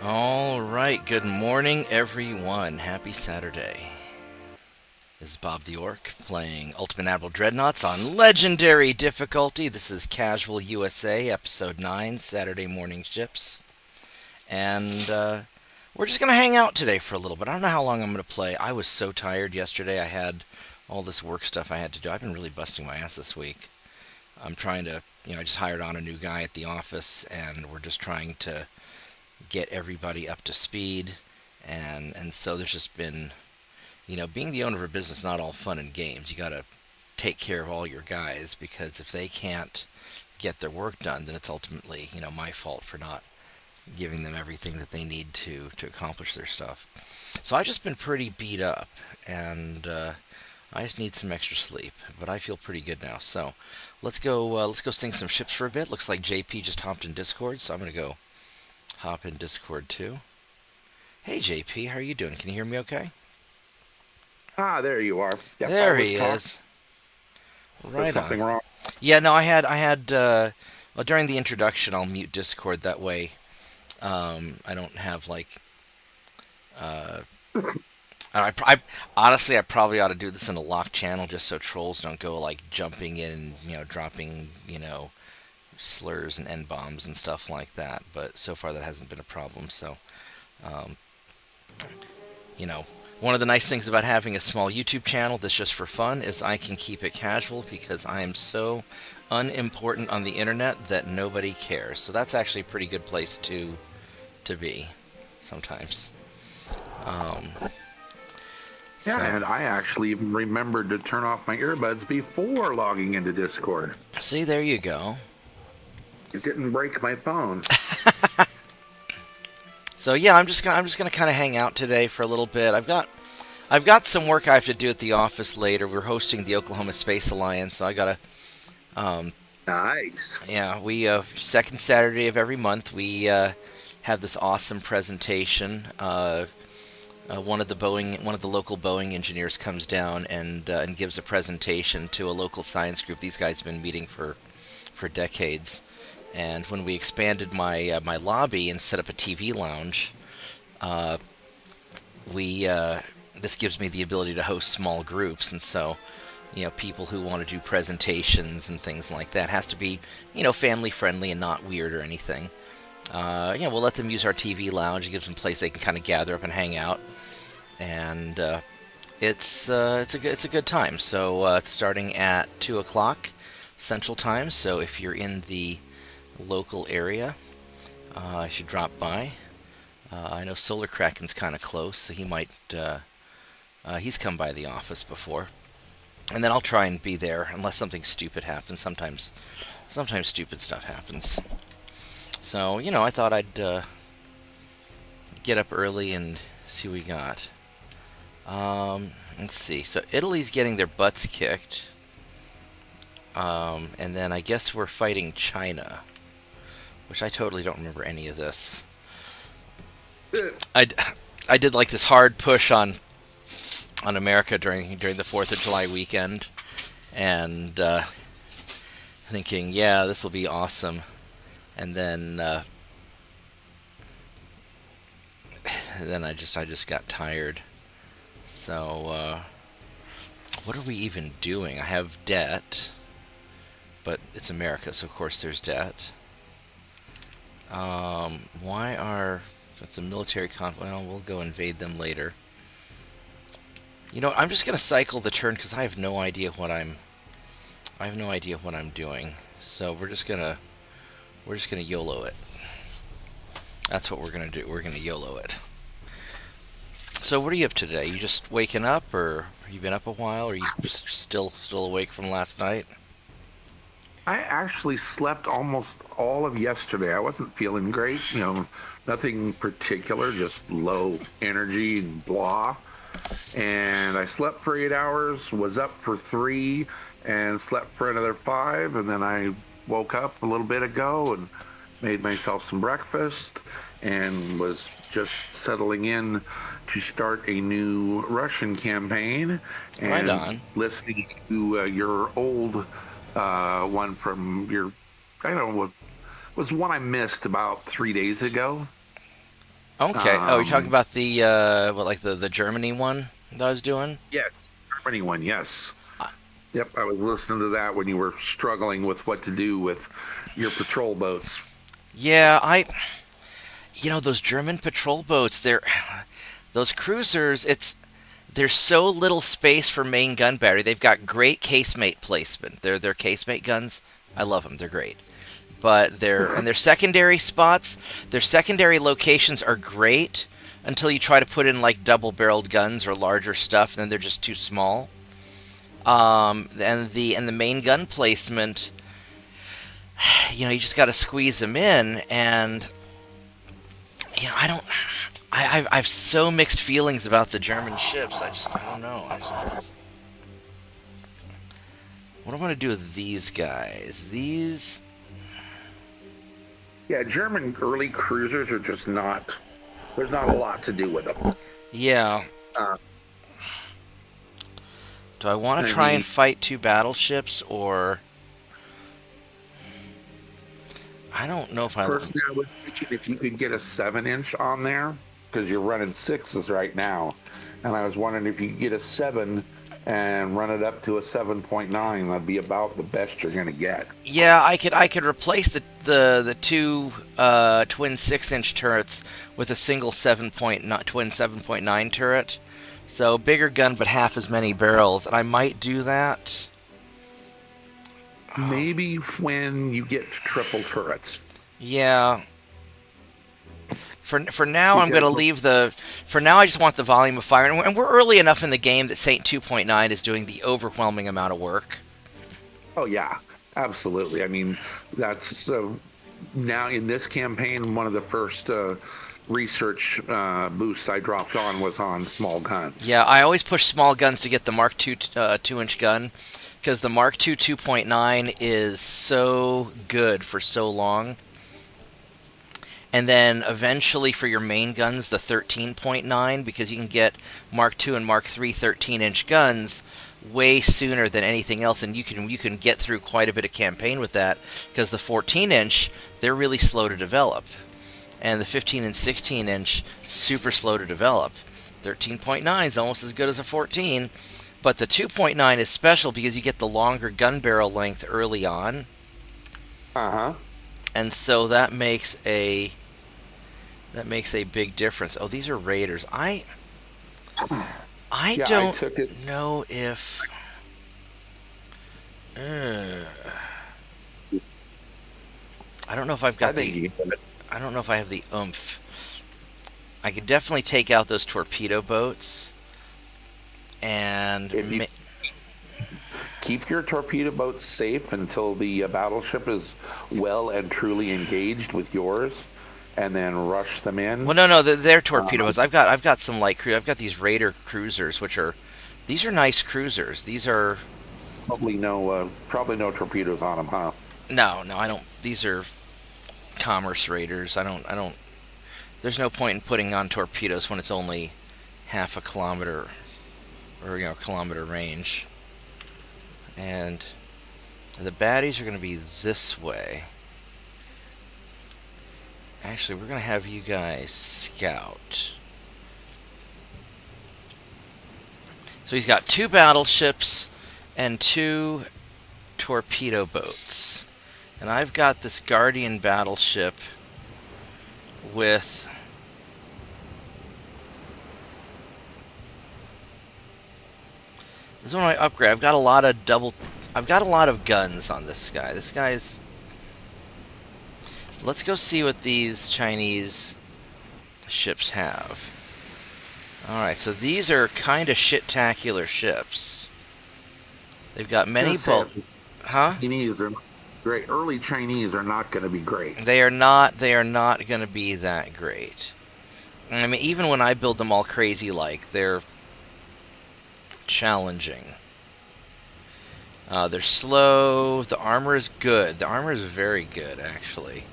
All right, good morning, everyone. Happy Saturday. This is Bobtheorc playing Ultimate Admiral Dreadnoughts on Legendary difficulty. This is Casual USA, Episode 9, Saturday Morning Ships. And we're just going to hang out today for a little bit. I don't know how long I'm going to play. I was so tired yesterday. I had all this work stuff I had to do. I've been really busting my ass this week. I'm trying to, I just hired on a new guy at the office, and we're just trying to get everybody up to speed, and so there's just been, being the owner of a business, not all fun and games. You got to take care of all your guys, because if they can't get their work done, then it's ultimately, my fault for not giving them everything that they need to accomplish their stuff. So I've just been pretty beat up, and I just need some extra sleep, but I feel pretty good now. So let's go sing some ships for a bit. Looks like JP just hopped in Discord, so I'm gonna go hop in Discord too. Hey JP, how are you doing? Can you hear me okay? Ah, there you are. Yep, I There was he talking. is. Was Right on. something wrong? Yeah, no, I had well, during the introduction I'll mute Discord, that way I don't have like uh honestly I probably ought to do this in a locked channel just so trolls don't go like jumping in and dropping slurs and n bombs and stuff like that. But so far that hasn't been a problem. So um, you know, one of the nice things about having a small YouTube channel that's just for fun is I can keep it casual, because I am so unimportant on the internet that nobody cares. So that's actually a pretty good place to be sometimes. Um, Yeah, so and I actually even remembered to turn off my earbuds before logging into Discord. see, there you go. It didn't break my phone. So yeah, I'm just gonna kind of hang out today for a little bit. I've got some work I have to do at the office later. We're hosting the Oklahoma Space Alliance, so I gotta um, Nice. yeah, we second Saturday of every month we have this awesome presentation. One of the local Boeing engineers comes down and gives a presentation to a local science group. These guys have been meeting for decades. And when we expanded my lobby and set up a TV lounge, uh, we this gives me the ability to host small groups, and so people who want to do presentations and things like that has to be family friendly and not weird or anything. We'll let them use our TV lounge. It gives them a place they can kind of gather up and hang out, and it's a good time. So it's starting at 2 o'clock Central Time. So if you're in the local area, I should drop by. I know Solar Kraken's kind of close, so he might. He's come by the office before, and then I'll try and be there unless something stupid happens. Sometimes stupid stuff happens. So I thought I'd get up early and see what we got. Let's see. So Italy's getting their butts kicked, and then I guess we're fighting China, which I totally don't remember any of this. Uh, I, I did like this hard push on America during the Fourth of July weekend, and thinking, yeah, this will be awesome, and then I just got tired. So what are we even doing? I have debt, but it's America, so of course there's debt. Why are That's a military conflict. Well, we'll go invade them later. I'm just gonna cycle the turn because I have no idea what I'm doing. So we're just gonna YOLO it. That's what we're gonna do. We're gonna YOLO it. So what are you up to today? You just waking up, or have you been up a while, or are you still awake from last night? I actually slept almost all of yesterday. I wasn't feeling great, nothing particular, just low energy and blah. And I slept for 8 hours, was up for three, and slept for another five. And then I woke up a little bit ago and made myself some breakfast and was just settling in to start a new Russian campaign Right and on. listening to your old one from your, I don't know what was one I missed about 3 days ago. Okay. Oh, you're talking Um, about the like the Germany one that I was doing? yes, Germany one, yes. Uh, Yep, I was listening to that when you were struggling with what to do with your patrol boats. Yeah, those German patrol boats, those cruisers, there's so little space for main gun battery. They've got great casemate placement. Their casemate guns, I love them. They're great. But their secondary spots, their secondary locations are great until you try to put in like double-barreled guns or larger stuff, and then they're just too small. And the main gun placement, you just got to squeeze them in, and I don't. I have so mixed feelings about the German ships. I don't know. What do I want to do with these guys? These. Yeah, German early cruisers are just not. There's not a lot to do with them. Yeah. Uh, Do I want to I try and mean, fight two battleships, or I don't know if I. personally, I was thinking if you could get a 7-inch on there, because you're running sixes right now, and I was wondering if you could get a 7 and run it up to a 7.9. That'd be about the best you're gonna get. Yeah, I could replace the two twin 6-inch turrets with a single twin 7.9 turret. So bigger gun, but half as many barrels, and I might do that. Maybe when you get to triple turrets, Yeah. For now, I'm going because to leave the. For now, I just want the volume of fire, and we're early enough in the game that Saint 2.9 is doing the overwhelming amount of work. oh yeah, absolutely. I mean, that's now in this campaign, one of the first research boosts I dropped on was on small guns. Yeah, I always push small guns to get the Mark II 2-inch gun, because the Mark II 2.9 is so good for so long. And then eventually for your main guns, the 13.9, because you can get Mark II and Mark III 13-inch guns way sooner than anything else, and you can get through quite a bit of campaign with that, because the 14-inch, they're really slow to develop. And the 15 and 16-inch, super slow to develop. 13.9 is almost as good as a 14, but the 2.9 is special because you get the longer gun barrel length early on, Uh-huh. and so that makes a big difference. Oh, these are raiders. I Yeah, I don't took it. know if. Uh, I don't know if I've I got think the. you can get it. I don't know if I have the oomph. I could definitely take out those torpedo boats, and If you keep your torpedo boats safe until the battleship is well and truly engaged with yours, and then rush them in. well, no, they're torpedo Um, boats. I've got some light cruise. I've got these Raider cruisers, these are nice cruisers. These are probably no torpedoes on them, huh? no, I don't. These are commerce raiders. I don't. There's no point in putting on torpedoes when it's only half a kilometer or kilometer range. And the baddies are going to be this way. Actually, we're going to have you guys scout. So he's got 2 battleships and 2 torpedo boats. And I've got this Guardian battleship with. This is one I upgrade. I've got a lot of guns on this guy. This guy's. Let's go see what these Chinese ships have. Alright, so these are kind of shit-tacular ships. They've got many Huh? Chinese are great. Early Chinese are not going to be great. They are not going to be that great. I mean, even when I build them all crazy like, they're challenging. They're slow. The armor is good. The armor is very good, actually.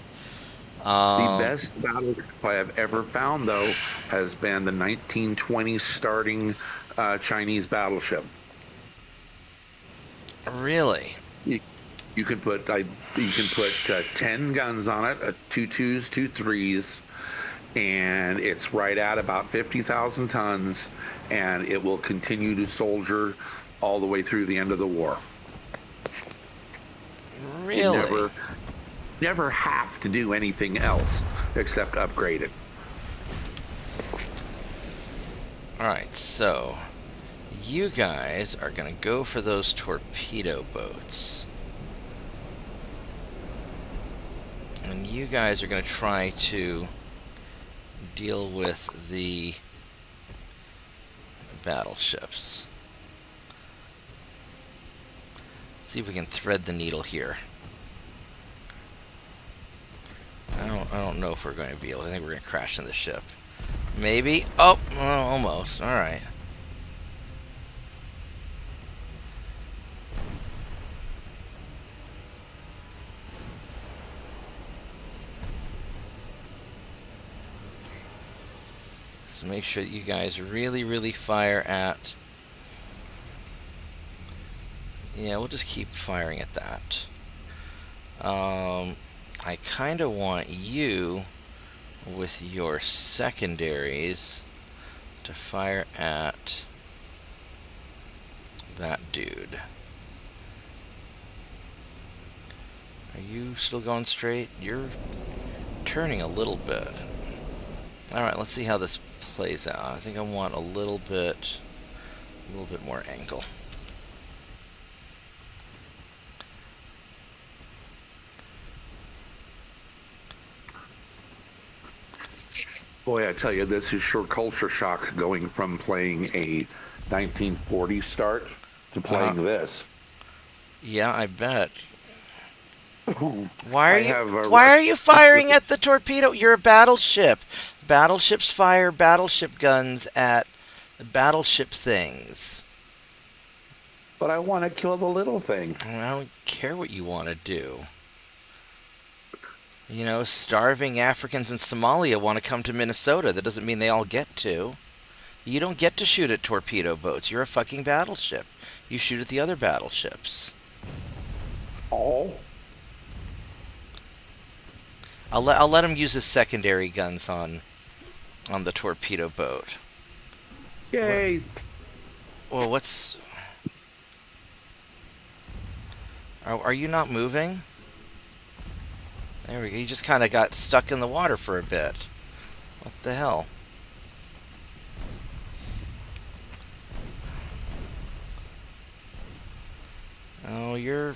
The best battleship I have ever found, though, has been the 1920s starting Chinese battleship. Really? You can put 10 guns on it, 2 2s, 2 3s. and it's right at about 50,000 tons, and it will continue to soldier all the way through the end of the war. You Really? never have to do anything else except upgrade it. Alright, so you guys are going to go for those torpedo boats. And you guys are going to try to deal with the battleships. See if we can thread the needle here. I don't know if we're going to be able to. I think we're going to crash in the ship. Maybe. Oh, well, almost. All right. So make sure that you guys really, really fire at. Yeah, we'll just keep firing at that. I kind of want you with your secondaries to fire at that dude. Are you still going straight? You're turning a little bit. Alright, let's see how this plays out. I think I want a little bit more angle. Boy, I tell you, this is sure culture shock going from playing a 1940s start to playing this. Yeah, I bet. Why Why are you firing at the torpedo? You're a battleship. Battleships fire battleship guns at battleship things. But I want to kill the little thing. I don't care what you want to do. You know, starving Africans in Somalia want to come to Minnesota. That doesn't mean they all get to. You don't get to shoot at torpedo boats. You're a fucking battleship. You shoot at the other battleships. Oh. I'll let him use his secondary guns on the torpedo boat. Yay. Well, what's... Are you not moving? There we go. You just kind of got stuck in the water for a bit. What the hell? Oh, you're...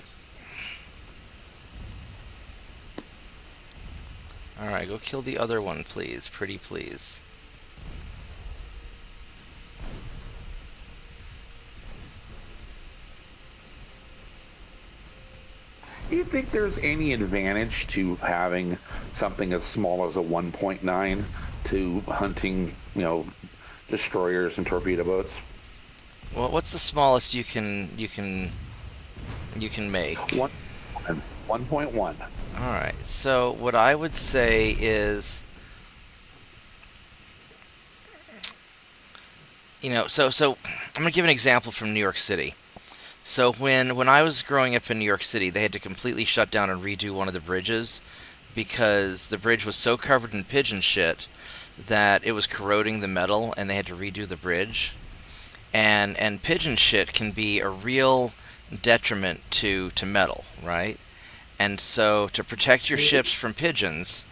Alright, go kill the other one, please. Pretty please. Do you think there's any advantage to having something as small as a 1.9 to hunting, destroyers and torpedo boats? Well, what's the smallest you can make? 1.1. Alright, so what I would say is, so I'm going to give an example from New York City. So when I was growing up in New York City, they had to completely shut down and redo one of the bridges because the bridge was so covered in pigeon shit that it was corroding the metal, and they had to redo the bridge. And pigeon shit can be a real detriment to metal, right? And so to protect your ships from pigeons,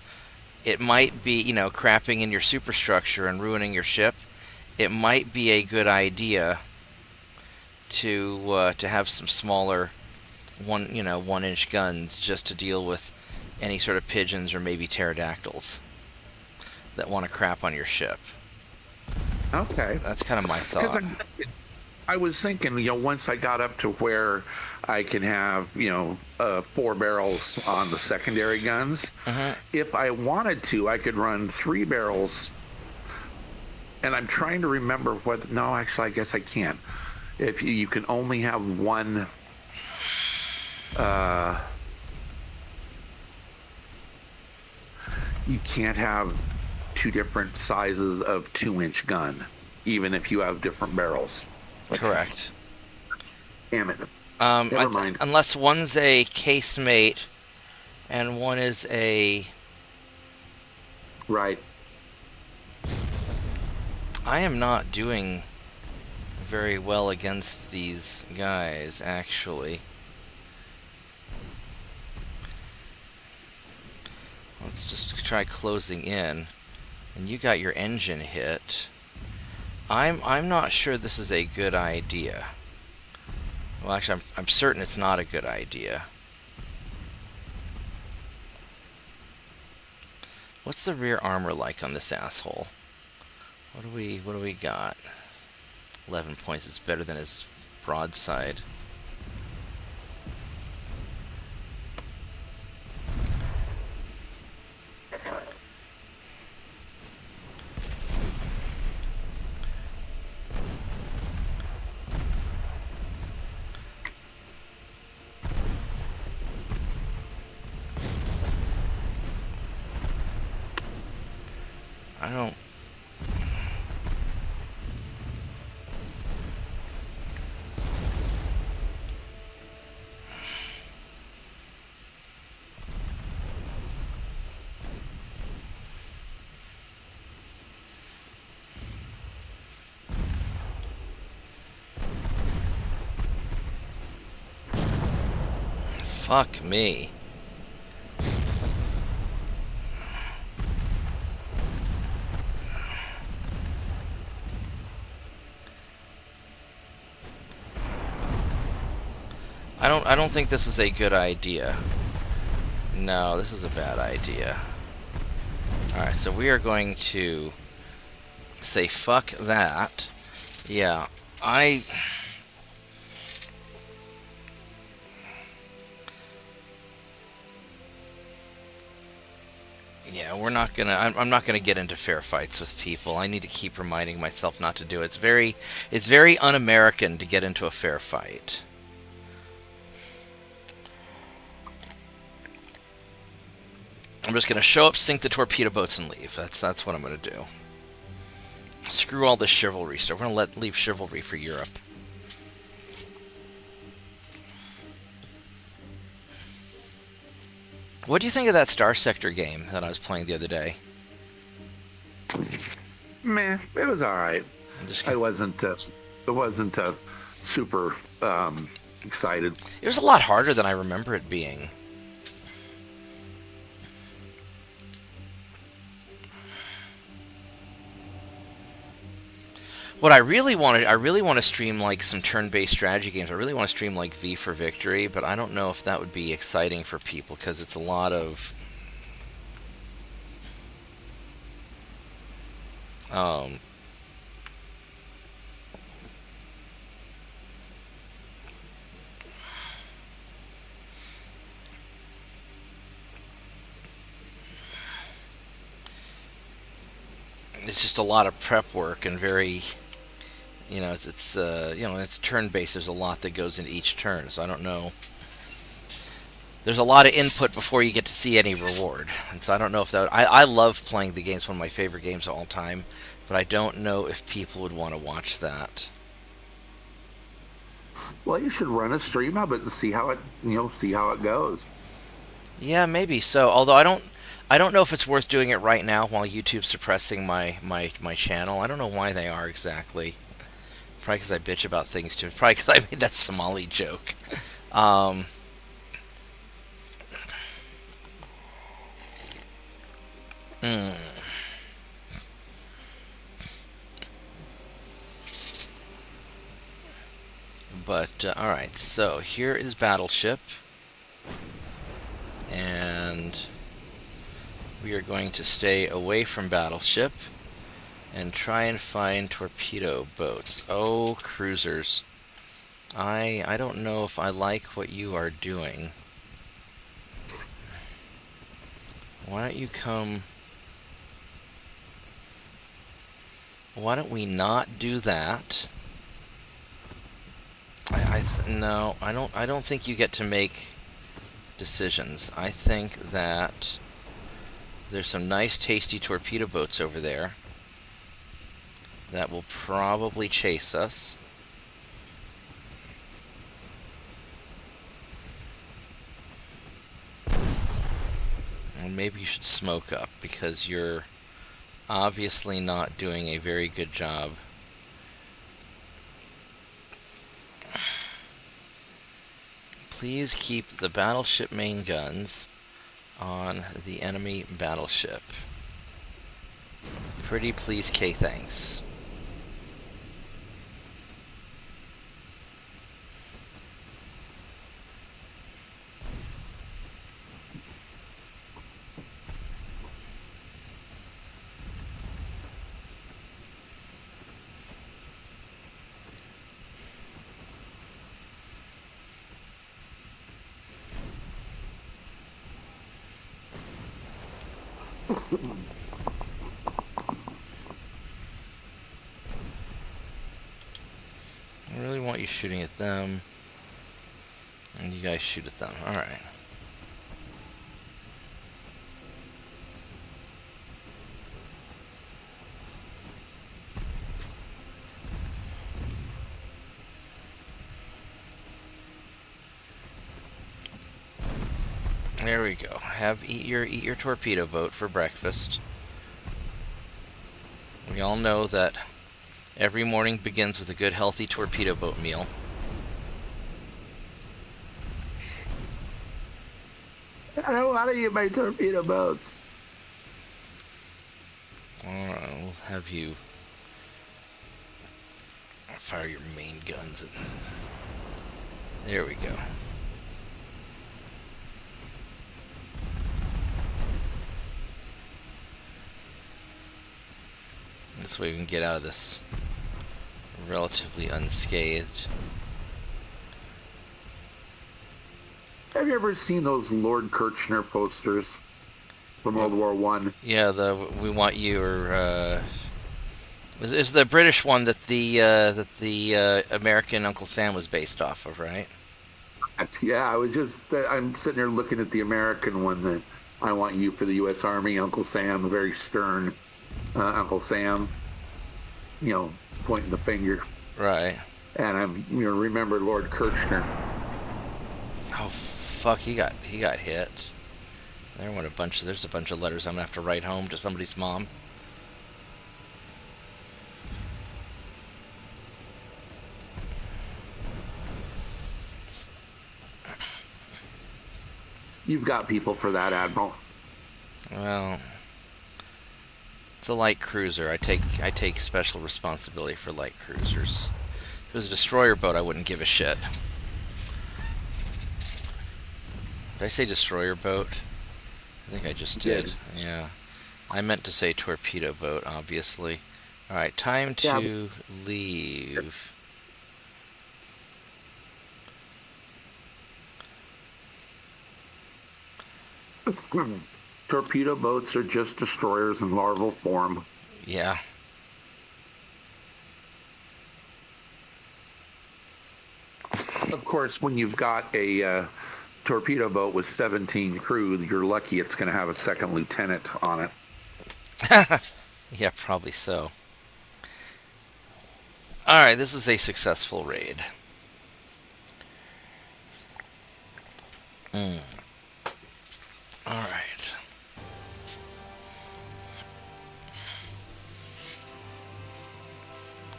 it might be, crapping in your superstructure and ruining your ship. It might be a good idea to have some smaller 1-inch guns just to deal with any sort of pigeons or maybe pterodactyls that want to crap on your ship. Okay. That's kind of my thought. I was thinking, once I got up to where I can have, 4 barrels on the secondary guns, if I wanted to, I could run 3 barrels. And I'm trying to remember what. No, actually, I guess I can't. If you can only have one. You can't have 2 different sizes of 2-inch gun, even if you have different barrels. Correct. Damn it. Never mind. Unless one's a casemate and one is a... Right. I am not doing very well against these guys, actually. Let's just try closing in. And you got your engine hit. I'm not sure this is a good idea. Well, actually, I'm certain it's not a good idea. What's the rear armor like on this asshole? What do we got? 11 points. It's better than his broadside. I don't... Fuck me. I don't think this is a good idea. No, this is a bad idea. Alright, so we are going to say fuck that. Yeah, yeah, we're not gonna. I'm not gonna get into fair fights with people. I need to keep reminding myself not to do it. It's very un-American to get into a fair fight. I'm just gonna show up, sink the torpedo boats, and leave. That's what I'm gonna do. Screw all this chivalry stuff. We're gonna leave chivalry for Europe. What do you think of that Star Sector game that I was playing the other day? Meh, it was all right. I wasn't super excited. It was a lot harder than I remember it being. What I really want to stream like some turn-based strategy games. I really want to stream like V for Victory, but I don't know if that would be exciting for people because it's a lot of it's just a lot of prep work and very, you know, it's turn-based. There's a lot that goes into each turn, so I don't know. There's a lot of input before you get to see any reward, and so I don't know if that would, I love playing the game. It's one of my favorite games of all time, but I don't know if people would want to watch that. Well, you should run a stream of it and see how it goes. Yeah, maybe so. Although I don't know if it's worth doing it right now while YouTube's suppressing my channel. I don't know why they are exactly. Probably because I bitch about things too. Probably because I made that Somali joke. But alright, so here is Battleship. And we are going to stay away from Battleship and try and find torpedo boats. Oh, cruisers. I don't know if I like what you are doing. Why don't you come... Why don't we not do that? No, I don't think you get to make decisions. I think that there's some nice tasty torpedo boats over there that will probably chase us. And maybe you should smoke up because you're obviously not doing a very good job. Please keep the battleship main guns on the enemy battleship. Pretty please, K, thanks. I really want you shooting at them. And you guys shoot at them. Alright. There we go. Eat your torpedo boat for breakfast. We all know that every morning begins with a good healthy torpedo boat meal. I don't want to eat my torpedo boats. Alright, we'll have you fire your main guns. There we go. This way we can get out of this relatively unscathed. Have you ever seen those Lord Kirchner posters from World War One? Yeah, we want you, or is the British one that the American Uncle Sam was based off of, right? Yeah, I'm sitting there looking at the American one that I want you for the U.S. Army, Uncle Sam, a very stern Uncle Sam, pointing the finger. Right. And I'm, remember Lord Kirchner. Oh fuck, he got hit. There's a bunch of letters I'm gonna have to write home to somebody's mom. You've got people for that, Admiral. Well, it's a light cruiser. I take special responsibility for light cruisers. If it was a destroyer boat, I wouldn't give a shit. Did I say destroyer boat? I think I just did. Yeah. I meant to say torpedo boat, obviously. Alright, time to leave. Torpedo boats are just destroyers in larval form. Yeah. Of course, when you've got a torpedo boat with 17 crew, you're lucky it's going to have a second lieutenant on it. Yeah, probably so. Alright, this is a successful raid. Alright.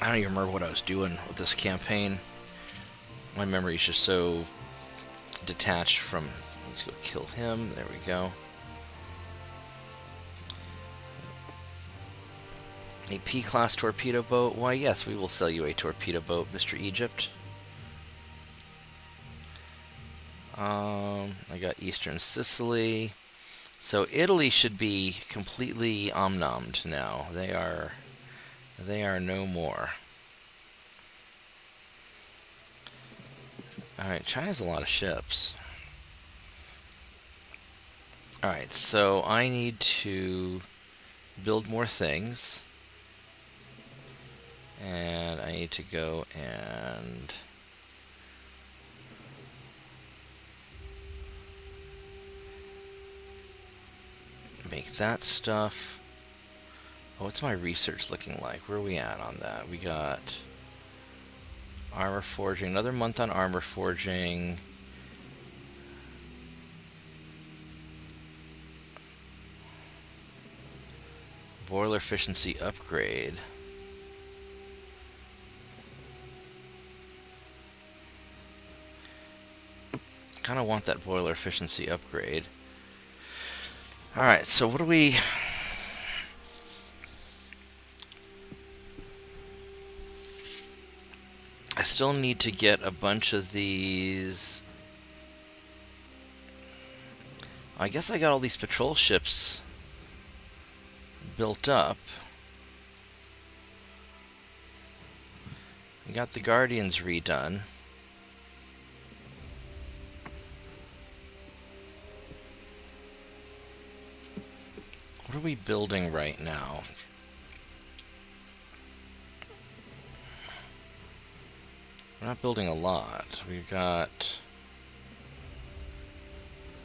I don't even remember what I was doing with this campaign. My memory is just so detached from... Let's go kill him. There we go. A P-class torpedo boat? Why, yes, we will sell you a torpedo boat, Mr. Egypt. I got Eastern Sicily. So Italy should be completely omnommed now. They are no more. Alright, China's a lot of ships. Alright, so I need to build more things. And I need to go and make that stuff. Oh, what's my research looking like? Where are we at on that? We got armor forging, another month on armor forging. boiler efficiency upgrade. Kind of want that boiler efficiency upgrade. Alright, so what do we... I still need to get a bunch of these... I guess I got all these patrol ships built up. We got the Guardians redone. What are we building right now? We're not building a lot.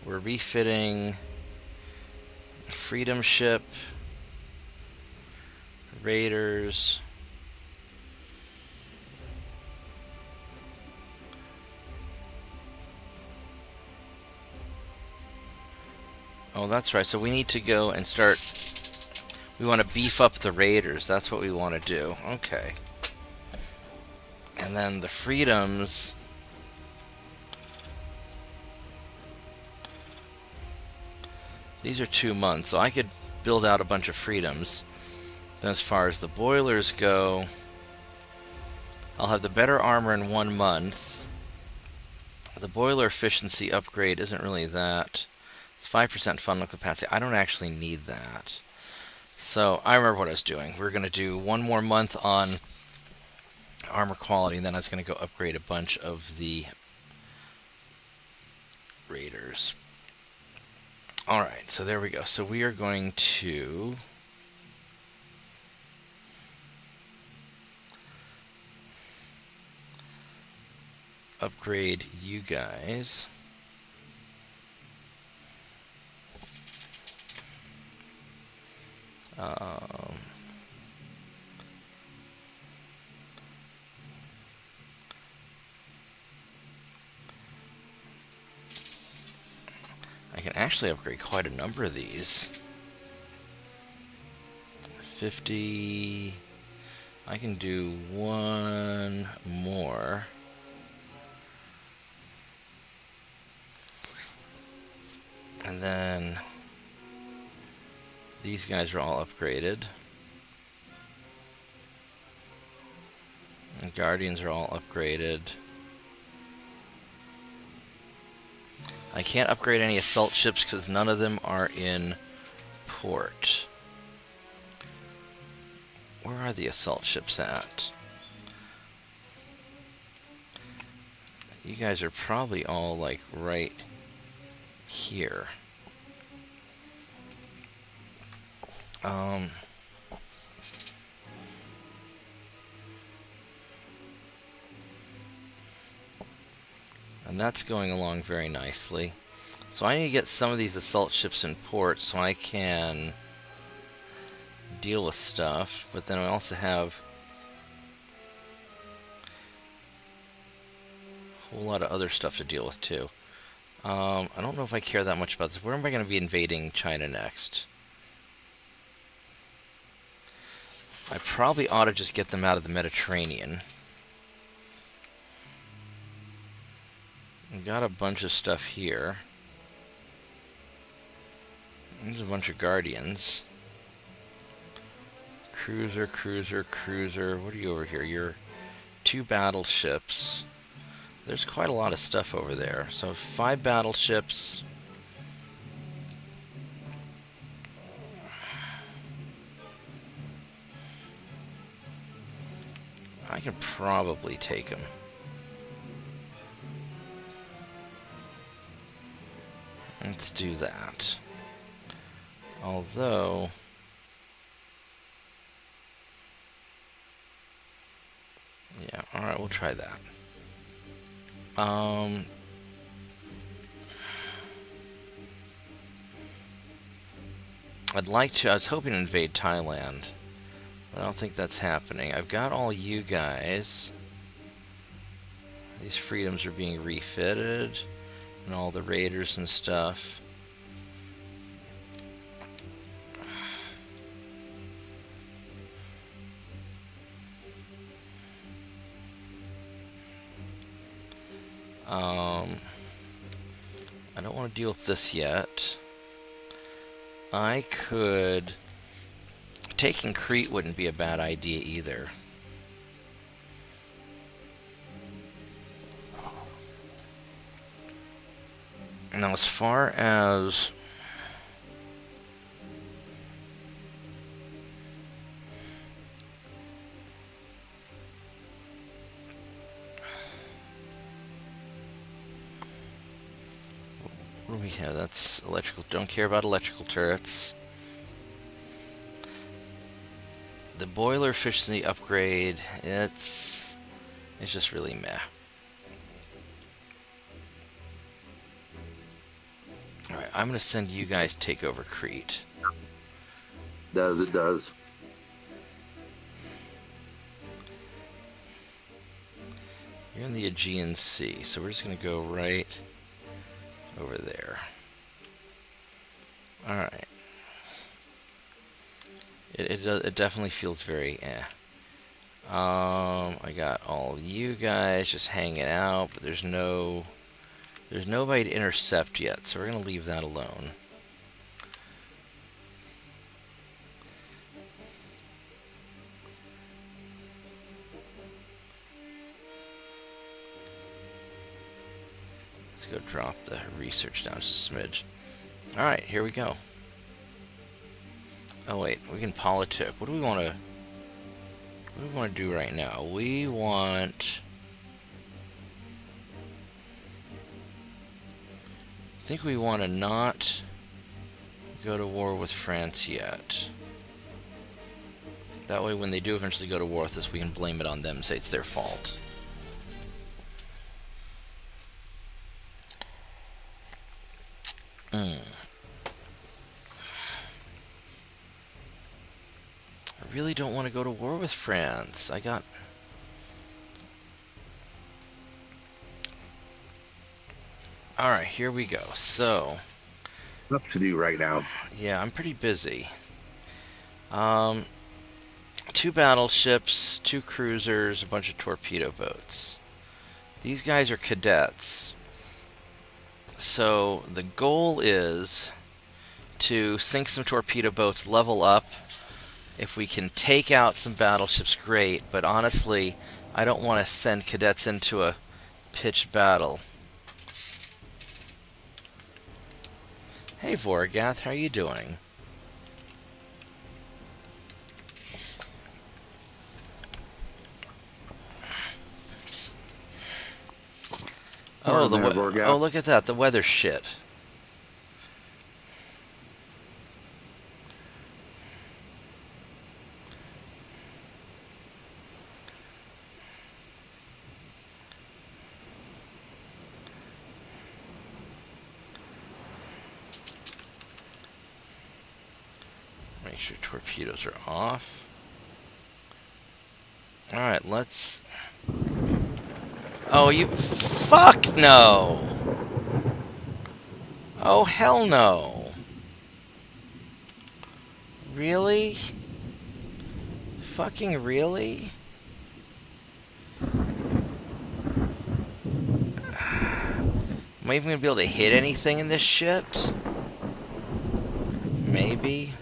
We're refitting Freedom Ship, Raiders, oh, that's right. So we need to go and start... We want to beef up the Raiders. That's what we want to do. Okay. And then the Freedoms... These are 2 months, so I could build out a bunch of Freedoms. Then as far as the boilers go, I'll have the better armor in 1 month. The boiler efficiency upgrade isn't really that. It's 5% funnel capacity. I don't actually need that. So I remember what I was doing. We're going to do 1 more month on armor quality, and then I was going to go upgrade a bunch of the Raiders. Alright, so there we go. So we are going to... upgrade you guys. I can actually upgrade quite a number of these. 50... I can do 1 more. And then these guys are all upgraded. And Guardians are all upgraded. I can't upgrade any assault ships because none of them are in port. Where are the assault ships at? You guys are probably all like right here. And that's going along very nicely. So I need to get some of these assault ships in port so I can deal with stuff, but then I also have a whole lot of other stuff to deal with too. I don't know if I care that much about this. Where am I going to be invading China next? I probably ought to just get them out of the Mediterranean. We've got a bunch of stuff here. There's a bunch of Guardians. Cruiser, cruiser, cruiser. What are you over here? You're 2 battleships. There's quite a lot of stuff over there. So 5 battleships. I can probably take them. Let's do that. Although... yeah, alright, we'll try that. I'd like to... I was hoping to invade Thailand, but I don't think that's happening. I've got all you guys. These freedoms are being refitted, and all the raiders and stuff. I don't want to deal with this yet. I could... Taking Crete wouldn't be a bad idea either. Now, as far as... What do we have? That's electrical. Don't care about electrical turrets. The boiler efficiency upgrade, it's just really meh. Alright, I'm going to send you guys take over Crete. It does. You're in the Aegean Sea, so we're just going to go right over there. Alright. It definitely feels very eh. I got all you guys just hanging out, but there's nobody to intercept yet, so we're gonna leave that alone. Let's go drop the research down just a smidge. Alright, here we go. Oh wait, we can politic. What do we want to do right now? We want... I think we want to not go to war with France yet. That way when they do eventually go to war with us, we can blame it on them, say it's their fault. I really don't want to go to war with France. Alright, here we go. So... Enough to do right now. Yeah, I'm pretty busy. 2 battleships, 2 cruisers, a bunch of torpedo boats. These guys are cadets. So the goal is to sink some torpedo boats, level up. If we can take out some battleships, great. But honestly, I don't want to send cadets into a pitched battle. Hey Vorgath, how are you doing? Oh, oh, look at that, the weather shit. Make sure torpedoes are off. Alright, let's... Oh, you... Fuck no! Oh, hell no. Really? Fucking really? Am I even gonna be able to hit anything in this shit? Maybe.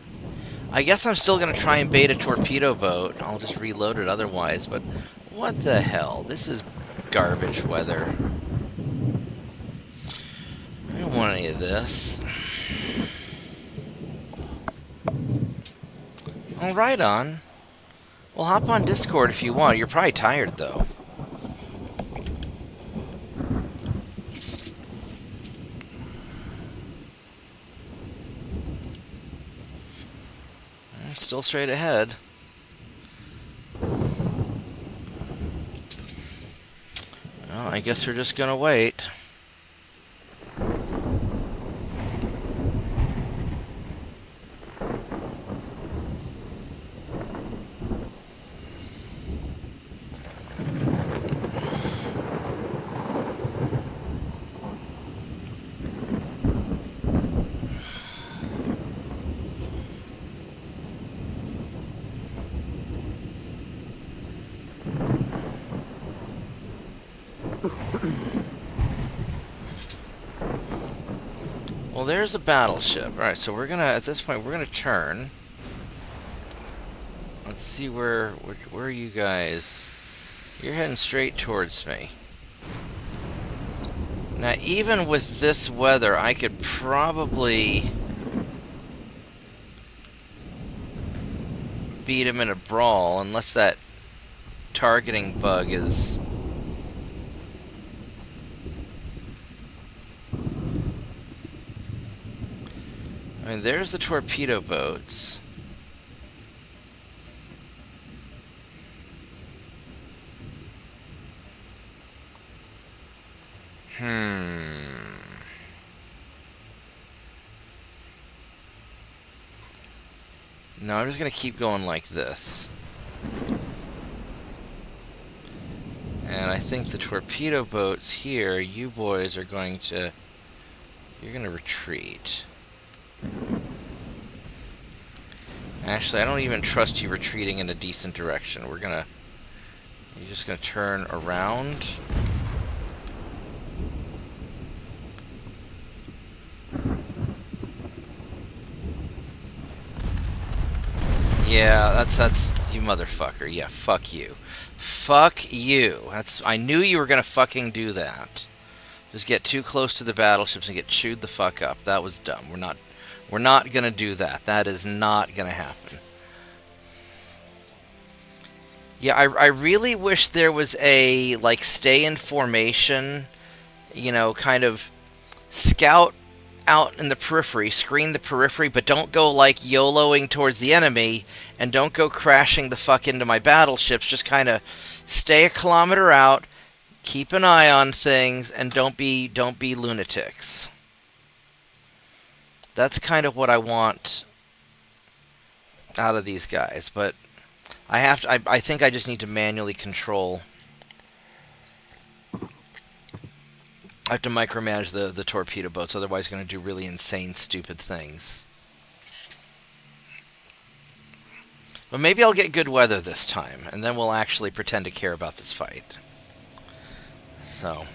I guess I'm still gonna try and bait a torpedo boat. I'll just reload it otherwise, but what the hell? This is garbage weather. I don't want any of this. Oh, right on. Well, hop on Discord if you want. You're probably tired, though. Still straight ahead. Well, I guess we're just gonna wait. Well, there's a battleship. Alright, so we're gonna, at this point, we're gonna turn. Let's see where are you guys? You're heading straight towards me. Now, even with this weather, I could probably beat him in a brawl, unless that targeting bug is... I mean, there's the torpedo boats. No, I'm just going to keep going like this. And I think the torpedo boats here, you boys are going to... You're going to retreat. Actually, I don't even trust you retreating in a decent direction. We're going to... You're just going to turn around. Yeah, that's you motherfucker. Yeah, fuck you. Fuck you. I knew you were gonna fucking do that. Just get too close to the battleships and get chewed the fuck up. That was dumb. We're not gonna do that. That is not gonna happen. Yeah, I really wish there was a, like, stay in formation, you know, kind of scout out in the periphery, screen the periphery, but don't go, like, YOLOing towards the enemy, and don't go crashing the fuck into my battleships. Just kind of stay a kilometer out, keep an eye on things, and don't be lunatics. That's kind of what I want out of these guys, but I think I just need to manually control. I have to micromanage the torpedo boats, otherwise I'm going to do really insane, stupid things. But maybe I'll get good weather this time, and then we'll actually pretend to care about this fight. So...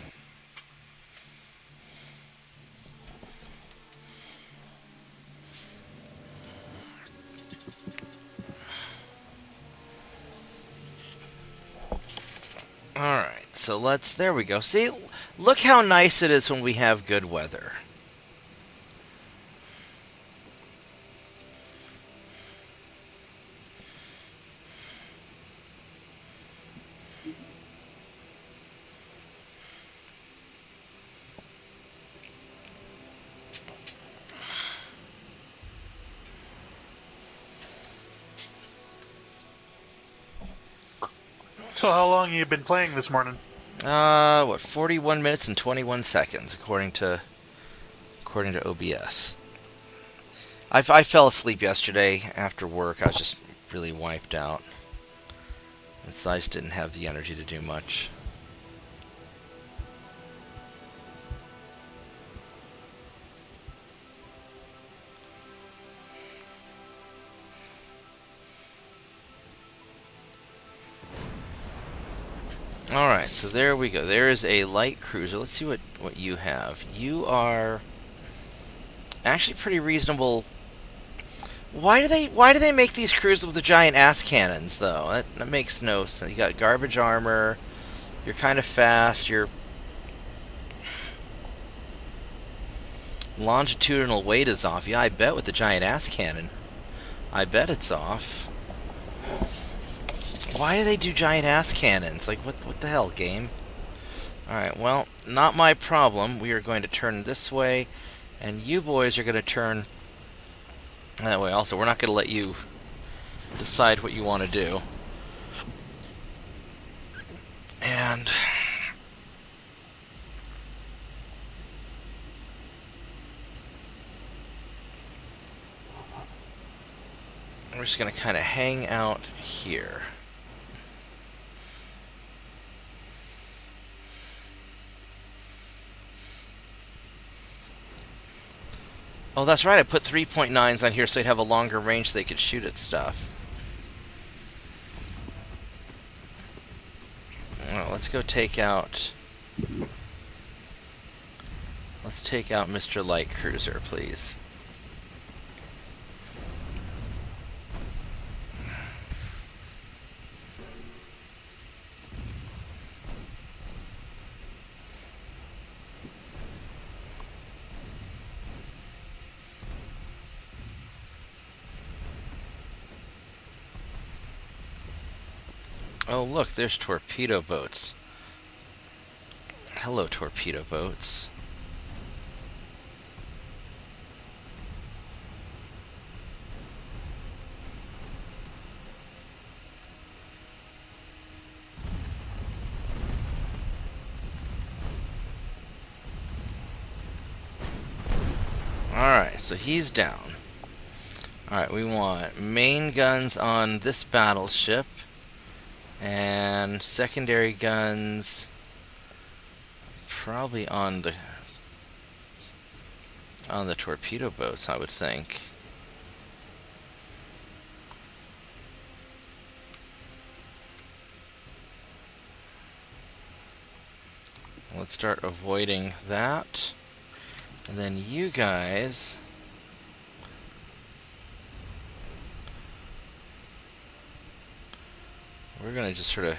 Alright, so there we go. See, look how nice it is when we have good weather. So how long have you been playing this morning? 41 minutes and 21 seconds, according to OBS. I fell asleep yesterday after work. I was just really wiped out. And so I just didn't have the energy to do much. Alright, so there we go. There is a light cruiser. Let's see what you have. You are actually pretty reasonable. Why do they make these cruisers with the giant ass cannons, though? That makes no sense. You got garbage armor. You're kind of fast. Your longitudinal weight is off. Yeah, I bet with the giant ass cannon. I bet it's off. Why do they do giant ass cannons? Like, what the hell, game? Alright, well, not my problem. We are going to turn this way, and you boys are going to turn that way also. We're not going to let you decide what you want to do. And... we're just going to kind of hang out here. Oh, that's right, I put 3.9s on here so they'd have a longer range so they could shoot at stuff. Well, let's go take out Let's take out Mr. Light Cruiser, please. Oh, look, there's torpedo boats. Hello, torpedo boats. Alright, so he's down. Alright, we want main guns on this battleship. And secondary guns probably on the torpedo boats, I would think. Let's start avoiding that. And then you guys, we're gonna just sort of...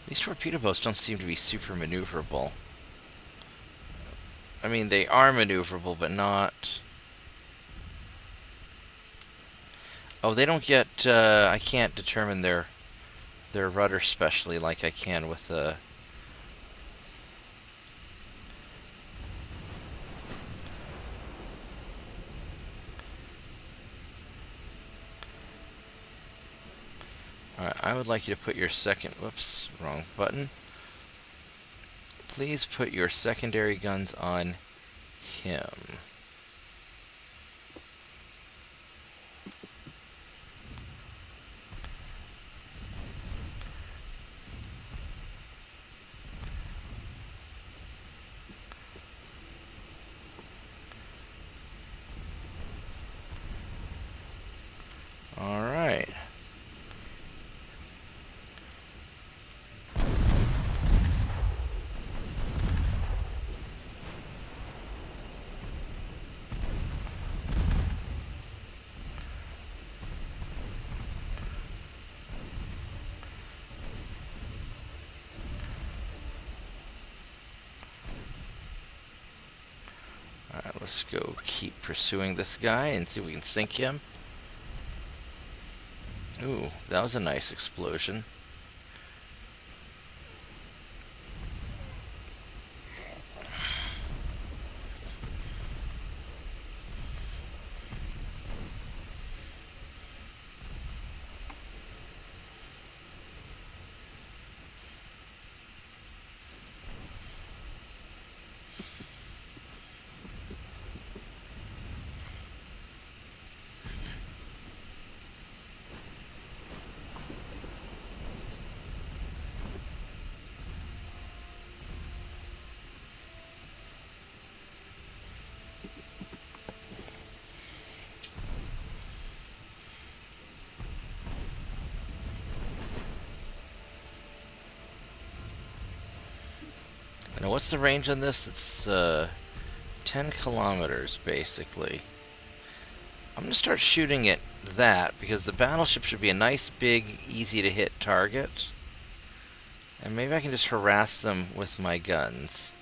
These torpedo boats don't seem to be super maneuverable. I mean, they are maneuverable, but not... Oh, they don't get... I can't determine their rudder specially like I can with the... Alright, I would like you to put your second... Whoops, wrong button. Please put your secondary guns on him. Alright. Alright, let's go keep pursuing this guy and see if we can sink him. Ooh, that was a nice explosion. Now, what's the range on this? It's 10 kilometers, basically. I'm going to start shooting at that, because the battleship should be a nice, big, easy-to-hit target. And maybe I can just harass them with my guns.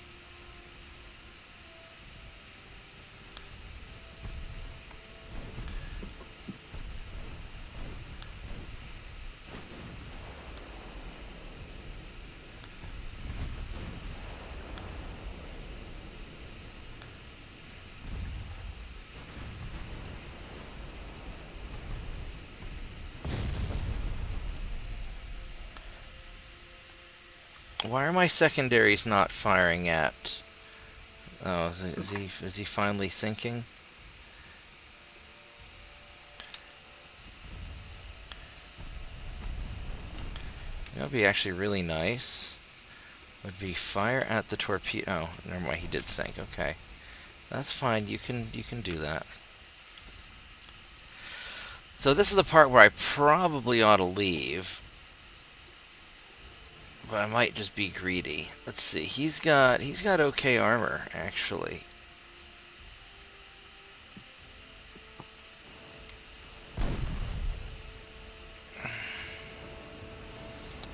Why are my secondaries not firing at... Oh, is he finally sinking? That would be actually really nice. Would be fire at the torpedo... Oh, never mind, he did sink. Okay. That's fine, you can do that. So this is the part where I probably ought to leave. but I might just be greedy. Let's see. He's got okay armor actually.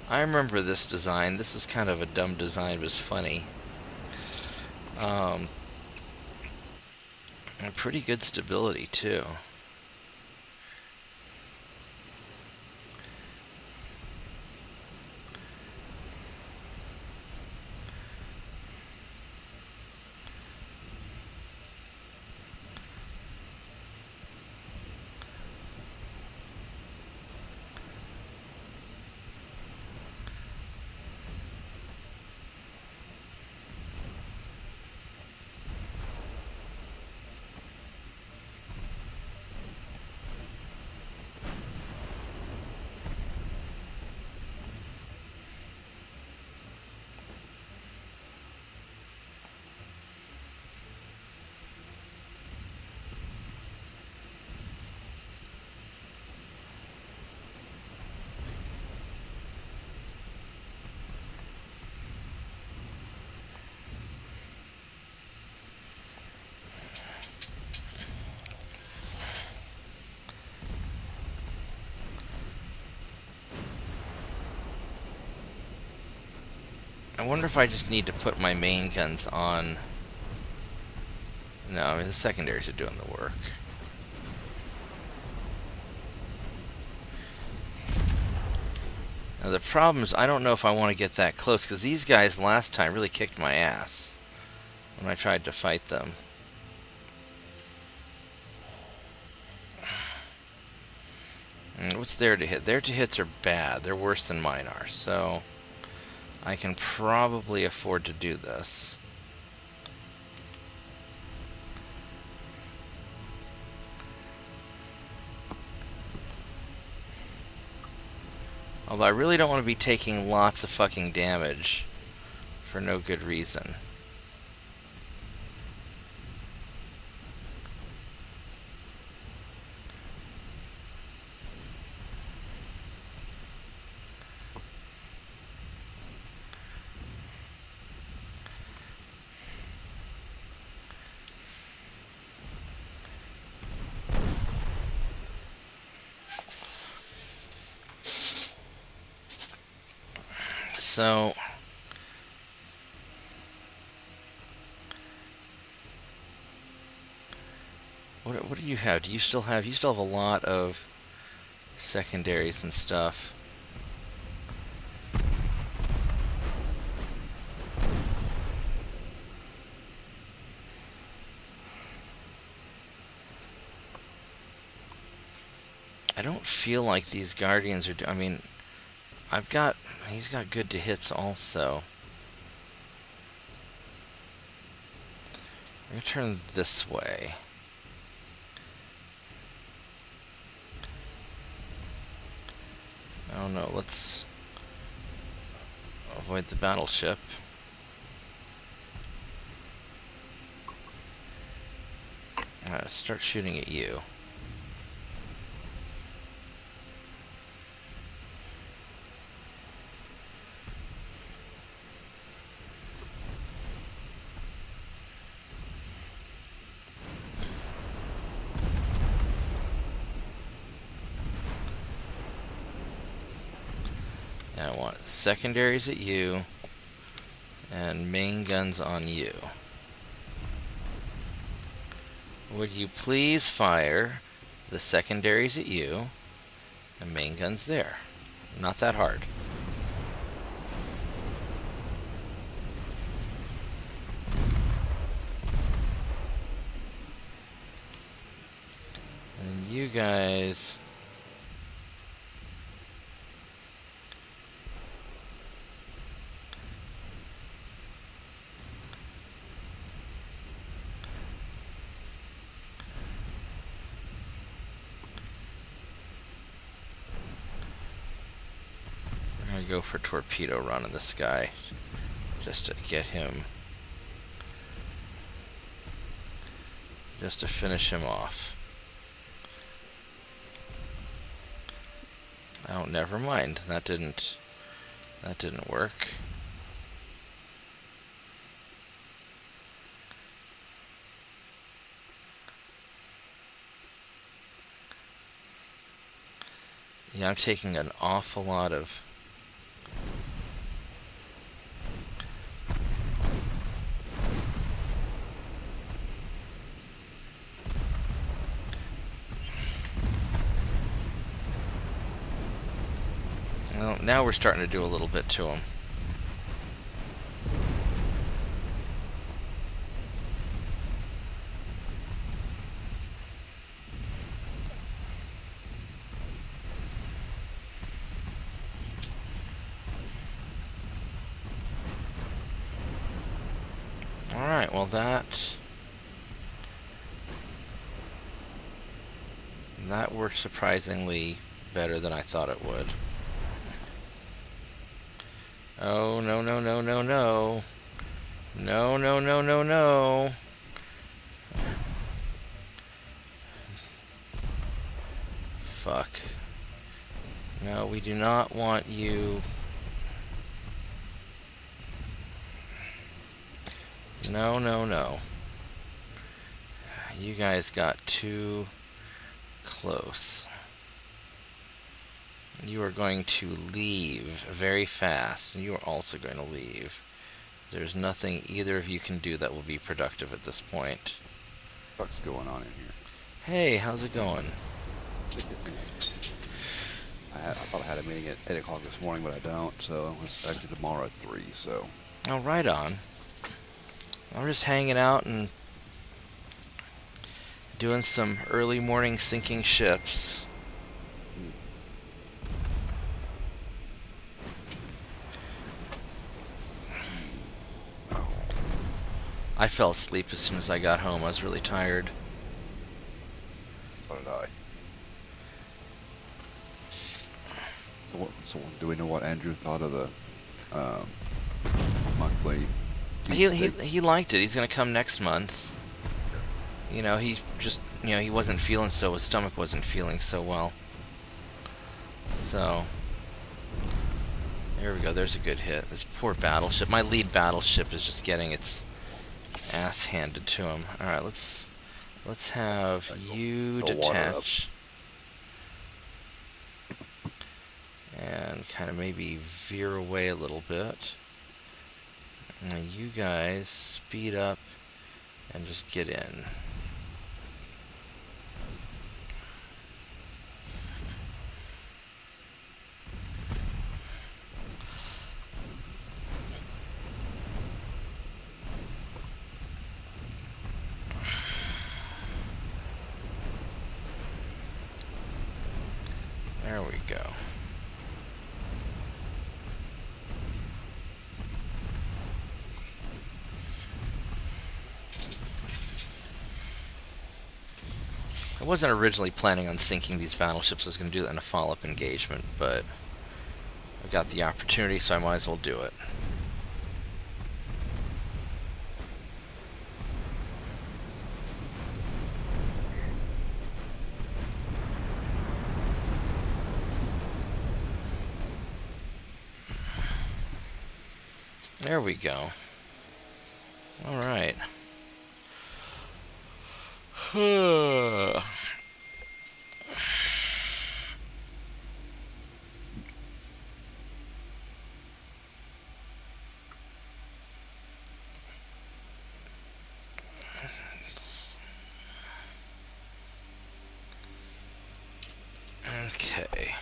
I remember this design. This is kind of a dumb design, but it's funny. And pretty good stability too. I wonder if I just need to put my main guns on. No, I mean the secondaries are doing the work. Now the problem is I don't know if I want to get that close, because these guys last time really kicked my ass when I tried to fight them. And what's there to hit? Their to hits are bad. They're worse than mine are, so I can probably afford to do this. Although I really don't want to be taking lots of fucking damage for no good reason. So what do you have? Do you still have a lot of secondaries and stuff? I don't feel like these guardians are I mean, he's got good to hits also. I'm gonna turn this way. I don't know, let's avoid the battleship. Start shooting at you. I want secondaries at you and main guns on you. Would you please fire the secondaries at you and main guns there? Not that hard. And you guys... go for torpedo run in this guy just to get him, just to finish him off. Oh, never mind. That didn't That didn't work. Yeah, I'm taking an awful lot of... Well, now we're starting to do a little bit to him. Alright, well that worked surprisingly better than I thought it would. Oh, no, no, no, no, no. No, no, no, no, no. Fuck. No, we do not want you... No, no, no. You guys got too close. You are going to leave very fast, and you are also going to leave. There's nothing either of you can do that will be productive at this point. What's going on in here? Hey, how's it going? I thought I had a meeting at 8 o'clock this morning, but I don't, so it's actually tomorrow at 3, so... Oh, right on. I'm just hanging out and doing some early morning sinking ships. Oh. I fell asleep as soon as I got home. I was really tired. So did I. So do we know what Andrew thought of the monthly? He liked it. He's gonna come next month. You know, he just, you know, he wasn't feeling so, his stomach wasn't feeling so well. So, there we go, there's a good hit. This poor battleship, my lead battleship is just getting its ass handed to him. Alright, let's have you detach. And kind of maybe veer away a little bit. Now you guys speed up and just get in. There we go. I wasn't originally planning on sinking these battleships. I was going to do that in a follow-up engagement, but I got the opportunity, so I might as well do it. There we go. All right. Okay.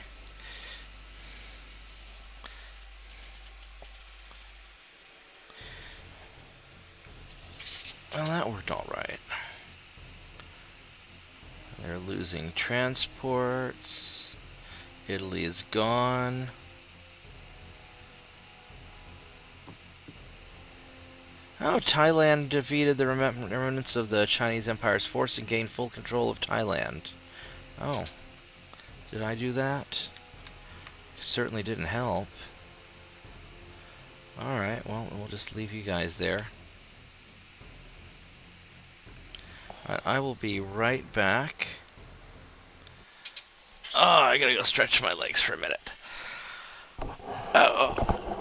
Well, that worked all right. They're losing transports. Italy is gone. Oh, Thailand defeated the remnants of the Chinese Empire's force and gained full control of Thailand. Oh. Did I do that? Certainly didn't help. Alright, well, we'll just leave you guys there. I will be right back. Oh, I gotta go stretch my legs for a minute. Oh.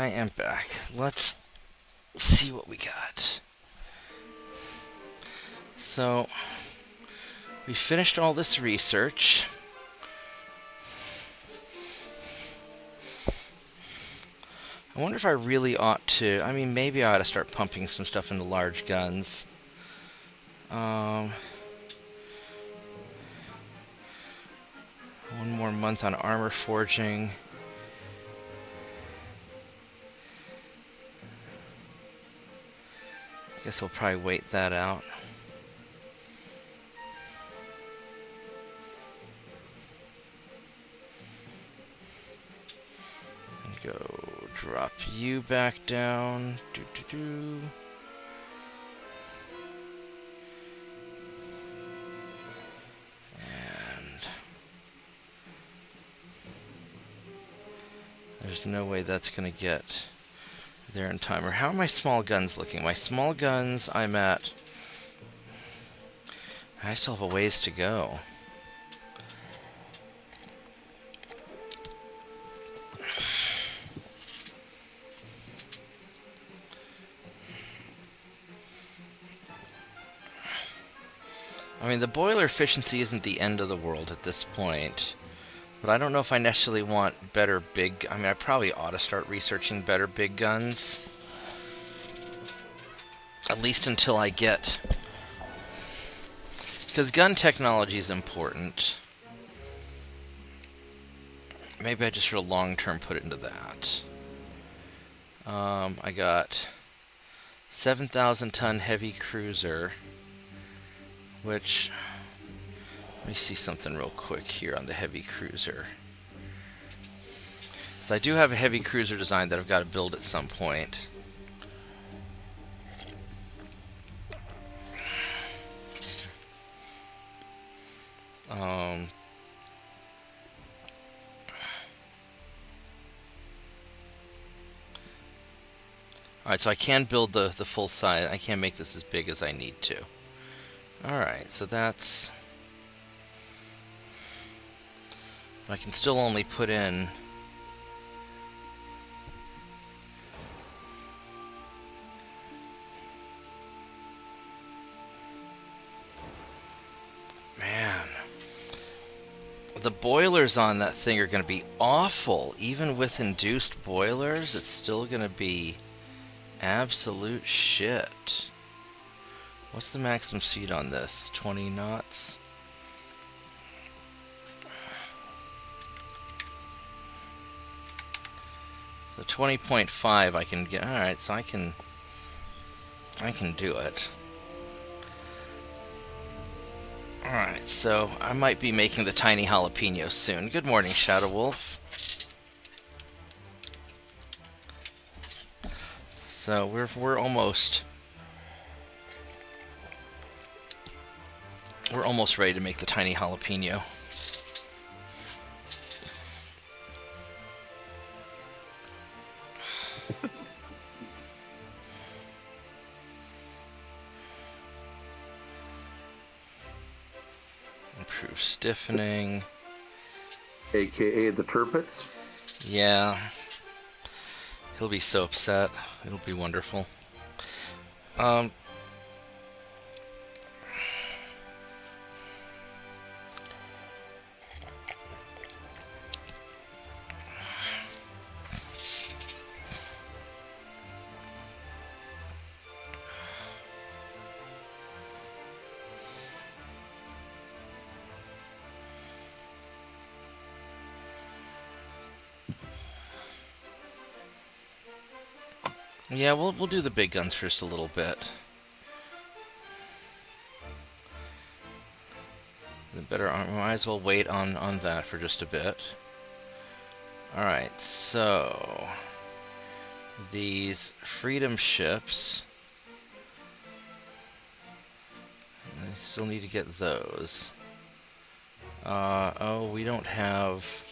I am back. Let's see what we got. So, we finished all this research. I wonder if I really ought to... I mean, maybe I ought to start pumping some stuff into large guns. One more month on armor forging. Guess we'll probably wait that out. And go drop you back down. And there's no way that's gonna get there in time. Or how are my small guns looking? My small guns, I'm at... I still have a ways to go. I mean, the boiler efficiency isn't the end of the world at this point. But I don't know if I necessarily want better big... I mean, I probably ought to start researching better big guns. At least until I get... Because gun technology is important. Maybe I just sort of long-term put it into that. I got 7,000-ton heavy cruiser, which... Let me see something real quick here on the heavy cruiser. So I do have a heavy cruiser design that I've got to build at some point. Alright, so I can build the full size. I can make this as big as I need to. Alright, so that's... I can still only put in... Man. The boilers on that thing are going to be awful. Even with induced boilers, it's still going to be absolute shit. What's the maximum speed on this? 20 knots? So 20.5 I can get. Alright, so I can do it. Alright, so I might be making the tiny jalapeno soon. Good morning, Shadow Wolf. So we're almost ready to make the tiny jalapeno. Improve stiffening. AKA the turpits. Yeah. He'll be so upset. It'll be wonderful. Yeah, we'll do the big guns first a little bit. The better, we might as well wait on that for just a bit. Alright, so these freedom ships, I still need to get those. Oh, we don't have...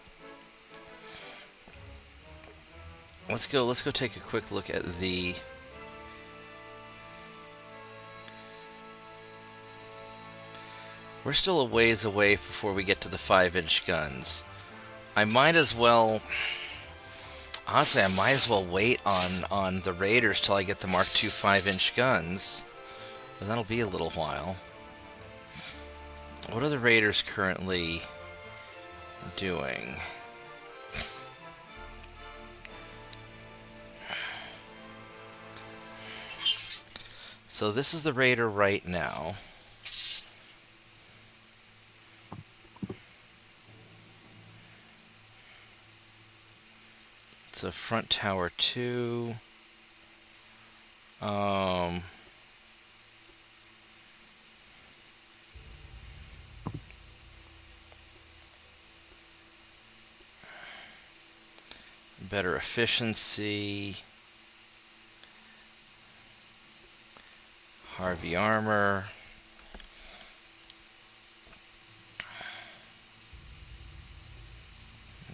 Let's go take a quick look at the... We're still a ways away before we get to the 5-inch guns. I might as well Honestly, I might as well wait on the Raiders till I get the Mark II 5-inch guns. But that'll be a little while. What are the Raiders currently doing? So this is the Raider right now. It's a front tower 2. Better efficiency. Harvey armor.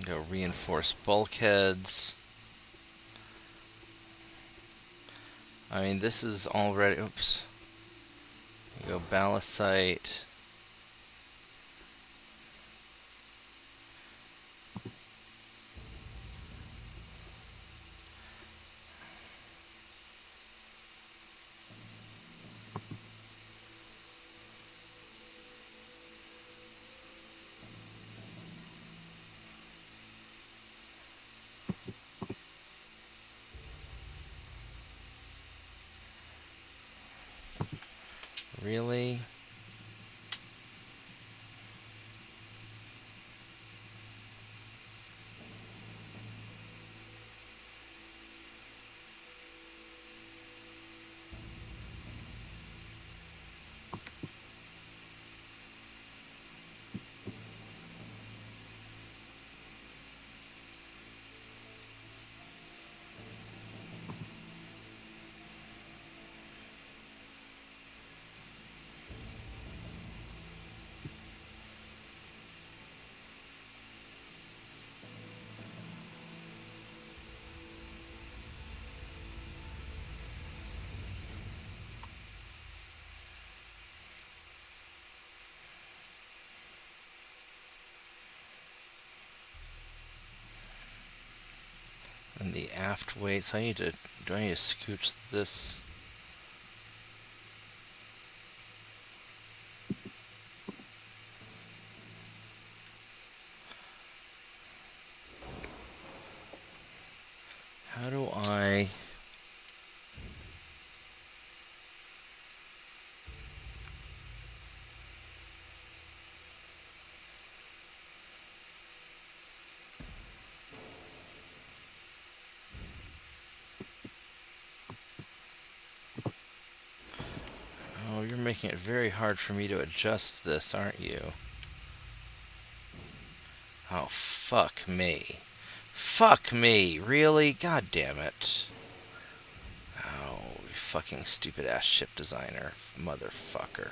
Go reinforced bulkheads. I mean, this is already... Oops. Go ballastite. Really? And the aft weight. So do I need to scooch this? How do I... Oh, you're making it very hard for me to adjust this, aren't you? Oh, fuck me. Fuck me, really? God damn it. Oh, you fucking stupid ass ship designer. Motherfucker.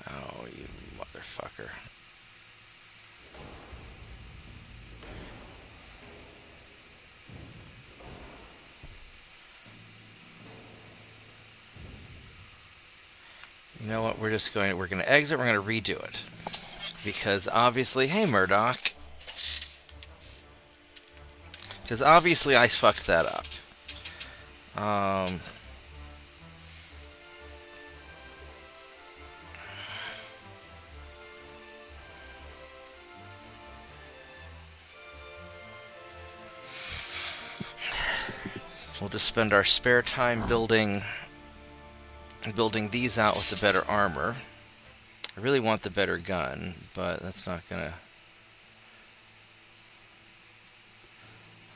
Oh, you motherfucker. You know what, we're gonna exit, we're gonna redo it. Because obviously, hey Murdoch. Because obviously I fucked that up. We'll just spend our spare time building these out with the better armor. I really want the better gun, but that's not gonna...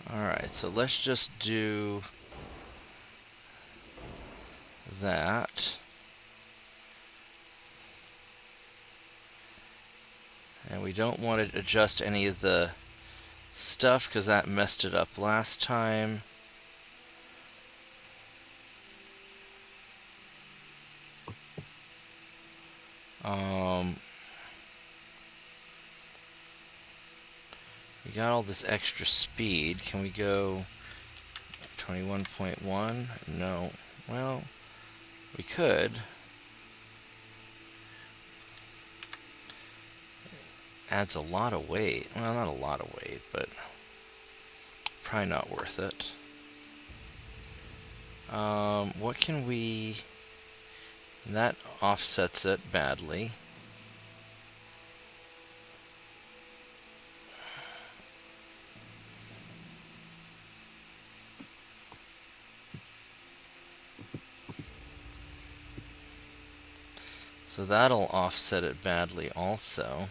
Alright, so let's just do that. And we don't want to adjust any of the stuff because that messed it up last time. We got all this extra speed. Can we go 21.1? No. Well, we could. Adds a lot of weight. Well, not a lot of weight, but probably not worth it. What can we... That offsets it badly. So that'll offset it badly also.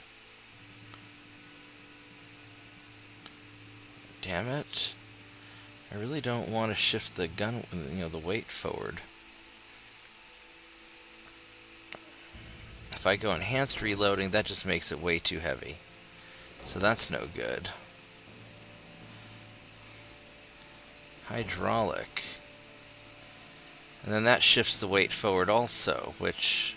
Damn it. I really don't want to shift the gun, the weight forward. If I go enhanced reloading, that just makes it way too heavy. So that's no good. Hydraulic. And then that shifts the weight forward also, which...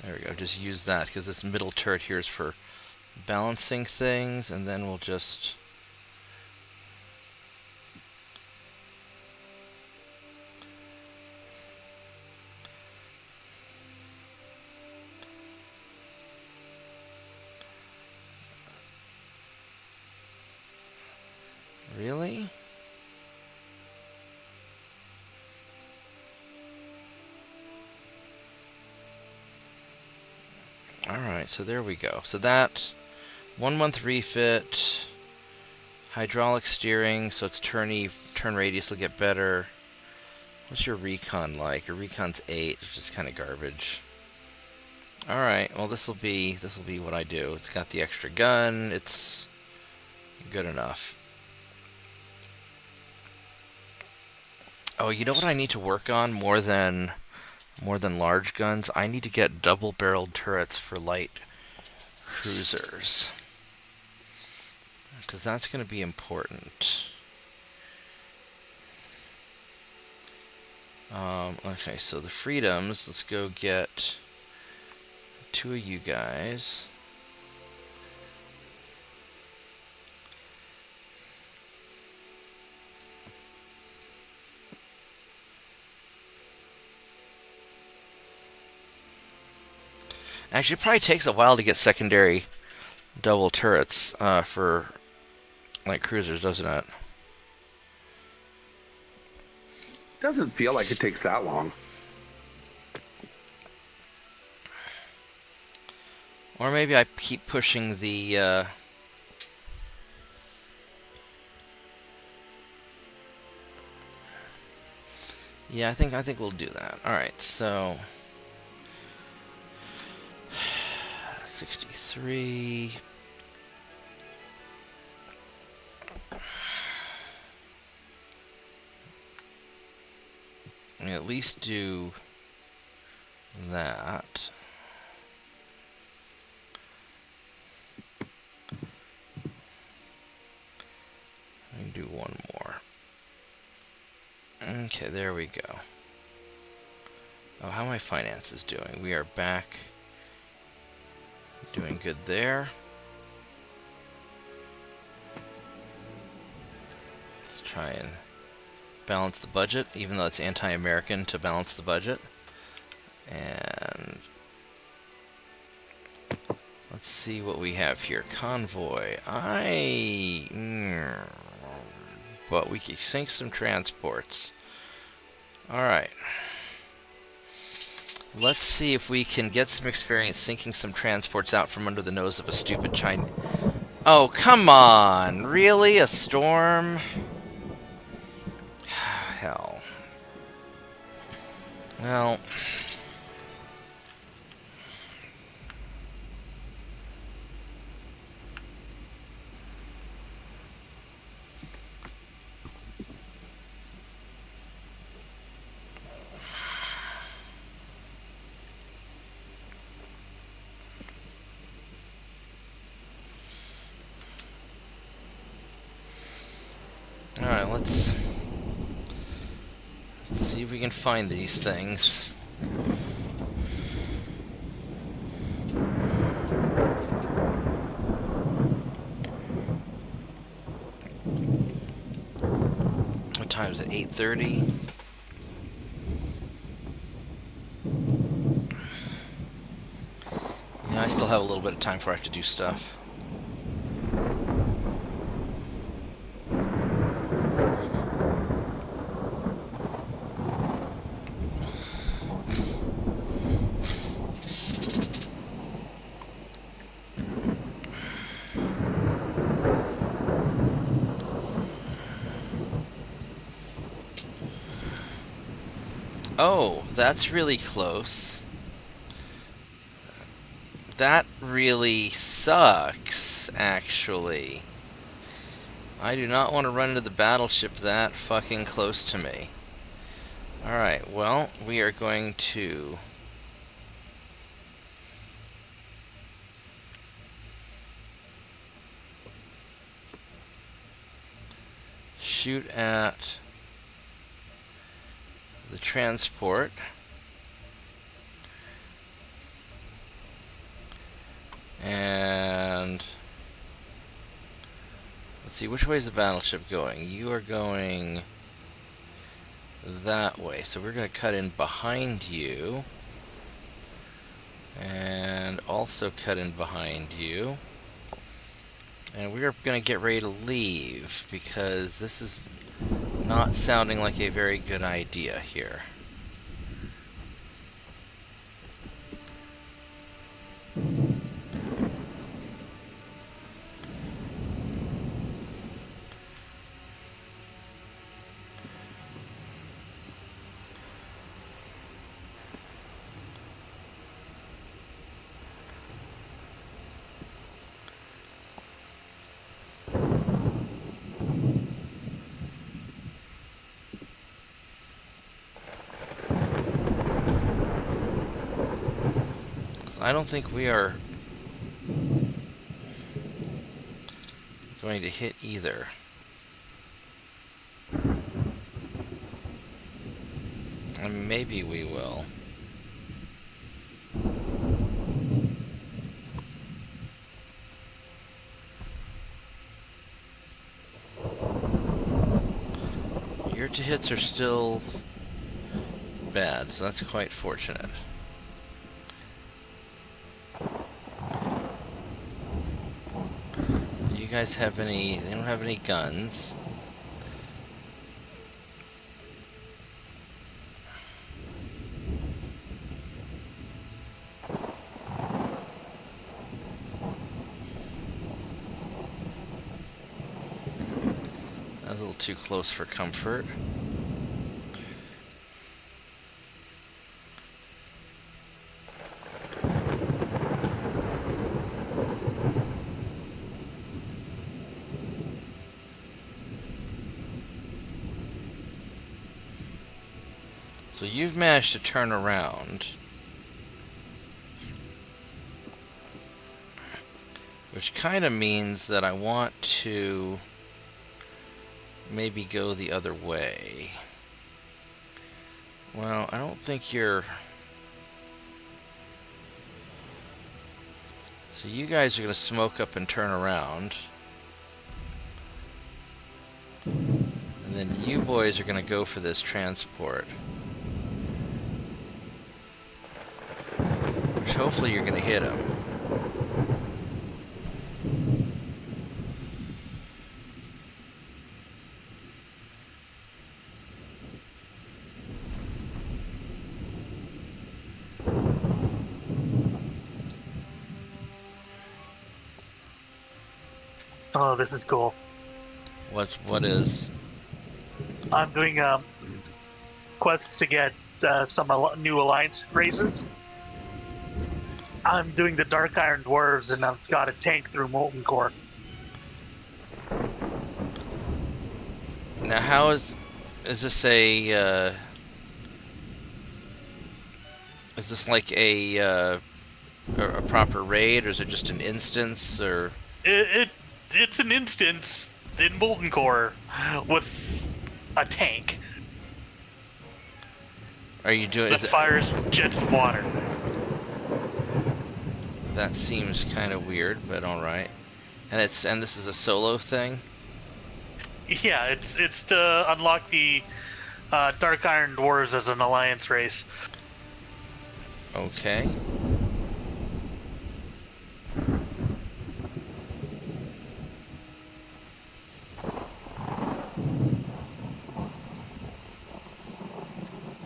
There we go, just use that, because this middle turret here is for balancing things, and then we'll just... Really? Alright, so there we go. So that, 1 month refit, hydraulic steering, so its turn radius will get better. What's your recon like? Your recon's 8, which is kind of garbage. Alright, well this'll be what I do. It's got the extra gun, it's good enough. Oh, you know what I need to work on more than large guns? I need to get double-barreled turrets for light cruisers, because that's going to be important. Okay, so the freedoms, let's go get 2 of you guys. Actually, it probably takes a while to get secondary double turrets for light cruisers, doesn't it? Doesn't feel like it takes that long. Or maybe I keep pushing the... Yeah, I think we'll do that. Alright, so... 63... I mean, at least do that. I can do one more. Okay, there we go. Oh, how are my finances doing? We are back. Doing good there. Let's try and balance the budget, even though it's anti-American to balance the budget. And let's see what we have here. Convoy. But we can sink some transports. Alright. Let's see if we can get some experience sinking some transports out from under the nose of a stupid China. Oh, come on! Really? A storm? Hell. Well... Alright, let's see if we can find these things. What time is it? 8:30? Yeah, I still have a little bit of time before I have to do stuff. Oh, that's really close. That really sucks, actually. I do not want to run into the battleship that fucking close to me. Alright, well, we are going to... shoot at the transport. And let's see, which way is the battleship going? You are going that way, so we're going to cut in behind you and also cut in behind you, and we are going to get ready to leave because this is not sounding like a very good idea here. I don't think we are going to hit either. And maybe we will. Your two hits are still bad, so that's quite fortunate. Do you guys have any... They don't have any guns. That was a little too close for comfort. So you've managed to turn around, which kind of means that I want to maybe go the other way. Well, I don't think you're... So you guys are going to smoke up and turn around. And then you boys are going to go for this transport. Which hopefully you're going to hit him. Oh, this is cool. What is? I'm doing quests to get some new alliance raises. I'm doing the Dark Iron Dwarves, and I've got a tank through Molten Core. Now, how is this a? Is this like a proper raid, or is it just an instance, or? It's an instance in Molten Core with a tank. Are you doing? That fires jets of water. That seems kind of weird, but all right. And this is a solo thing. Yeah, it's to unlock the Dark Iron Dwarves as an alliance race. Okay.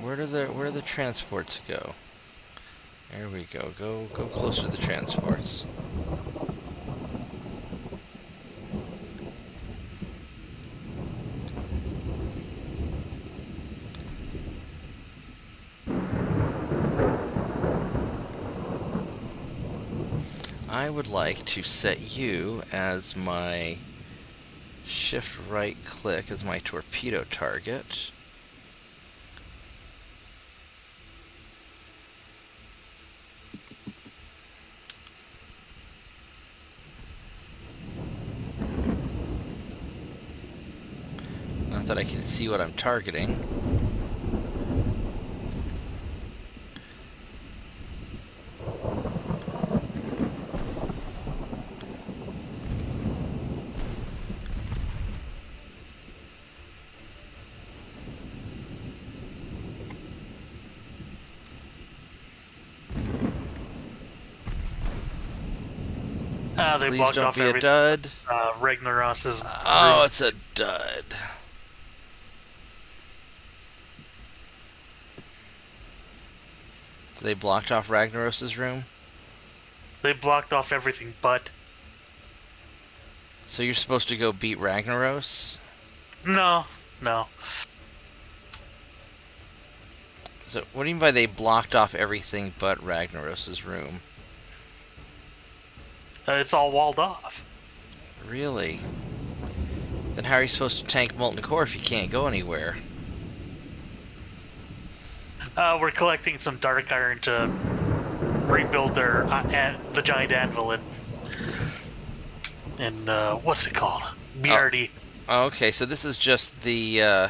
Where do the transports go? There we go. Go closer to the transports. I would like to set you as my shift right click as my torpedo target. Not that I can see what I'm targeting. They Please blocked don't off be a everything. dud. Ragnaros's. Oh, room. it's a dud. They blocked off Ragnaros's room? They blocked off everything but. So you're supposed to go beat Ragnaros? No. So what do you mean by they blocked off everything but Ragnaros's room? It's all walled off. Really? Then how are you supposed to tank Molten Core if you can't go anywhere? We're collecting some Dark Iron to rebuild their the giant anvil in what's it called? BRD. Oh, okay, so this is just the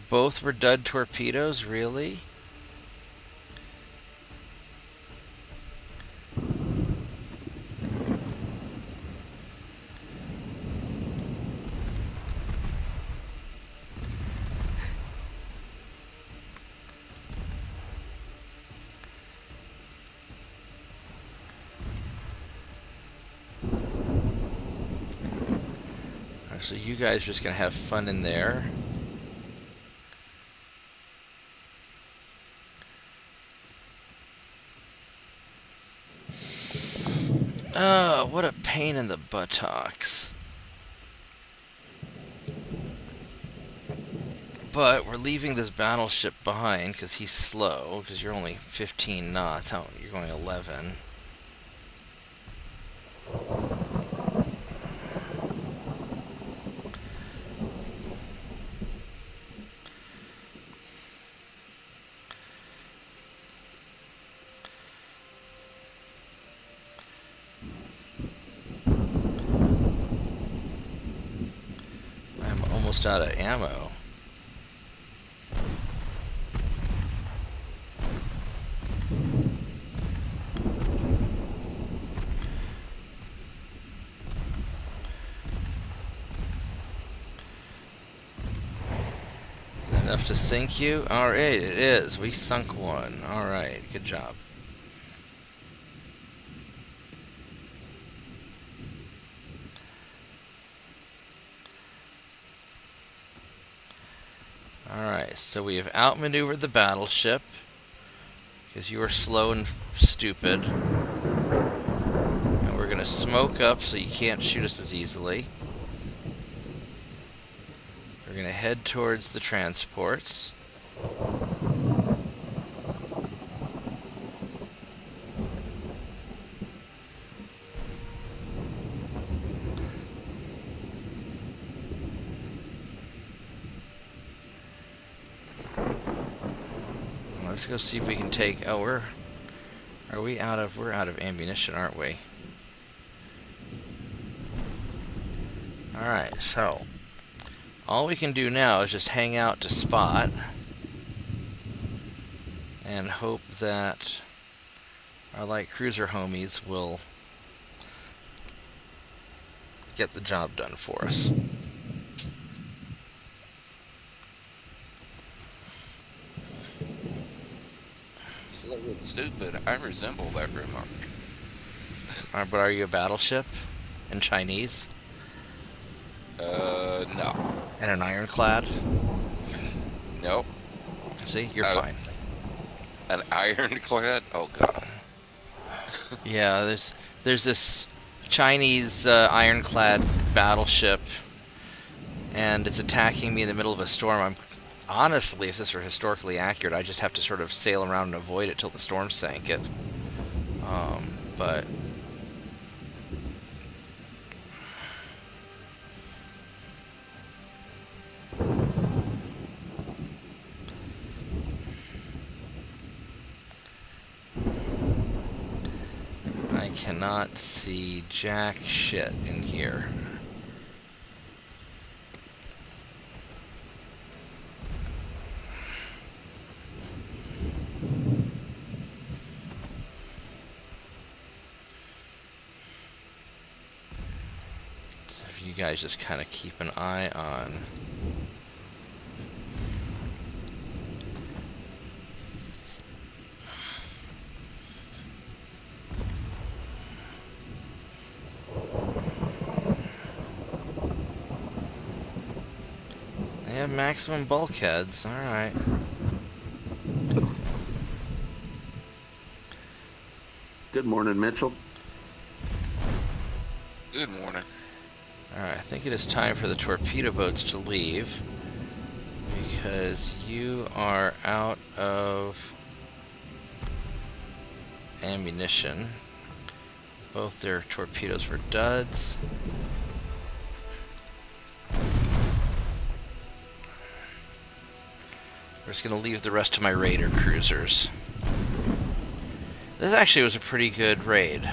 both were dud torpedoes, really? So you guys are just gonna have fun in there. Oh, what a pain in the buttocks. But we're leaving this battleship behind because he's slow, because you're only 15 knots. You're going 11. I'm almost out of ammo. Enough to sink you? Alright, it is. We sunk one. Alright, good job. Alright, so we have outmaneuvered the battleship because you are slow and stupid. And we're going to smoke up so you can't shoot us as easily. We're going to head towards the transports. Let's go see if we can take... Oh, we're out of ammunition, aren't we? Alright, so All we can do now is just hang out to spot and hope that our light cruiser homies will get the job done for us. So stupid. I resemble that remark. But are you a battleship in Chinese? No. And an ironclad? Nope. See, you're fine. An ironclad? Oh, God. Yeah, there's this Chinese ironclad battleship, and it's attacking me in the middle of a storm. Honestly, if this were historically accurate, I just have to sort of sail around and avoid it till the storm sank it. But I cannot see jack shit in here. So if you guys just kind of keep an eye on they have maximum bulkheads, alright. Good morning, Mitchell. Good morning. Alright, I think it is time for the torpedo boats to leave, because you are out of ammunition. Both their torpedoes were duds. We're just going to leave the rest of my raider cruisers. This actually was a pretty good raid.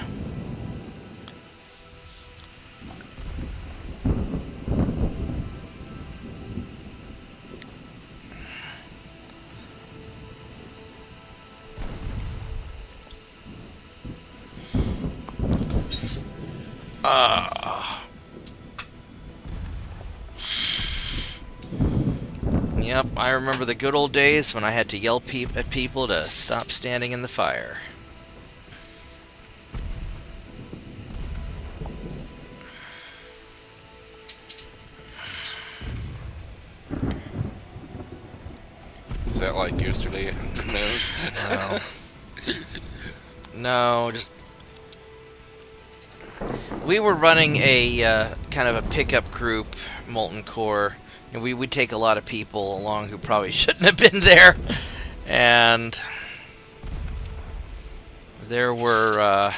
Yep, I remember the good old days when I had to yell at people to stop standing in the fire. Is that like yesterday afternoon? No. No, just... We were running a kind of a pickup group, Molten Core, and we would take a lot of people along who probably shouldn't have been there. And there were...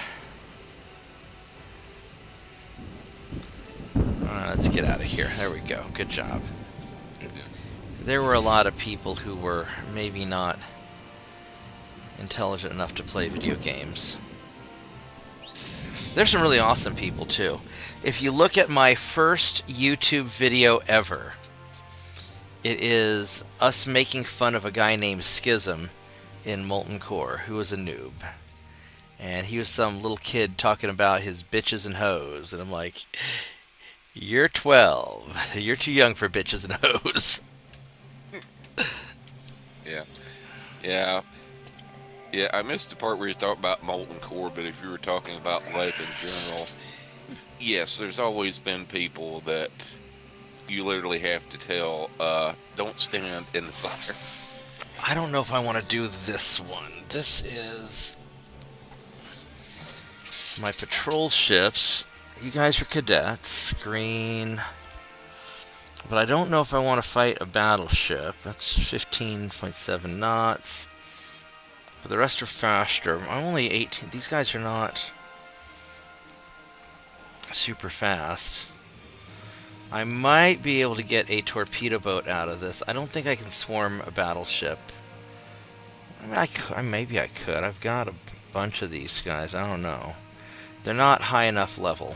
let's get out of here. There we go. Good job. There were a lot of people who were maybe not intelligent enough to play video games. There's some really awesome people, too. If you look at my first YouTube video ever, it is us making fun of a guy named Schism in Molten Core, who was a noob. And he was some little kid talking about his bitches and hoes. And I'm like, you're 12. You're too young for bitches and hoes. Yeah. Yeah. Yeah, I missed the part where you talked about Molten Core, but if you were talking about life in general, yes, there's always been people that you literally have to tell, don't stand in the fire. I don't know if I want to do this one. This is my patrol ships. You guys are cadets. Green. But I don't know if I want to fight a battleship. That's 15.7 knots. But the rest are faster. I'm only 18. These guys are not super fast. I might be able to get a torpedo boat out of this. I don't think I can swarm a battleship. I mean, maybe I could. I've got a bunch of these guys. I don't know. They're not high enough level.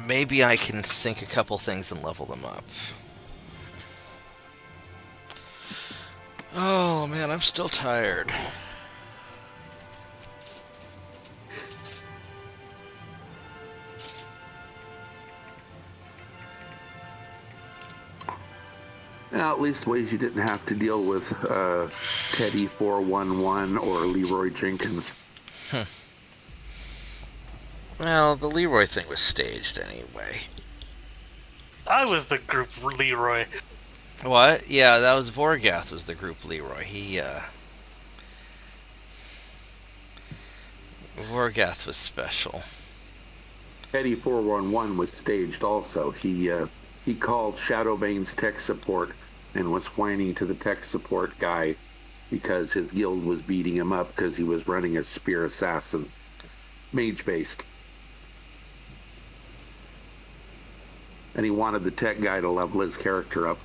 Maybe I can sync a couple things and level them up. Oh man, I'm still tired. Now, at least ways you didn't have to deal with Teddy 411 or Leroy Jenkins. Well, the Leroy thing was staged anyway. I was the group Leroy. What? Yeah, that was Vorgath was the group Leroy. Vorgath was special. Teddy 411 was staged also. He called Shadowbane's tech support and was whining to the tech support guy because his guild was beating him up because he was running a spear assassin, mage based. And he wanted the tech guy to level his character up.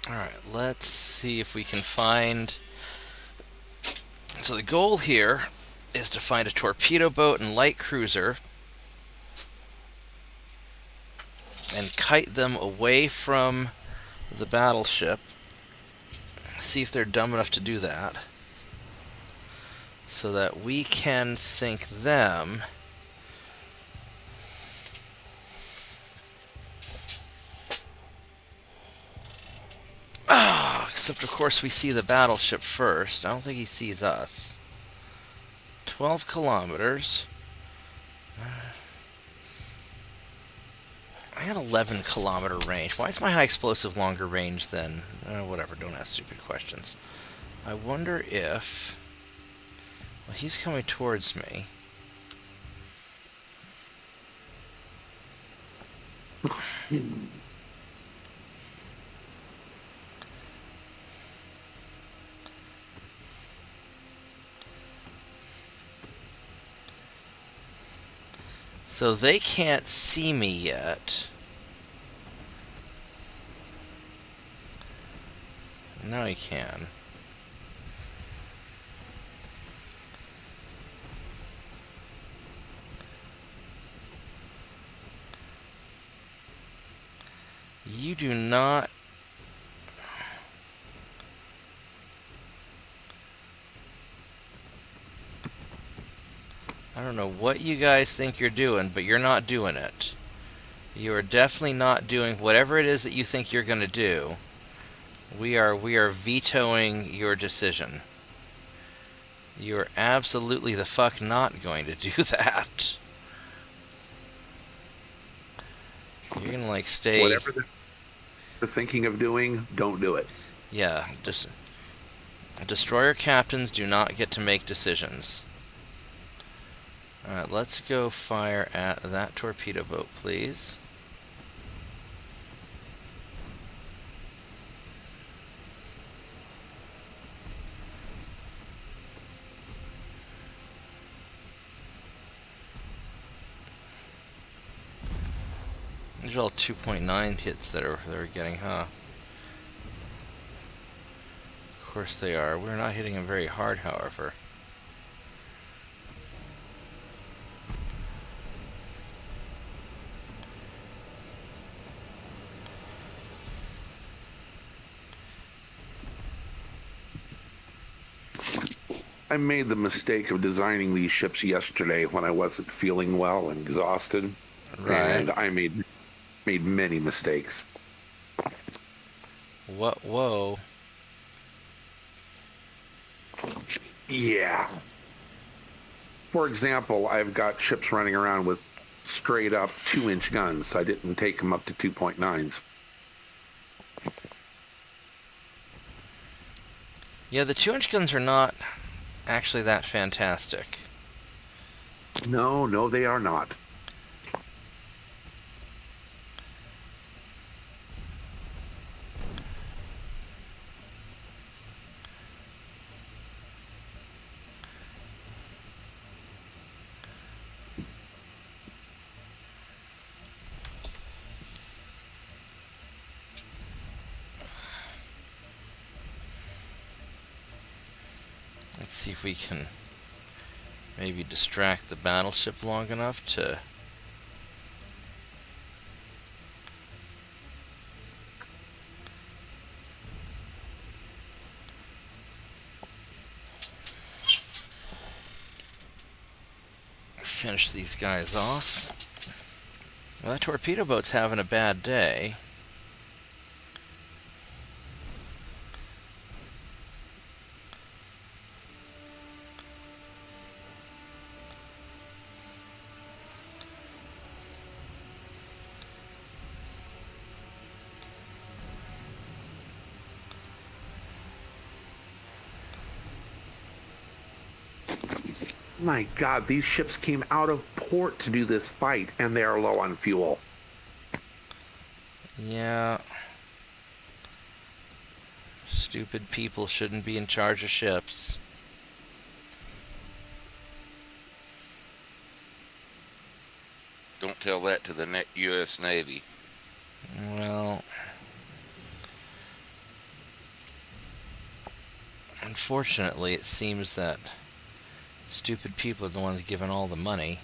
Alright, let's see if we can find... So the goal here is to find a torpedo boat and light cruiser and kite them away from the battleship. See if they're dumb enough to do that, so that we can sink them. Except of course we see the battleship first. I don't think he sees us. 12 kilometers. I had 11 kilometer range. Why is my high explosive longer range than... whatever, don't ask stupid questions. I wonder if... Well, he's coming towards me. So they can't see me yet. Now he can. You do not... I don't know what you guys think you're doing, but you're not doing it. You are definitely not doing whatever it is that you think you're going to do. We are vetoing your decision. You are absolutely the fuck not going to do that. You're going to like stay... Whatever they're thinking of doing, don't do it. Yeah, just... Destroyer captains do not get to make decisions. Alright, let's go fire at that torpedo boat, please. These are all 2.9 hits that they're getting, huh? Of course they are. We're not hitting them very hard, however. I made the mistake of designing these ships yesterday when I wasn't feeling well and exhausted. Right. And I made many mistakes. What? Whoa. Yeah. For example, I've got ships running around with straight up 2-inch guns. I didn't take them up to 2.9s. Yeah, the 2-inch guns are not actually that fantastic. No, they are not. Let's see if we can maybe distract the battleship long enough to... finish these guys off. Well, that torpedo boat's having a bad day. My God, these ships came out of port to do this fight, and they are low on fuel. Yeah. Stupid people shouldn't be in charge of ships. Don't tell that to the U.S. Navy. Well, unfortunately, it seems that stupid people are the ones giving all the money.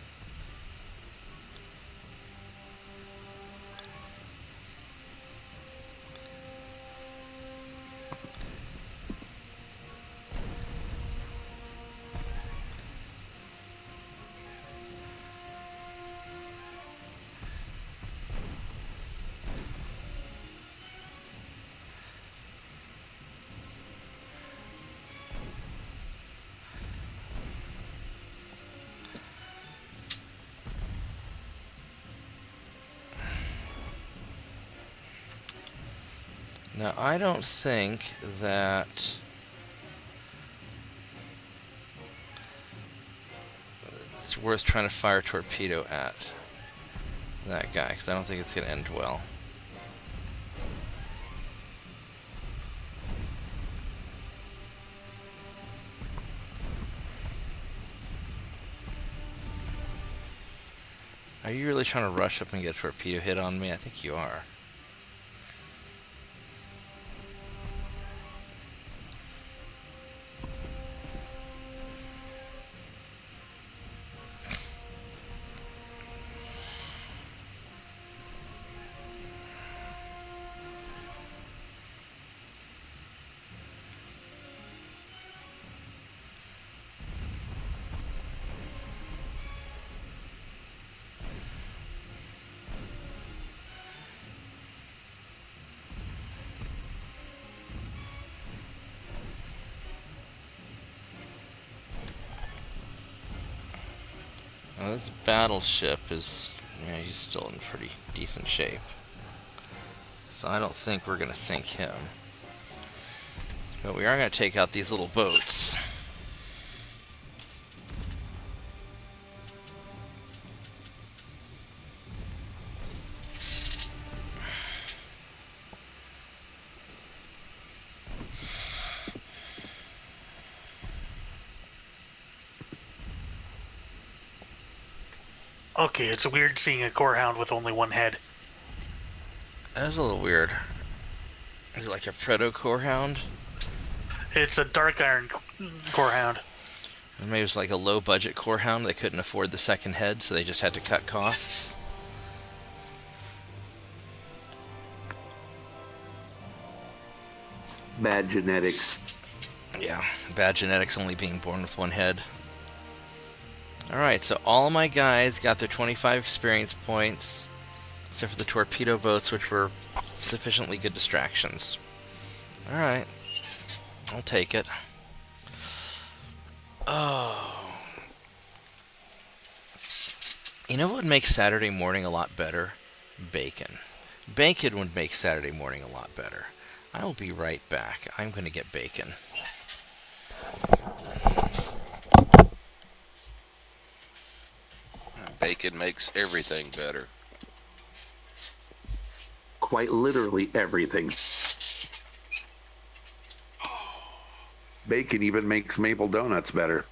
Now, I don't think that it's worth trying to fire a torpedo at that guy, because I don't think it's going to end well. Are you really trying to rush up and get a torpedo hit on me? I think you are. Well, this battleship is, yeah, he's still in pretty decent shape. So I don't think we're going to sink him. But we are going to take out these little boats. Okay, it's weird seeing a core hound with only one head. That's a little weird. Is it like a proto-core hound? It's a dark iron core hound. Maybe it's like a low-budget core hound. They couldn't afford the second head, so they just had to cut costs. Bad genetics. Yeah, bad genetics, only being born with one head. Alright, so all of my guys got their 25 experience points, except for the torpedo boats, which were sufficiently good distractions. Alright, I'll take it. Oh. You know what would make Saturday morning a lot better? Bacon. Bacon would make Saturday morning a lot better. I will be right back. I'm going to get bacon. Bacon makes everything better. Quite literally everything. Bacon even makes maple donuts better.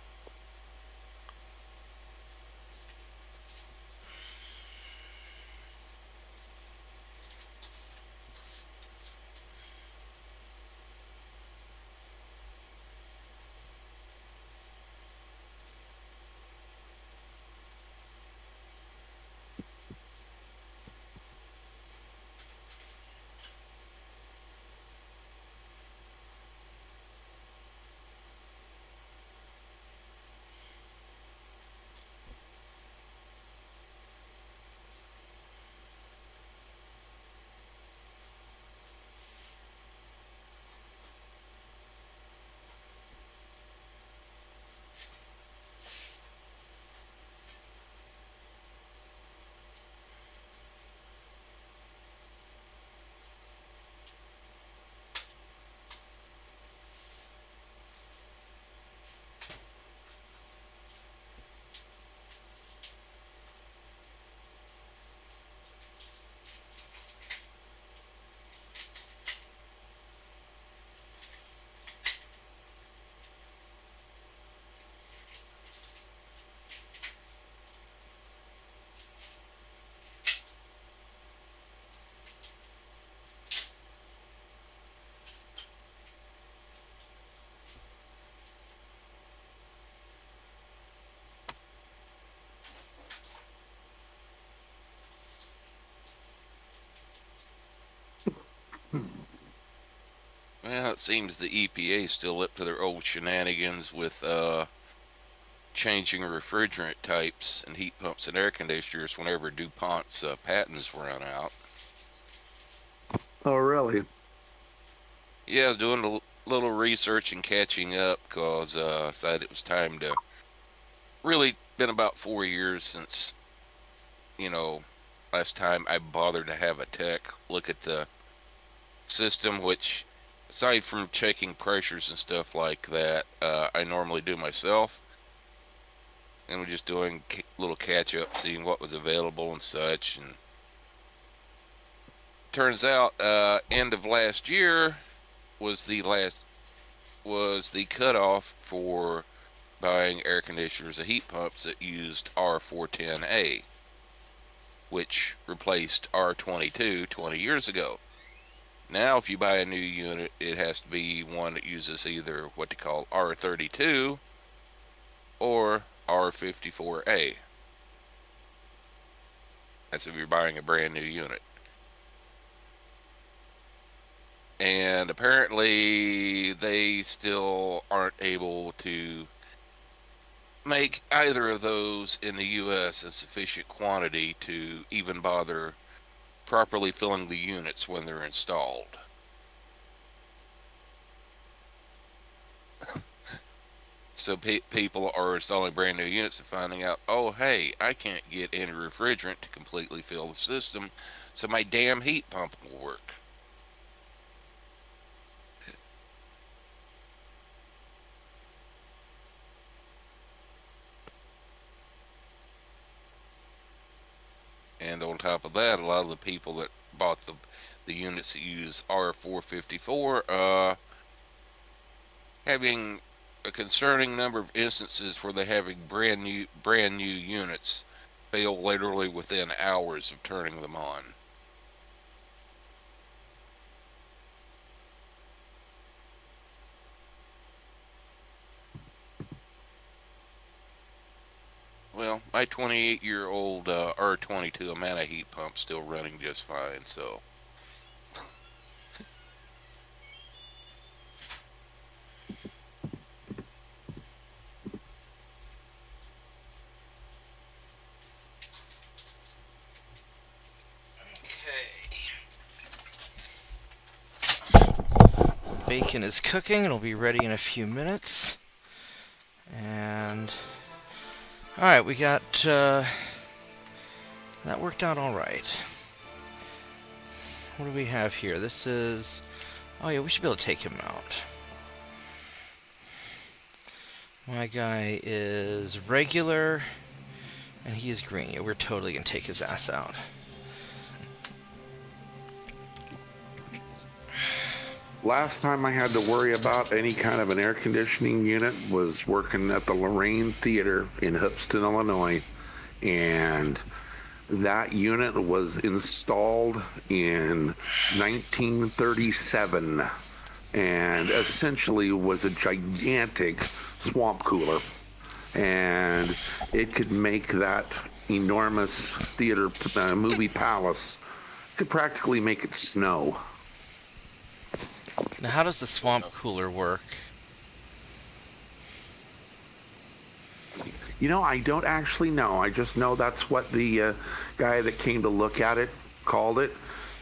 Well, it seems the EPA is still up to their old shenanigans with changing refrigerant types and heat pumps and air conditioners whenever DuPont's patents run out. Oh, really? Yeah, I was doing a little research and catching up because I decided it was time to really been about 4 years since, you know, last time I bothered to have a tech look at the system, which aside from checking pressures and stuff like that, I normally do myself. And we're just doing a little catch up, seeing what was available and such. And turns out, end of last year was the cutoff for buying air conditioners and heat pumps that used R410A, which replaced R22 20 years ago. Now, if you buy a new unit, it has to be one that uses either what they call R32 or R54A. That's if you're buying a brand new unit. And apparently, they still aren't able to make either of those in the U.S. in sufficient quantity to even bother properly filling the units when they're installed. So people are installing brand new units and finding out, oh hey, I can't get any refrigerant to completely fill the system, so my damn heat pump will work. And on top of that, a lot of the people that bought the units that use R454, having a concerning number of instances where they're having brand new units fail literally within hours of turning them on. Well, my 28-year-old R22 Amana heat pump's still running just fine, so. Bacon is cooking. It'll be ready in a few minutes. And alright, we got that worked out alright. What do we have here? This is... oh yeah, we should be able to take him out. My guy is regular, and he is green. Yeah, we're totally going to take his ass out. Last time I had to worry about any kind of an air conditioning unit was working at the Lorraine Theater in Hoopeston, Illinois. And that unit was installed in 1937 and essentially was a gigantic swamp cooler. And it could make that enormous theater movie palace, could practically make it snow. Now, how does the swamp cooler work? You know, I don't actually know. I just know that's what the guy that came to look at it called it.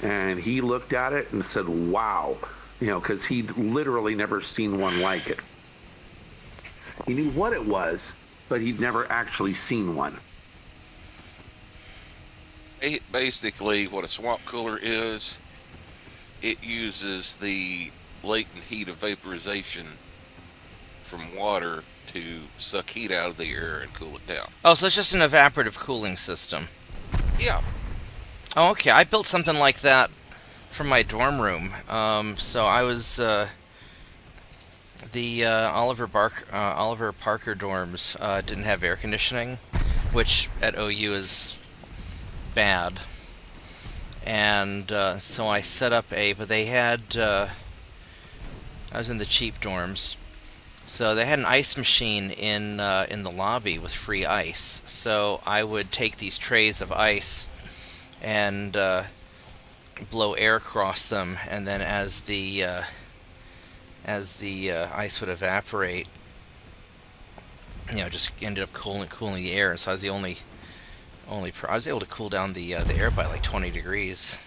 And he looked at it and said, wow. You know, because he'd literally never seen one like it. He knew what it was, but he'd never actually seen one. Basically, what a swamp cooler is, it uses the latent heat of vaporization from water to suck heat out of the air and cool it down. Oh, so it's just an evaporative cooling system. Yeah. Oh, okay. I built something like that for my dorm room. So I was the Oliver Parker dorms didn't have air conditioning, which at OU is bad. And so I set up but they had, I was in the cheap dorms, so they had an ice machine in the lobby with free ice. So I would take these trays of ice and blow air across them, and then as the as the ice would evaporate, just ended up cooling the air, and so I was the only I was able to cool down the air by like 20 degrees.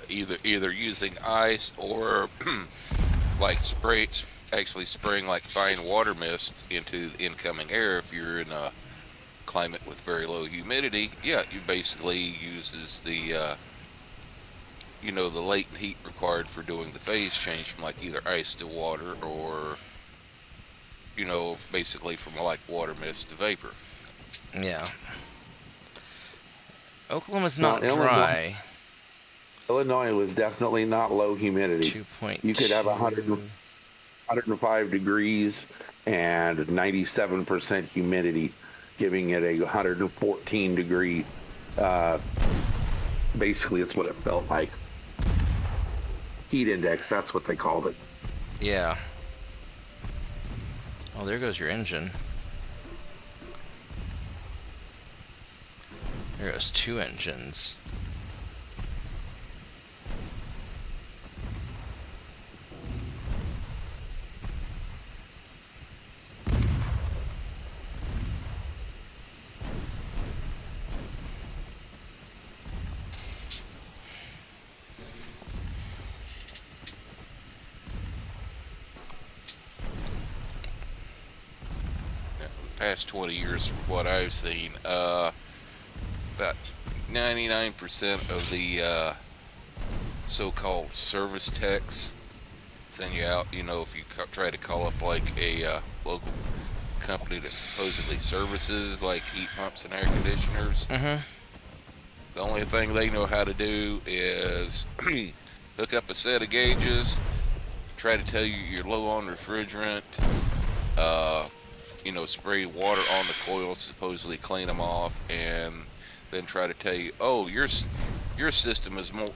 Either using ice or like actually spraying like fine water mist into the incoming air. If you're in a climate with very low humidity, yeah, you basically uses the the latent heat required for doing the phase change from like either ice to water, or basically from like water mist to vapor. Yeah. Oklahoma's Now, not dry. Illinois was definitely not low humidity. 2.2. You could have 105 degrees and 97% humidity, giving it a 114 degree. Basically, it's what it felt like. Heat index, that's what they called it. Yeah. Oh, there goes your engine. There goes 2 engines. Past 20 years, from what I've seen, about 99% of the so-called service techs send you out. If you try to call up like a local company that supposedly services like heat pumps and air conditioners, the only thing they know how to do is hook up a set of gauges, try to tell you you're low on refrigerant, spray water on the coils, supposedly clean them off, and then try to tell you, oh, your system is more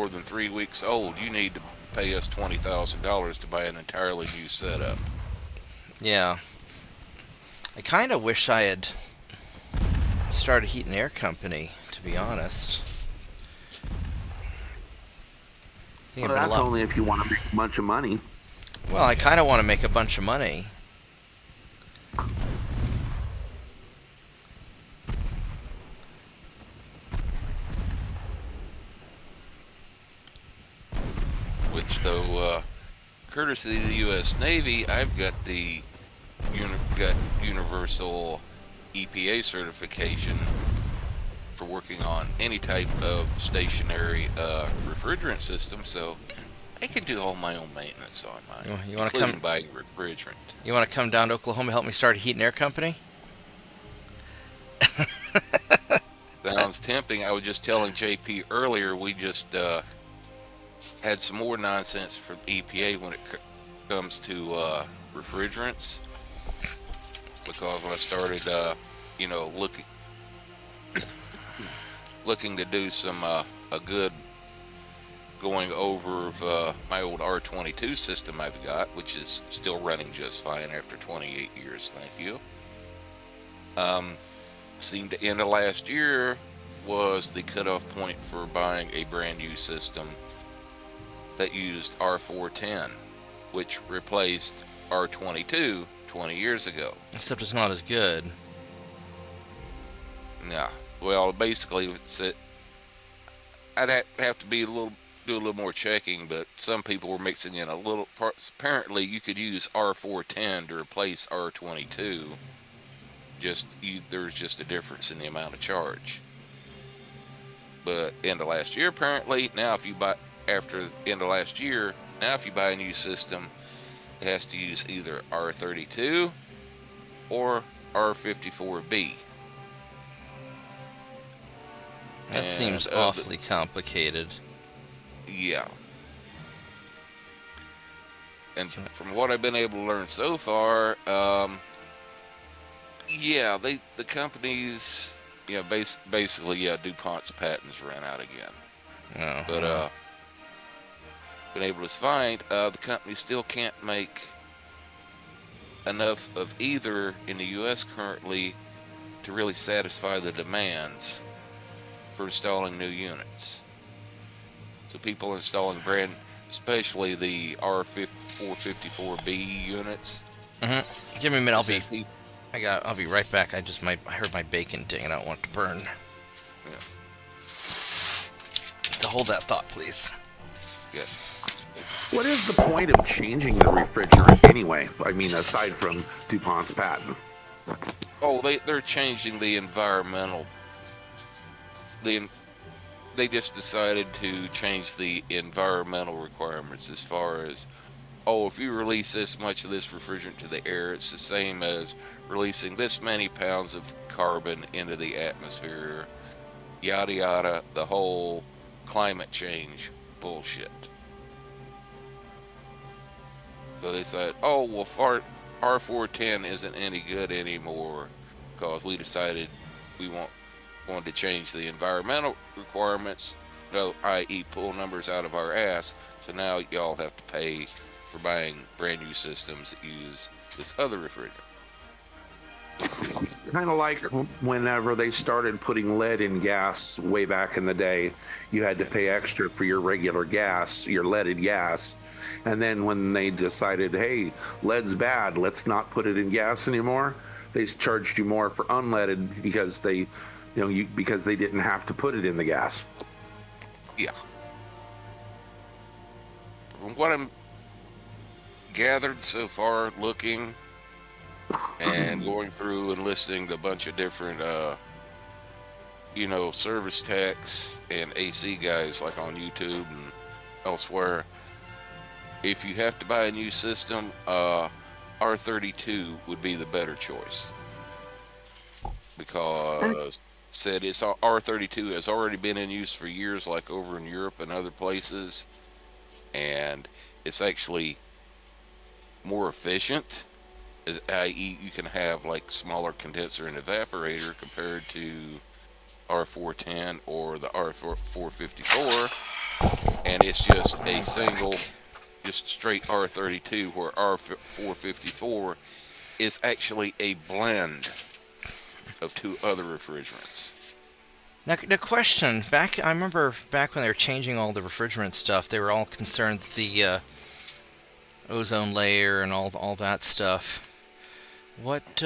than 3 weeks old. You need to pay us $20,000 to buy an entirely new setup. Yeah. I kind of wish I had started a heat and air company, to be honest. Well, that's only if you want to make a bunch of money. Well, I kind of want to make a bunch of money. Which, though, courtesy of the U.S. Navy, I've got the universal EPA certification for working on any type of stationary refrigerant system, so I can do all my own maintenance on mine, You want to including buying refrigerant. You want to come down to Oklahoma and help me start a heat and air company? Sounds tempting. I was just telling JP earlier, we just had some more nonsense from EPA when it comes to refrigerants, because when I started looking to do some a good going over of my old R22 system I've got, which is still running just fine after 28 years, thank you. Seemed the end of last year was the cutoff point for buying a brand new system that used R410, which replaced R22 20 years ago. Except it's not as good. Yeah, well, basically, I'd have to do a little more checking, but some people were mixing in a little parts. Apparently, you could use R410 to replace R22. There's just a difference in the amount of charge. But end of last year, apparently, after the end of last year, now if you buy a new system, it has to use either R32 or R54B. That seems awfully complicated. Yeah. And from what I've been able to learn so far, the companies, basically, DuPont's patents ran out again. Oh, But been able to find the company still can't make enough of either in the U.S. currently to really satisfy the demands for installing new units. So people installing especially the R454B units. Give me a minute. I'll be right back. I heard my bacon ding, and I don't want it to burn. Yeah. So hold that thought, please. Yeah. What is the point of changing the refrigerant anyway? I mean, aside from DuPont's patent. Oh, they're changing the environmental. They just decided to change the environmental requirements as far as, if you release this much of this refrigerant to the air, it's the same as releasing this many pounds of carbon into the atmosphere. Yada yada, the whole climate change bullshit. So they said, R410 isn't any good anymore because we decided we wanted to change the environmental requirements, i.e. pull numbers out of our ass, so now y'all have to pay for buying brand new systems that use this other refrigerant. Kind of like whenever they started putting lead in gas way back in the day, you had to pay extra for your regular gas, your leaded gas. And then when they decided, hey, lead's bad, let's not put it in gas anymore, they charged you more for unleaded because they didn't have to put it in the gas. Yeah. From what I'm gathered so far, looking and going through and listening to a bunch of different, service techs and AC guys like on YouTube and elsewhere, if you have to buy a new system, R32 would be the better choice. Because R32 has already been in use for years, like over in Europe and other places, and it's actually more efficient, i.e. you can have like smaller condenser and evaporator compared to R410 or the R454, and it's just a single, just straight R32, where R454 is actually a blend of two other refrigerants. Now, the question, I remember back when they were changing all the refrigerant stuff, they were all concerned that the ozone layer and all that stuff. What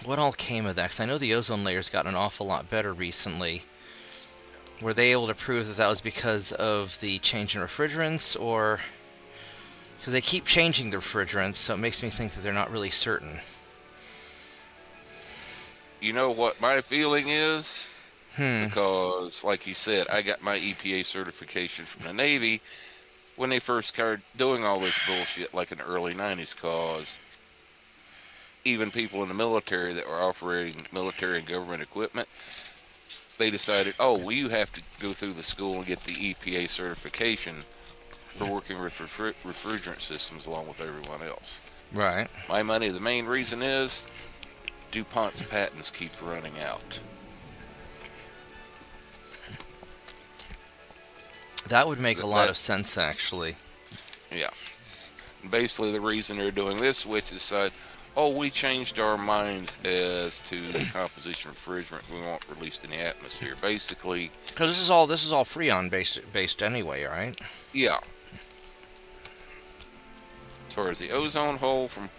all came of that? Because I know the ozone layer's gotten an awful lot better recently. Were they able to prove that was because of the change in refrigerants, or because they keep changing the refrigerants, so it makes me think that they're not really certain. You know what my feeling is? Because, like you said, I got my EPA certification from the Navy when they first started doing all this bullshit, like in the early 90s, because even people in the military that were operating military and government equipment, they decided, you have to go through the school and get the EPA certification for working with refrigerant systems along with everyone else. Right. My money, the main reason is DuPont's patents keep running out. That would make a lot of sense, actually. Yeah. Basically, the reason they're doing this switch is we changed our minds as to the composition of refrigerant we want released in the atmosphere. Basically, because this is all Freon based anyway, right? Yeah. As far as the ozone hole, from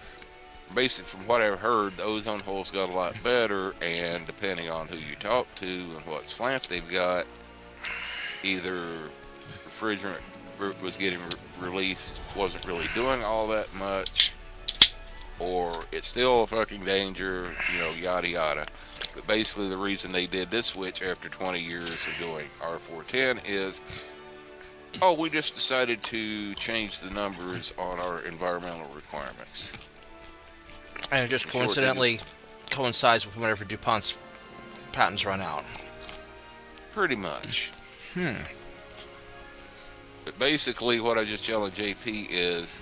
what I've heard, the ozone hole's got a lot better, and depending on who you talk to and what slant they've got, either refrigerant was getting released, wasn't really doing all that much, or it's still a fucking danger, yada yada. But basically the reason they did this switch after 20 years of doing R410 is, we just decided to change the numbers on our environmental requirements. And it just coincidentally coincides with whenever DuPont's patents run out. Pretty much. But basically what I just yelled at JP is,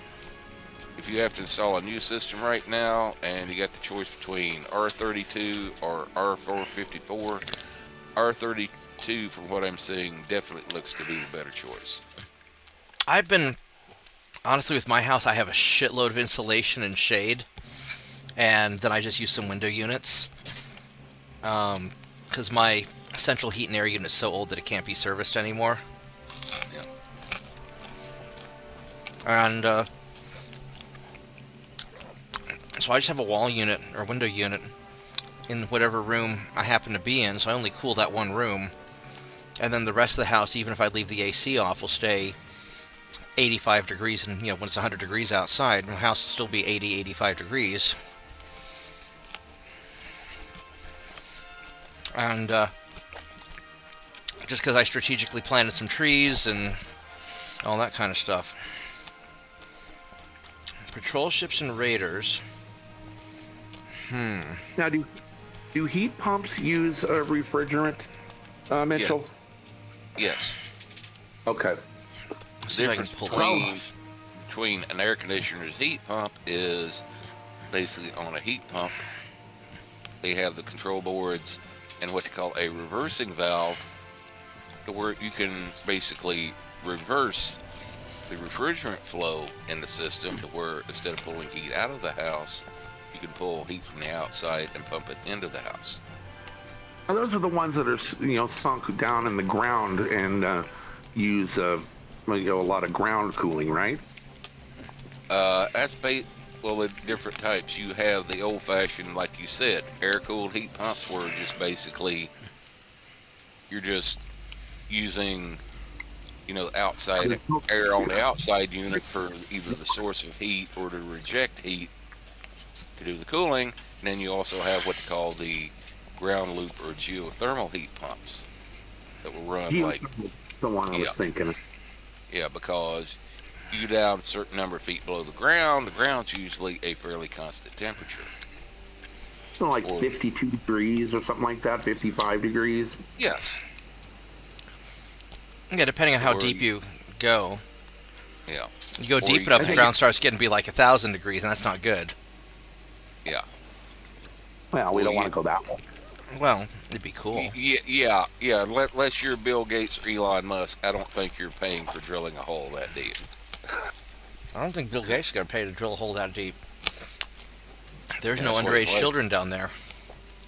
if you have to install a new system right now and you got the choice between R32 or R454, R32, from what I'm seeing, definitely looks to be the better choice. Honestly, with my house, I have a shitload of insulation and shade, and then I just use some window units. Because my central heat and air unit is so old that it can't be serviced anymore. Yeah. And so I just have a wall unit or window unit in whatever room I happen to be in, so I only cool that one room. And then the rest of the house, even if I leave the AC off, will stay 85 degrees. And, when it's 100 degrees outside, my house will still be 80, 85 degrees. And just because I strategically planted some trees and all that kind of stuff. Patrol ships and raiders. Now, do heat pumps use a refrigerant, Mitchell? Yes. Okay. See if I can Difference pull this off. between an air conditioner's heat pump is basically on a heat pump. They have the control boards and what they call a reversing valve, to where you can basically reverse the refrigerant flow in the system, to where instead of pulling heat out of the house, you can pull heat from the outside and pump it into the house. Now, those are the ones that are, sunk down in the ground and use, a lot of ground cooling, right? That's well, the different types. You have the old-fashioned, like you said, air-cooled heat pumps, where just basically you're just using, outside air on the outside unit for either the source of heat or to reject heat to do the cooling. And then you also have what they call the ground loop or geothermal heat pumps that will run like The one I was thinking of. Yeah, because you go down a certain number of feet below the ground's usually a fairly constant temperature. So like 52 degrees or something like that, 55 degrees. Yes. Yeah, depending on how Or deep you go. Yeah. You go Or deep you enough, can- the ground starts getting to be like 1,000 degrees, and that's not good. Yeah. Well, we don't want to go that way. Well, it'd be cool. Yeah. Unless you're Bill Gates or Elon Musk, I don't think you're paying for drilling a hole that deep. I don't think Bill Gates is going to pay to drill a hole that deep. There's no that's what underage it was. children down there.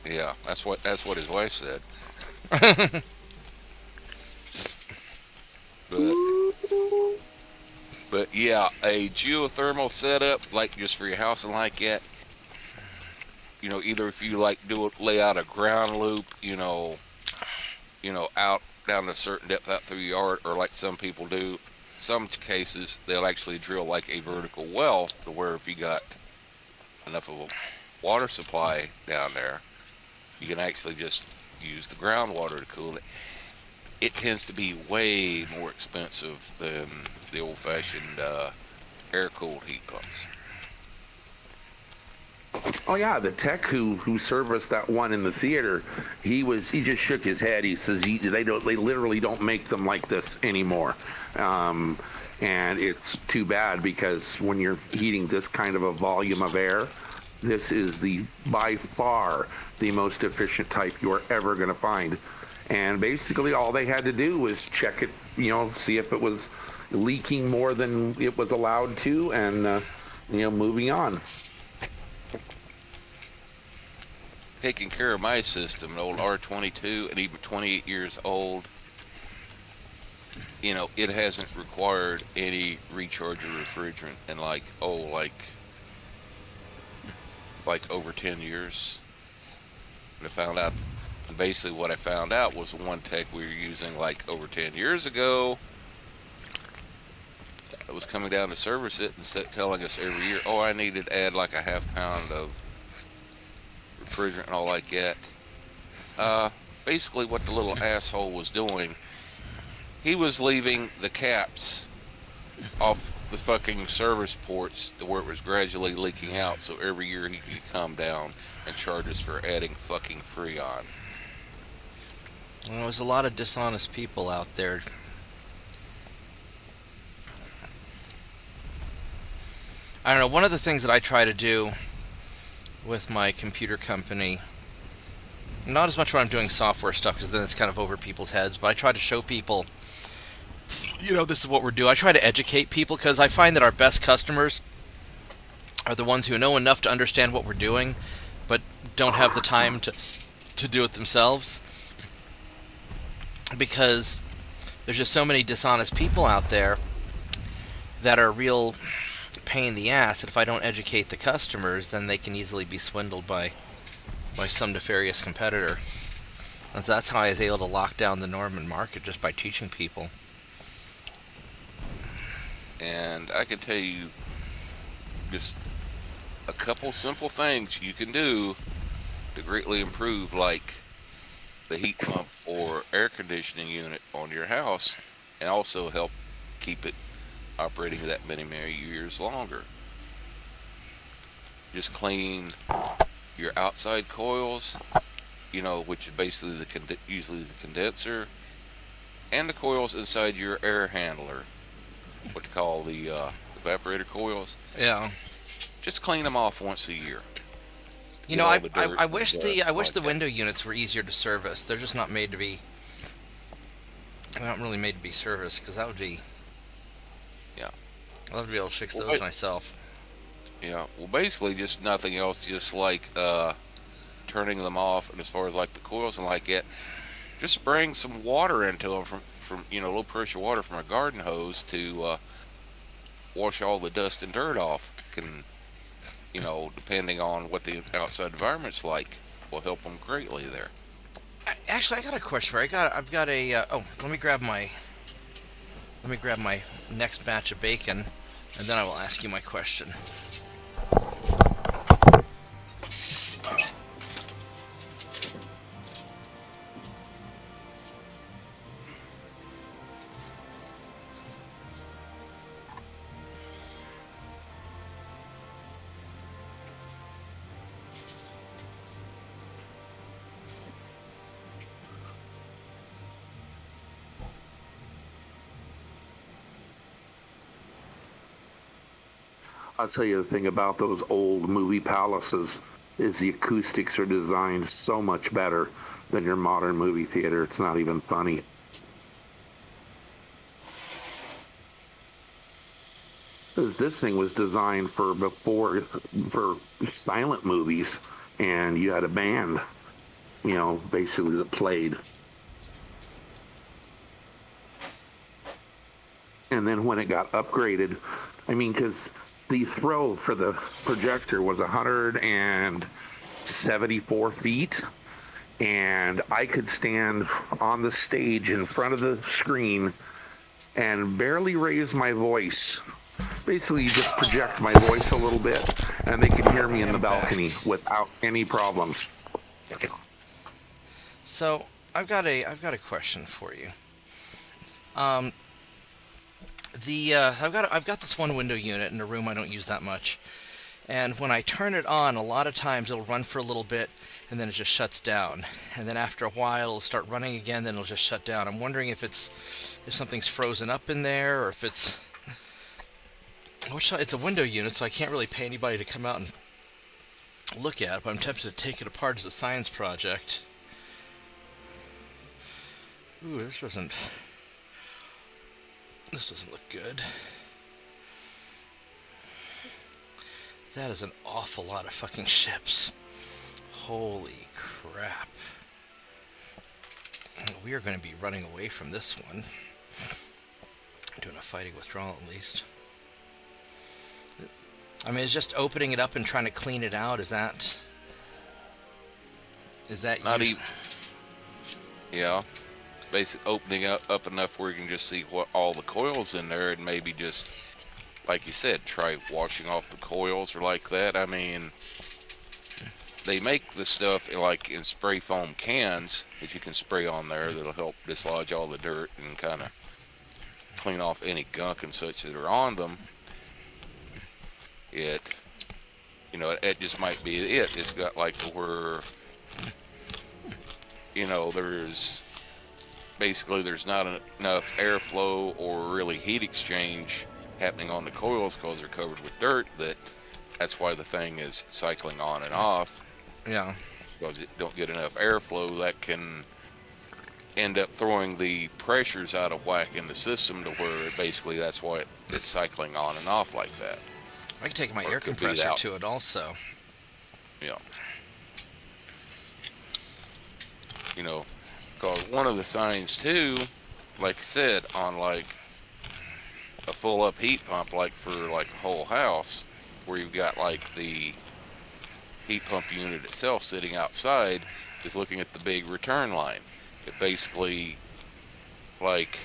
Yeah, that's what his wife said. But yeah, a geothermal setup, like just for your house and like that, either if you lay out a ground loop, out down a certain depth out through your yard, or like some people do, some cases they'll actually drill like a vertical well, to where if you got enough of a water supply down there, you can actually just use the groundwater to cool it. It tends to be way more expensive than the old-fashioned air-cooled heat pumps. Oh yeah, the tech who serviced that one in the theater, he just shook his head. He says they literally don't make them like this anymore, and it's too bad, because when you're heating this kind of a volume of air, this is by far the most efficient type you're ever going to find. And basically all they had to do was check it, see if it was leaking more than it was allowed to, and moving on. Taking care of my system, an old R22, and even 28 years old, it hasn't required any recharge or refrigerant in like over 10 years. And basically what I found out was one tech we were using like over 10 years ago, it was coming down to service it and telling us every year, I needed to add like a half pound of refrigerant and all like that. Basically what the little asshole was doing, he was leaving the caps off the fucking service ports to where it was gradually leaking out, so every year he could come down and charge us for adding fucking Freon. Well, there's a lot of dishonest people out there. I don't know, one of the things that I try to do with my computer company, not as much when I'm doing software stuff, because then it's kind of over people's heads, but I try to show people, this is what we're doing. I try to educate people, because I find that our best customers are the ones who know enough to understand what we're doing, but don't have the time to do it themselves. because there's just so many dishonest people out there that are a real pain in the ass that if I don't educate the customers, then they can easily be swindled by some nefarious competitor. And that's how I was able to lock down the Norman market, just by teaching people. And I can tell you just a couple simple things you can do to greatly improve, like the heat pump or air conditioning unit on your house, and also help keep it operating that many years longer. Just clean your outside coils, which is basically usually the condenser, and the coils inside your air handler, what you call the evaporator coils. Yeah. Just clean them off once a year. You Get know, all I, the I, dirt I and wish the dust I wish like the that. window units were easier to service. They're just not made to be. They're not really made to be serviced, because that would be. Yeah. I'd love to be able to fix Well, those myself. Yeah. Well, basically, just nothing else. Just like turning them off, and as far as like the coils and like it, just spraying some water into them from low pressure water from a garden hose to wash all the dust and dirt off. Can depending on what the outside environment's like, will help them greatly there. Actually, I got a question for you. I've got a. Let me grab my. Let me grab my next batch of bacon, and then I will ask you my question. I'll tell you the thing about those old movie palaces is the acoustics are designed so much better than your modern movie theater. It's not even funny. Because this thing was designed for silent movies, and you had a band, basically that played. And then when it got upgraded, because the throw for the projector was 174 feet, and I could stand on the stage in front of the screen and barely raise my voice. Basically, you just project my voice a little bit, and they can hear me in the balcony without any problems. So I've got a question for you. So I've got this one window unit in a room I don't use that much, and when I turn it on, a lot of times it'll run for a little bit, and then it just shuts down, and then after a while it'll start running again, then it'll just shut down. I'm wondering if something's frozen up in there, or if it's a window unit, so I can't really pay anybody to come out and look at it, but I'm tempted to take it apart as a science project. Ooh, this doesn't look good. That is an awful lot of fucking ships. Holy crap. We are going to be running away from this one. Doing a fighting withdrawal at least. It's just opening it up and trying to clean it out. Is that Not even. Yeah. Basically opening up enough where you can just see what all the coils in there, and maybe just, like you said, try washing off the coils or like that. They make the stuff in spray foam cans that you can spray on there that'll help dislodge all the dirt and kind of clean off any gunk and such that are on them. It just might be it. It's got where, there's not enough airflow or really heat exchange happening on the coils because they're covered with dirt. That's why the thing is cycling on and off. Yeah. Because it don't get enough airflow, that can end up throwing the pressures out of whack in the system to where basically that's why it's cycling on and off like that. I can take my Or air it could be compressor that. to it also. Yeah. Because one of the signs too, like I said, on like a full up heat pump, like for like a whole house, where you've got like the heat pump unit itself sitting outside, is looking at the big return line. It basically, like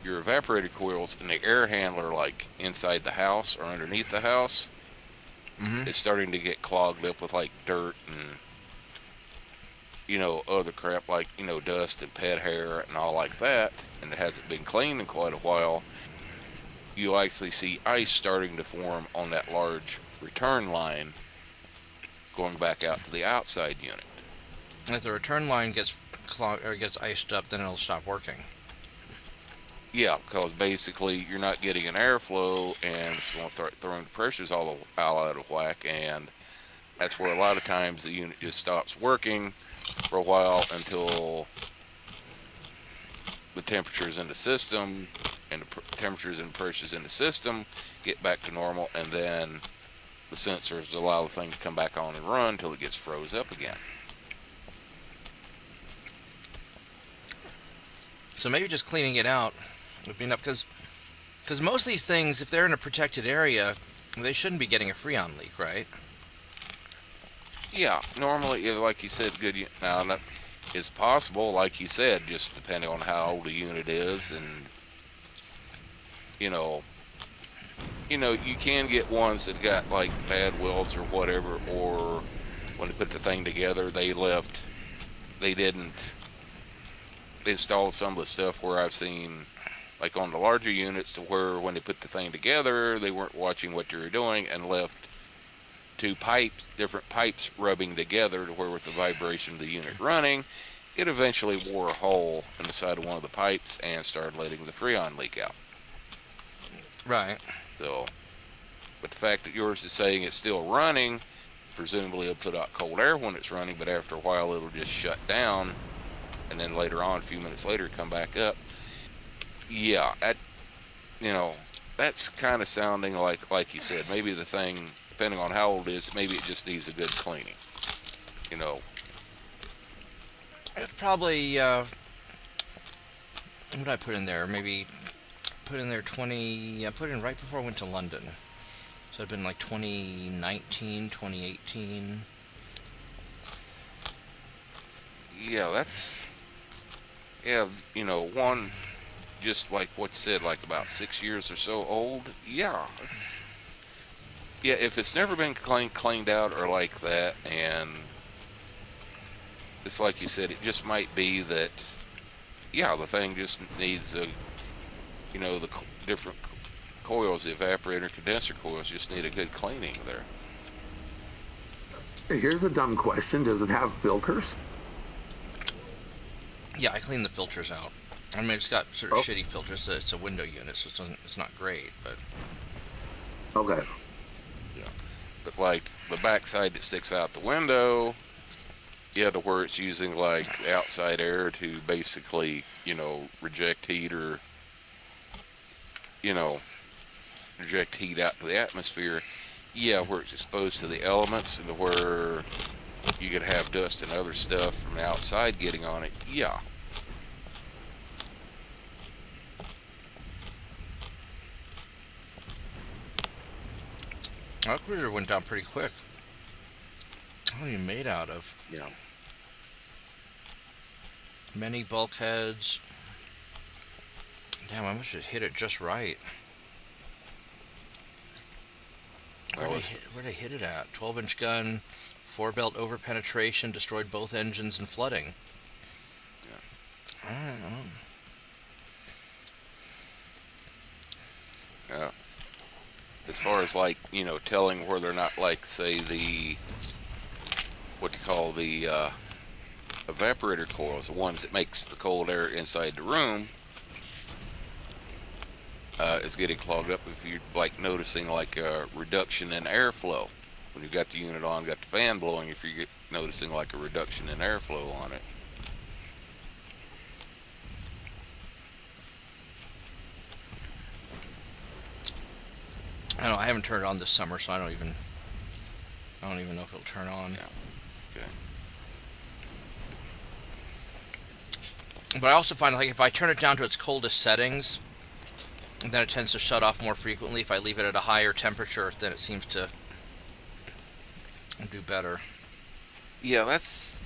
your evaporator coils and the air handler, like inside the house or underneath the house, is starting to get clogged up with like dirt and other crap, like dust and pet hair and all like that, and it hasn't been cleaned in quite a while. You actually see ice starting to form on that large return line going back out to the outside unit. If the return line gets clogged or gets iced up, then it'll stop working. Yeah, because basically you're not getting an airflow, and it's going to start throwing the pressures all out of whack, and that's where a lot of times the unit just stops working for a while until the temperatures in the system and the temperatures and pressures in the system get back to normal, and then the sensors allow the thing to come back on and run until it gets froze up again. So maybe just cleaning it out would be enough, because most of these things, if they're in a protected area, they shouldn't be getting a freon leak, right? Yeah, normally, like you said, now it's possible, like you said, just depending on how old the unit is, and you can get ones that got like bad welds or whatever, or when they put the thing together, they didn't install some of the stuff where I've seen, like on the larger units, to where when they put the thing together, they weren't watching what they were doing and left two different pipes rubbing together, to where with the vibration of the unit running, it eventually wore a hole in the side of one of the pipes and started letting the freon leak out. Right. So, but the fact that yours is saying it's still running, presumably it'll put out cold air when it's running, but after a while it'll just shut down, and then later on, a few minutes later, come back up. Yeah, that's kind of sounding like you said, maybe the thing, depending on how old it is, maybe it just needs a good cleaning. It's probably, what did I put in there? Maybe put in there 20, I put in right before I went to London. So it'd been like 2019, 2018. Yeah, one, just like what you said, like about 6 years or so old. Yeah, if it's never been cleaned out or like that, and it's like you said, it just might be that, the thing just needs the different coils, the evaporator and condenser coils just need a good cleaning there. Hey, here's a dumb question. Does it have filters? Yeah, I cleaned the filters out. I mean, it's got sort of shitty filters. It's a window unit, so it's not great, but... Okay. Yeah. But like the backside that sticks out the window, to where it's using like outside air to basically, reject heat or, reject heat out to the atmosphere. Yeah, where it's exposed to the elements and to where you could have dust and other stuff from the outside getting on it. Yeah. Our cruiser went down pretty quick. What are you made out of? Yeah. Many bulkheads. Damn, I must have hit it just right. Where'd I hit it at? 12-inch gun, 4-belt over penetration, destroyed both engines and flooding. Yeah. I don't know. Yeah. As far as like, telling whether or not, like, say, what you call the evaporator coils, the ones that makes the cold air inside the room, is getting clogged up. If you're like noticing like a reduction in airflow when you've got the unit on, got the fan blowing, if you're noticing like a reduction in airflow on it. I don't know, I haven't turned it on this summer, so I don't even know if it'll turn on. Yeah. Okay. But I also find like if I turn it down to its coldest settings, then it tends to shut off more frequently. If I leave it at a higher temperature, then it seems to do better. Yeah, that's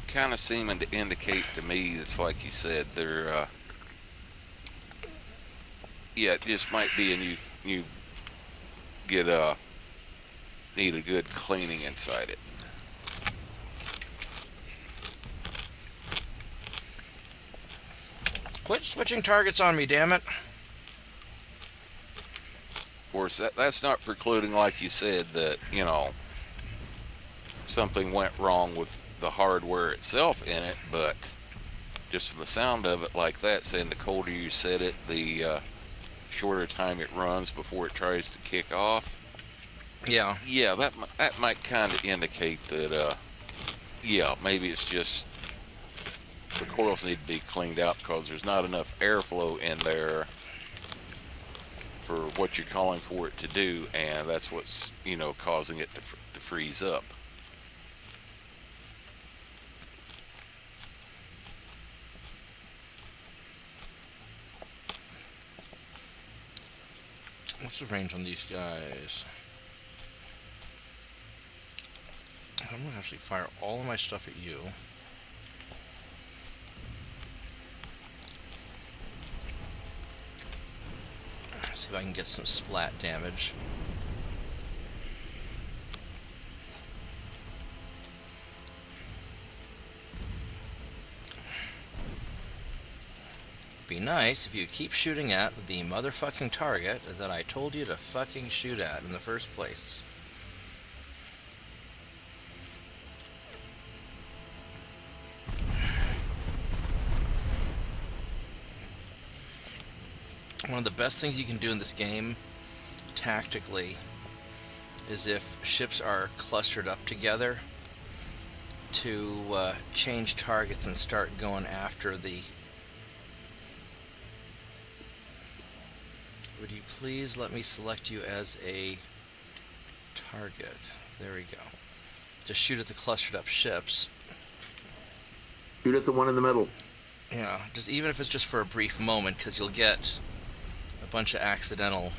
kind of seeming to indicate to me. It's like you said, they're yeah, it just might be, and you get need a good cleaning inside it. Quit switching targets on me, damn it. Of course, that's not precluding, like you said, that something went wrong with the hardware itself in it, but just from the sound of it like that, saying the colder you set it, the shorter time it runs before it tries to kick off. Yeah. Yeah, that might kind of indicate that, yeah, maybe it's just the coils need to be cleaned out because there's not enough airflow in there for what you're calling for it to do, and that's what's, causing it to freeze up. What's the range on these guys? I'm going to actually fire all of my stuff at you. See if I can get some splat damage. Be nice if you keep shooting at the motherfucking target that I told you to fucking shoot at in the first place. One of the best things you can do in this game, tactically, is if ships are clustered up together, to change targets and start going after the... Would you please let me select you as a target? There we go. Just shoot at the clustered up ships. Shoot at the one in the middle. Yeah, just even if it's just for a brief moment, because you'll get a bunch of accidental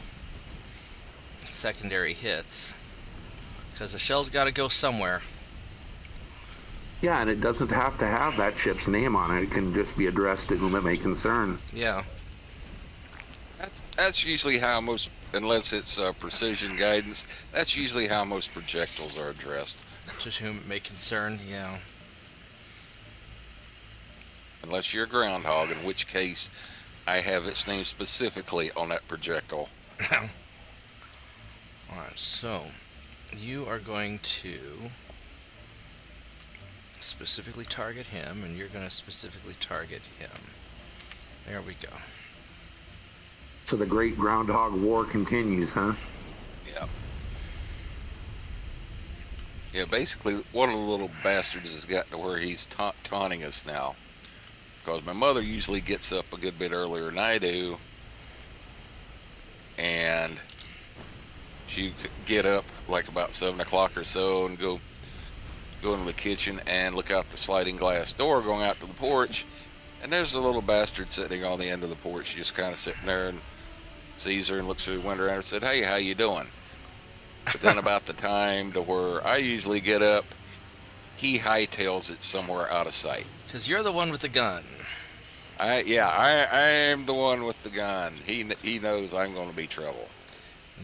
secondary hits. Because the shell's got to go somewhere. Yeah, and it doesn't have to have that ship's name on it. It can just be addressed to whom it may concern. Yeah. That's usually how most, unless it's precision guidance, that's usually how most projectiles are addressed. To whom it may concern, yeah. Unless you're a groundhog, in which case I have its name specifically on that projectile. Alright, so you are going to specifically target him, and you're going to specifically target him. There we go. So the great groundhog war continues, huh? Yeah. Yeah, basically, one of the little bastards has gotten to where he's taunting us now. Because my mother usually gets up a good bit earlier than I do. And she get up like about 7 o'clock or so and go into the kitchen and look out the sliding glass door going out to the porch. And there's a little bastard sitting on the end of the porch, just kind of sitting there, and sees her and looks through the window at her and said, "Hey, how you doing?" But then about the time to where I usually get up, he hightails it somewhere out of sight. Because you're the one with the gun. I am the one with the gun. He knows I'm going to be trouble.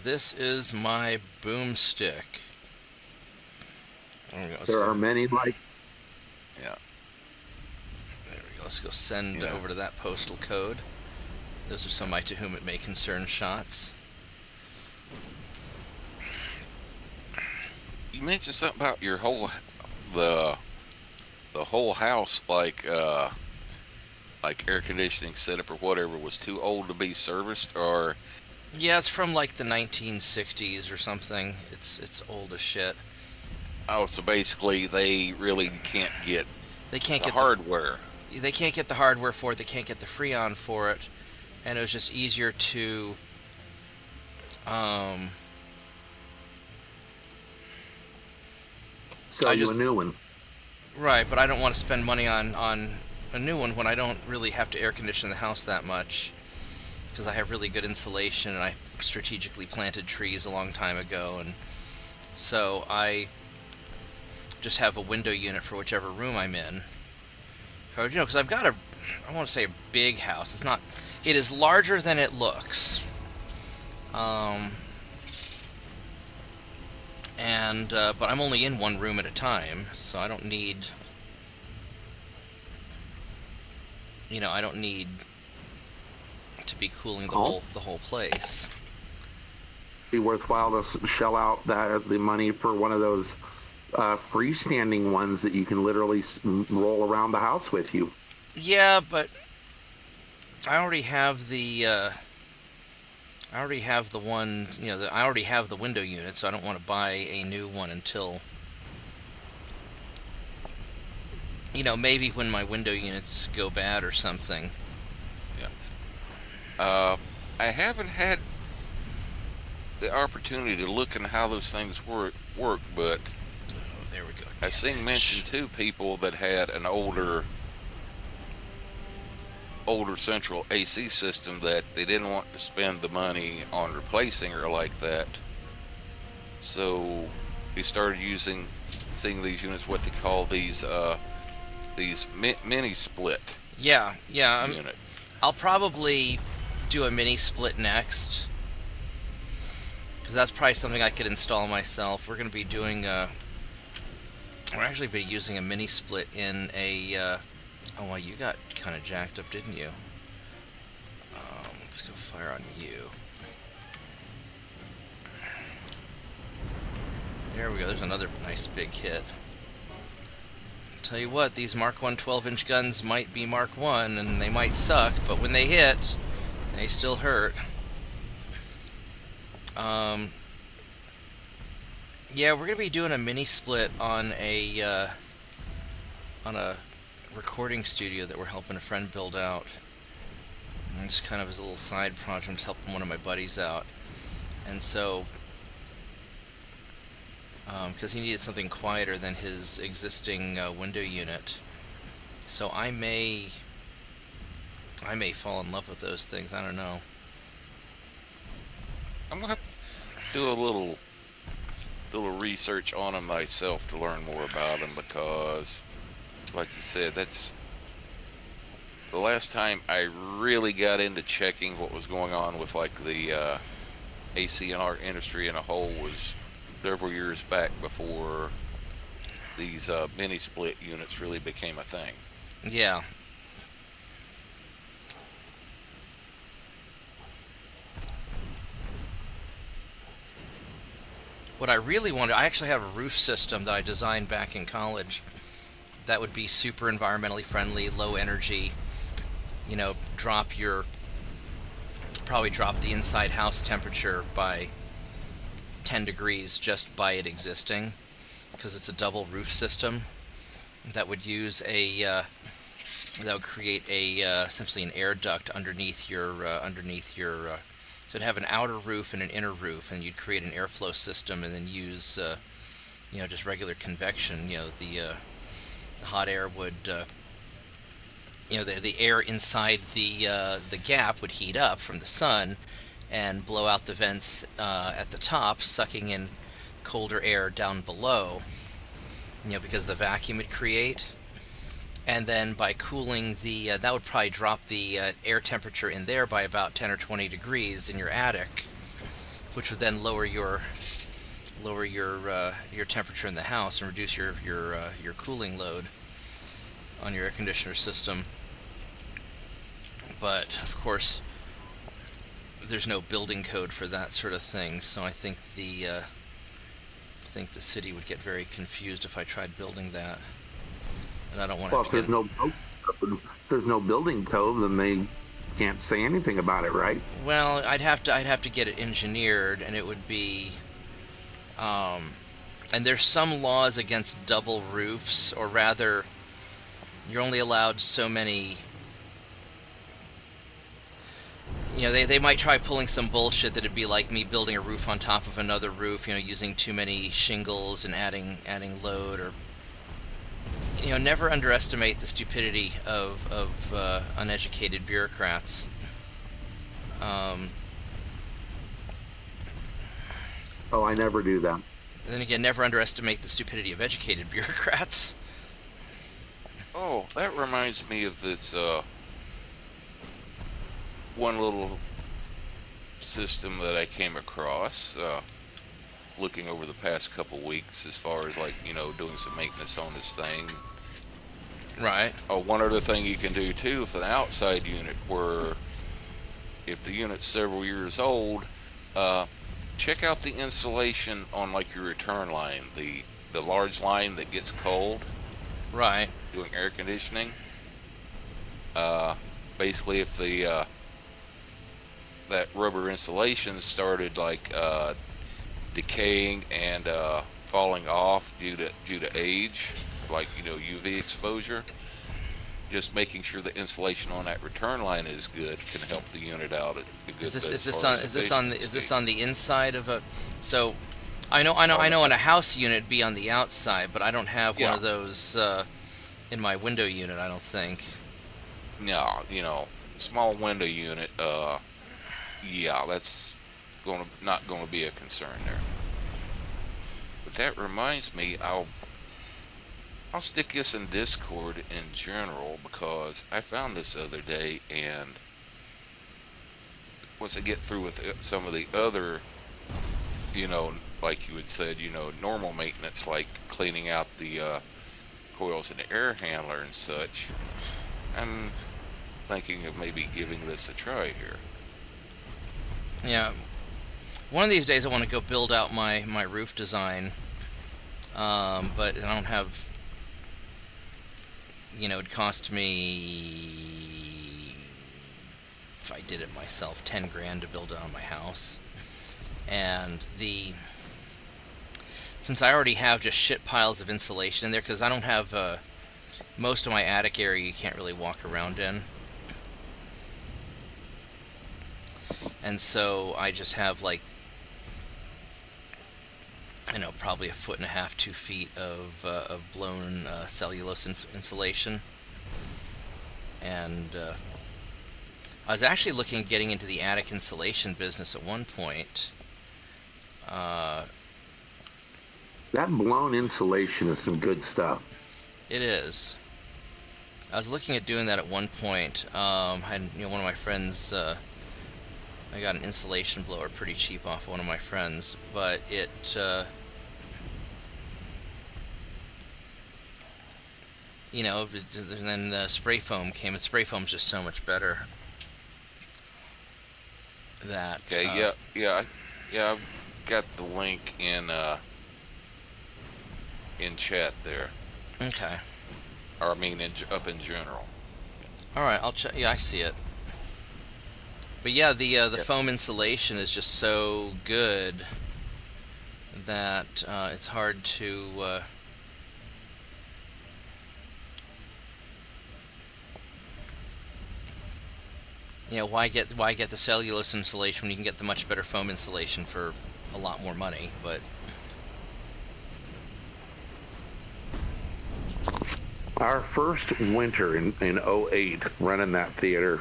This is my boomstick. There we go. There are many like... Yeah. There we go. Let's go send over to that postal code. Those are some to whom it may concern shots. You mentioned something about your whole the whole house, like air conditioning setup or whatever was too old to be serviced, or... Yeah, it's from like the 1960s or something. It's old as shit. Oh, so basically they really can't get the hardware. They can't get the hardware for it. They can't get the Freon for it. And it was just easier to sell you a new one. Right, but I don't want to spend money on a new one when I don't really have to air condition the house that much, because I have really good insulation and I strategically planted trees a long time ago, and so I just have a window unit for whichever room I'm in. Or, you know, because I've got I want to say a big house. It's not. It is larger than it looks. But I'm only in one room at a time, so I don't need. You know, I don't need to be cooling the whole place. Be worthwhile to shell out the money for one of those freestanding ones that you can literally roll around the house with you. Yeah, but I already have the one. You know, I already have the window unit, so I don't want to buy a new one until, you know, maybe when my window units go bad or something. Yeah. I haven't had the opportunity to look into how those things work, but There we go. I've seen mention too people that had an older central AC system that they didn't want to spend the money on replacing or like that. So they started seeing these units, what they call these mini split. Yeah. Unit. I'll probably do a mini split next, because that's probably something I could install myself. We're going to be doing we're actually be using a mini split in a oh, well, you got kind of jacked up, didn't you? Let's go fire on you. There we go. There's another nice big hit. Tell you what, these Mark 1 12-inch guns might be Mark 1, and they might suck, but when they hit, they still hurt. Yeah, we're gonna be doing a mini split on a recording studio that we're helping a friend build out. And it's kind of his little side project. I'm just helping one of my buddies out, and so because he needed something quieter than his existing window unit, so I may fall in love with those things. I don't know. I'm gonna have to do a little research on them myself to learn more about them, because, like you said, that's the last time I really got into checking what was going on with like the AC and art industry in a whole was several years back, before these mini split units really became a thing. Yeah. What I really wanted, I actually have a roof system that I designed back in college that would be super environmentally friendly, low energy, you know, probably drop the inside house temperature by 10 degrees just by it existing, because it's a double roof system that would use that would create essentially an air duct underneath your so it'd have an outer roof and an inner roof, and you'd create an airflow system and then use you know, just regular convection. You know, the hot air would you know, the air inside the gap would heat up from the sun and blow out the vents at the top, sucking in colder air down below, you know, because of the vacuum it create. And then by cooling that would probably drop the air temperature in there by about 10 or 20 degrees in your attic, which would then lower your temperature in the house and reduce your cooling load on your air conditioner system. But of course, there's no building code for that sort of thing, so I think the city would get very confused if I tried building that, and I don't want to. Well, if there's no building code, then they can't say anything about it, right? Well, I'd have to get it engineered, and it would be. And there's some laws against double roofs, or rather, you're only allowed so many. You know, they might try pulling some bullshit that it'd be like me building a roof on top of another roof, you know, using too many shingles and adding load, or never underestimate the stupidity of uneducated bureaucrats. Um, Oh, I never do that. then again, never underestimate the stupidity of educated bureaucrats. Oh, that reminds me of this one little system that I came across looking over the past couple weeks as far as like, doing some maintenance on this thing. Right. Oh, one other thing you can do too with an outside unit where if the unit's several years old, check out the insulation on like your return line, the large line that gets cold Right. doing air conditioning. Basically, if the that rubber insulation started like decaying and falling off due to age, like UV exposure, just making sure the insulation on that return line is good can help the unit out a good Is bit this as is this far on as is this on the, is this efficiency. on the inside of a? So, I know in a house unit it'd be on the outside, but I don't have one Yeah, of those in my window unit. I don't think. no, small window unit. Yeah, that's not gonna be a concern there. But that reminds me, I'll stick this in Discord in general because I found this the other day, and once I get through with some of the other, like you had said, normal maintenance, like cleaning out the coils and the air handler and such, I'm thinking of maybe giving this a try here. Yeah. One of these days I want to go build out my roof design, but I don't have. It'd cost me, if I did it myself, 10 grand to build it on my house, and since I already have just shit piles of insulation in there, because I don't have most of my attic area you can't really walk around in, and so I just have like probably a foot and a half, 2 feet of blown cellulose insulation, and I was actually looking at getting into the attic insulation business at one point. Uh, That blown insulation is some good stuff. it is. I was looking at doing that at one point. I had one of my friends. I got an insulation blower pretty cheap off one of my friends, but it. And then the spray foam came, and spray foam's just so much better. That. Okay, yeah, I've got the link in chat there, Okay. or I mean up in general. All right. I'll check. Yeah, I see it. But yeah, the Yep. foam insulation is just so good that it's hard to. Why get the cellulose insulation when you can get the much better foam insulation for a lot more money? But Our first winter in '08 running that theater,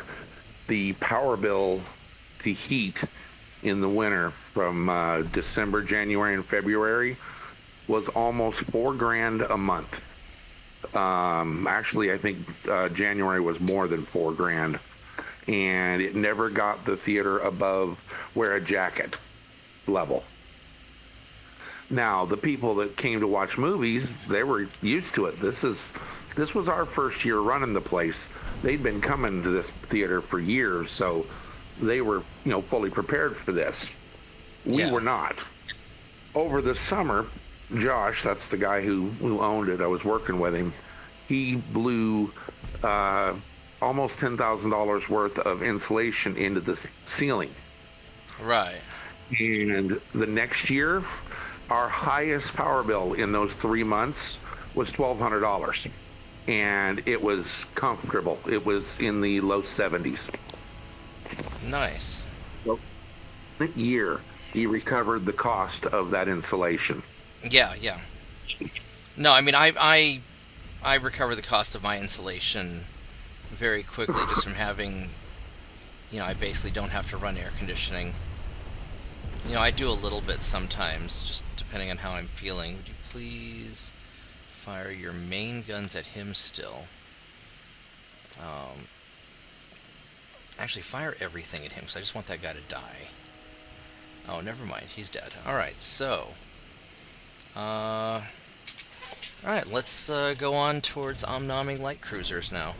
the power bill to heat in the winter from December, January, and February was almost 4 grand a month. Actually, I think January was more than 4 grand, and it never got the theater above wear a jacket level. Now, the people that came to watch movies, they were used to it. This was our first year running the place. They'd been coming to this theater for years, so they were, fully prepared for this. We yeah, were not. Over the summer, Josh, that's the guy who owned it, I was working with him, he blew almost $10,000 worth of insulation into the ceiling. right. And the next year, our highest power bill in those 3 months was $1,200. And it was comfortable. It was in the low 70s. Nice. Well, that year, he recovered the cost of that insulation. Yeah, yeah. No, I mean I recover the cost of my insulation very quickly just from having, I basically don't have to run air conditioning. I do a little bit sometimes, just depending on how I'm feeling. Would you please fire your main guns at him still? Actually, fire everything at him, because I just want that guy to die. Oh, never mind. He's dead. Alright, so... Alright, let's go on towards omnoming light cruisers now.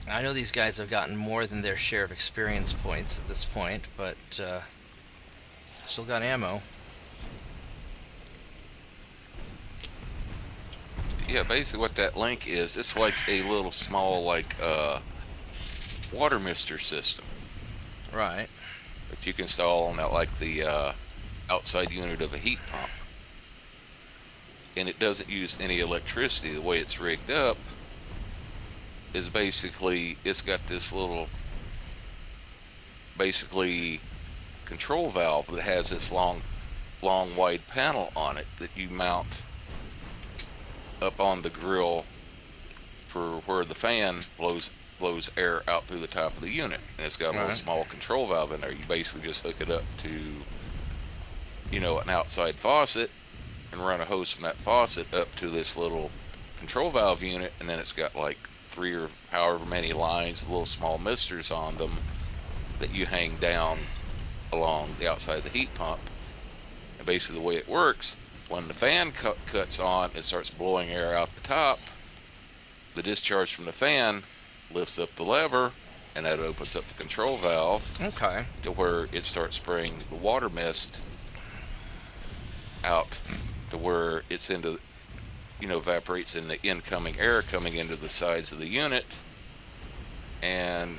I know these guys have gotten more than their share of experience points at this point, but still got ammo. Yeah, basically what that link is, it's like a little small, water mister system Right. that you can install on that, the outside unit of a heat pump. And it doesn't use any electricity. The way it's rigged up is basically, it's got this little, basically, control valve that has this long wide panel on it that you mount up on the grill for where the fan blows air out through the top of the unit, and it's got a little small control valve in there. You basically just hook it up to, an outside faucet and run a hose from that faucet up to this little control valve unit, and then it's got like 3 or however many lines of little small misters on them that you hang down along the outside of the heat pump. And basically the way it works, when the fan cuts on, it starts blowing air out the top. The discharge from the fan lifts up the lever, and that opens up the control valve. Okay. To where it starts spraying the water mist out to where it's evaporates in the incoming air coming into the sides of the unit, and,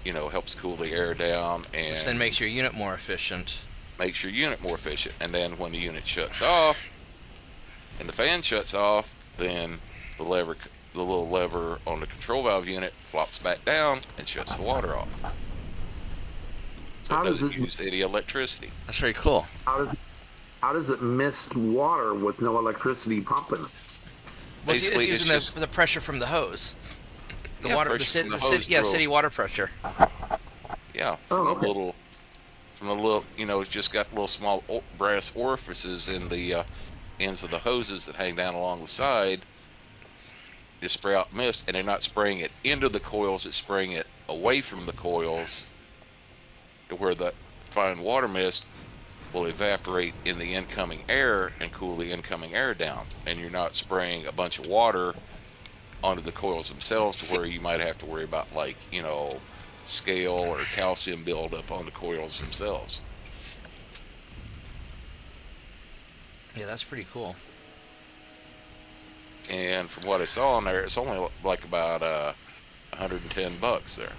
helps cool the air down, and which then makes your unit more efficient. And then when the unit shuts off and the fan shuts off, then the little lever on the control valve unit flops back down and shuts the water off. So it doesn't use any electricity. That's very cool. How does it mist water with no electricity pumping? Well, it's using the pressure from the hose. City water pressure. Yeah, from the little, it's just got little small brass orifices in the ends of the hoses that hang down along the side. Just spray out mist, and they're not spraying it into the coils, it's spraying it away from the coils to where the fine water mist will evaporate in the incoming air and cool the incoming air down. And you're not spraying a bunch of water onto the coils themselves to where you might have to worry about, scale or calcium buildup on the coils themselves. Yeah, that's pretty cool. And from what I saw on there, it's only like about $110 there.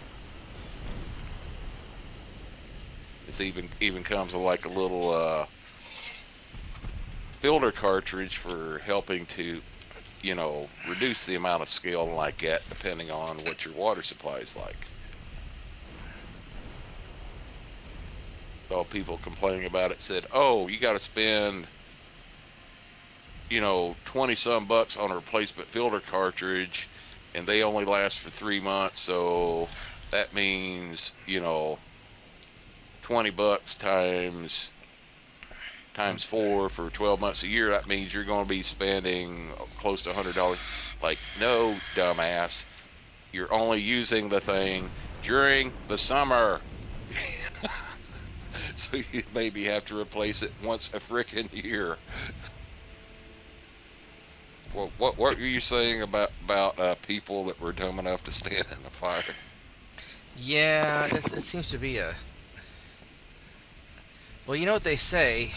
It's even comes with like a little filter cartridge for helping to, reduce the amount of scale like that depending on what your water supply is like. Saw people complaining about it, said, "Oh, you got to spend, 20 some bucks on a replacement filter cartridge, and they only last for 3 months, so that means, $20 times 4 for 12 months a year. That means you're going to be spending close to $100. Like, no, dumbass. You're only using the thing during the summer. So you maybe have to replace it once a frickin' year. Well, what were you saying about people that were dumb enough to stand in the fire? Yeah, it seems to be a... Well, you know what they say?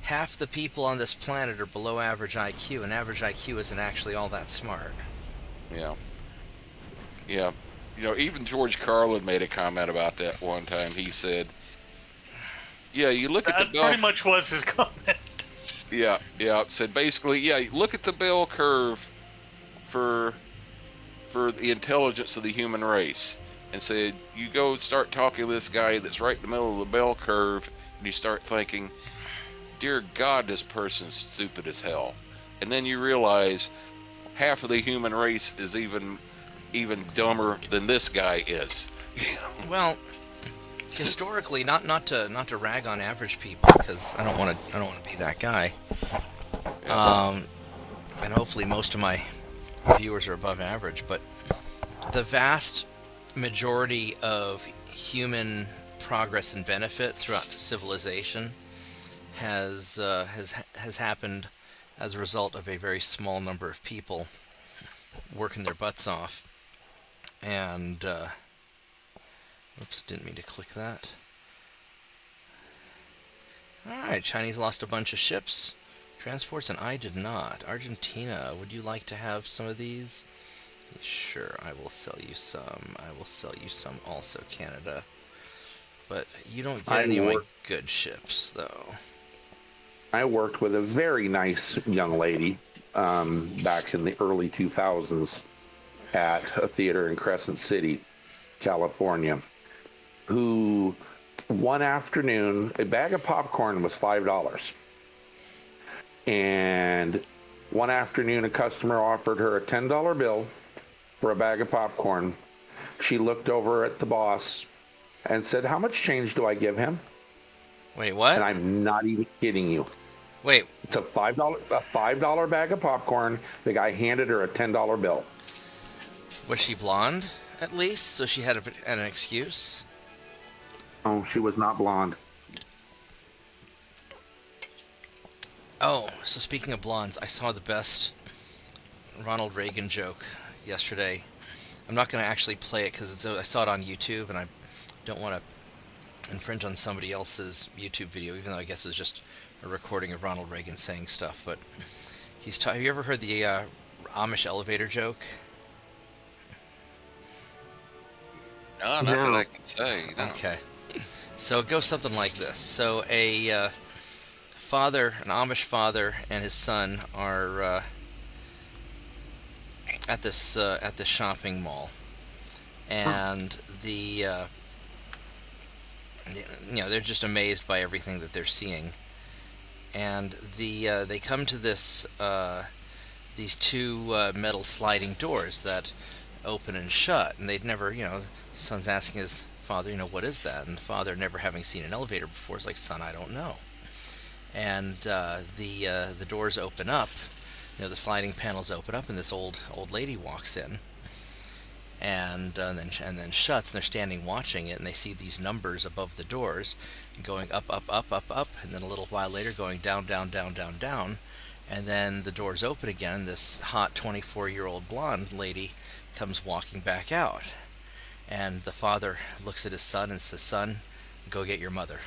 Half the people on this planet are below average IQ, and average IQ isn't actually all that smart. Yeah. Yeah. Even George Carlin made a comment about that one time. He said, yeah, you look at the bell... That pretty much was his comment. Yeah. Said basically, you look at the bell curve for the intelligence of the human race, and said, you go start talking to this guy that's right in the middle of the bell curve, and you start thinking, dear God, this person's stupid as hell. And then you realize half of the human race is even dumber than this guy is. Well, historically, not to rag on average people, because I don't want to be that guy. And hopefully most of my viewers are above average, but the vast majority of human progress and benefit throughout civilization has happened as a result of a very small number of people working their butts off. And oops, didn't mean to click that. Alright, Chinese lost a bunch of ships, transports, and I did not. Argentina, would you like to have some of these? Sure, I will sell you some. I will sell you some also, Canada. But you don't get any of my good ships, though. I worked with a very nice young lady back in the early 2000s at a theater in Crescent City, California, who one afternoon, a bag of popcorn was $5. And one afternoon, a customer offered her a $10 bill for a bag of popcorn. She looked over at the boss and said, "How much change do I give him?" Wait, what? And I'm not even kidding you. Wait. It's a $5 bag of popcorn. The guy handed her a $10 bill. Was she blonde, at least? So she had an excuse? Oh, she was not blonde. Oh, so speaking of blondes, I saw the best Ronald Reagan joke yesterday. I'm not going to actually play it because I saw it on YouTube, and I don't want to infringe on somebody else's YouTube video, even though I guess it's just a recording of Ronald Reagan saying stuff. But have you ever heard the Amish elevator joke? No, nothing I can say. No. Okay. So it goes something like this. So an Amish father and his son are at this shopping mall, and they're just amazed by everything that they're seeing, and they come to these two metal sliding doors that open and shut, and they'd never, the son's asking his father, what is that? And the father, never having seen an elevator before, is like, "Son, I don't know." And the doors open up, the sliding panels open up, and this old lady walks in, and then shuts, and they're standing watching it, and they see these numbers above the doors going up, up, up, up, up, and then a little while later going down, down, down, down, down, and then the doors open again, and this hot 24-year-old blonde lady comes walking back out, and the father looks at his son and says, "Son, go get your mother."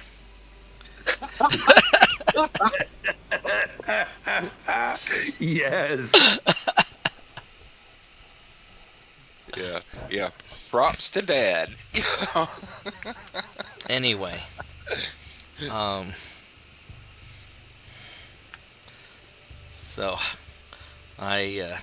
Yes. Yeah. Props to Dad. Anyway, so I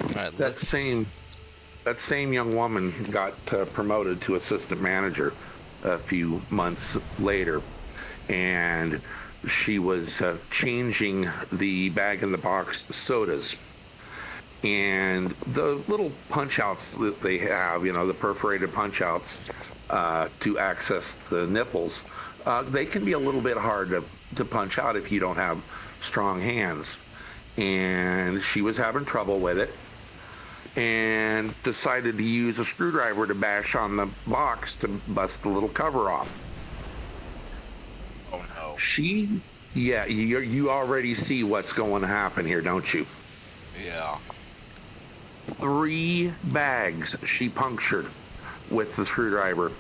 all right, That same young woman got promoted to assistant manager a few months later, and she was changing the bag-in-the-box sodas. And the little punch-outs that they have, the perforated punch-outs to access the nipples, they can be a little bit hard to punch out if you don't have strong hands. And she was having trouble with it, and decided to use a screwdriver to bash on the box to bust the little cover off. Oh no. You already see what's going to happen here, don't you? Yeah. 3 bags she punctured with the screwdriver,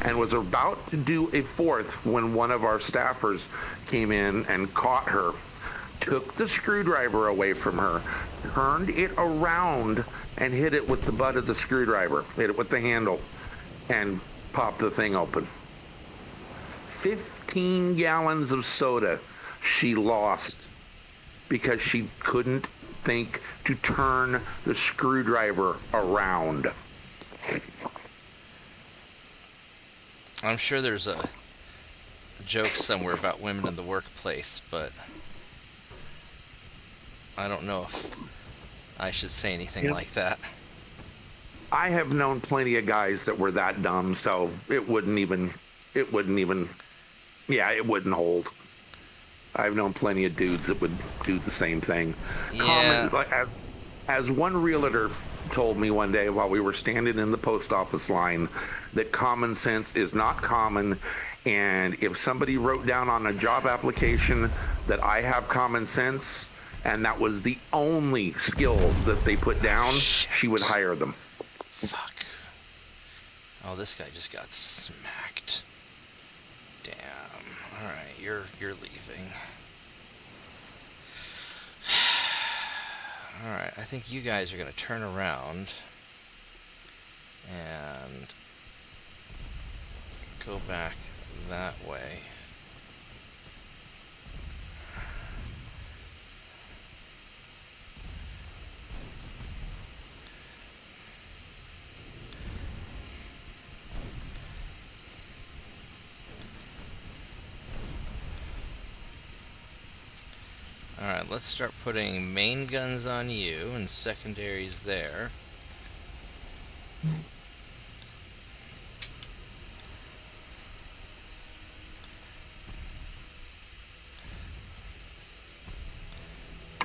and was about to do a 4th when one of our staffers came in and caught her, took the screwdriver away from her, turned it around, and hit it with the butt of the screwdriver, hit it with the handle, and popped the thing open. 15 gallons of soda she lost because she couldn't think to turn the screwdriver around. I'm sure there's a joke somewhere about women in the workplace, but I don't know if I should say anything Yep. like that. I have known plenty of guys that were that dumb, so it wouldn't even hold. I've known plenty of dudes that would do the same thing. Yeah. As one realtor told me one day while we were standing in the post office line, that common sense is not common, and if somebody wrote down on a job application that I have common sense, and that was the only skill that they put down, she would hire them. Fuck. Oh, this guy just got smacked. Damn. Alright, you're leaving. Alright, I think you guys are gonna turn around and go back that way. Alright, let's start putting main guns on you and secondaries there.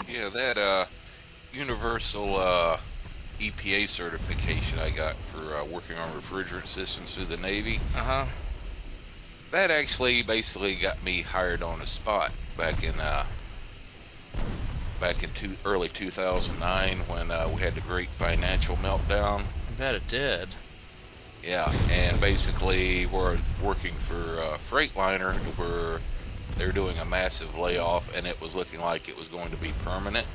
Yeah, that universal EPA certification I got for working on refrigerant systems through the Navy, Uh-huh. that actually basically got me hired on the spot back in early 2009 when we had the great financial meltdown. I bet it did. Yeah, and basically we're working for Freightliner, where they're doing a massive layoff, and it was looking like it was going to be permanent.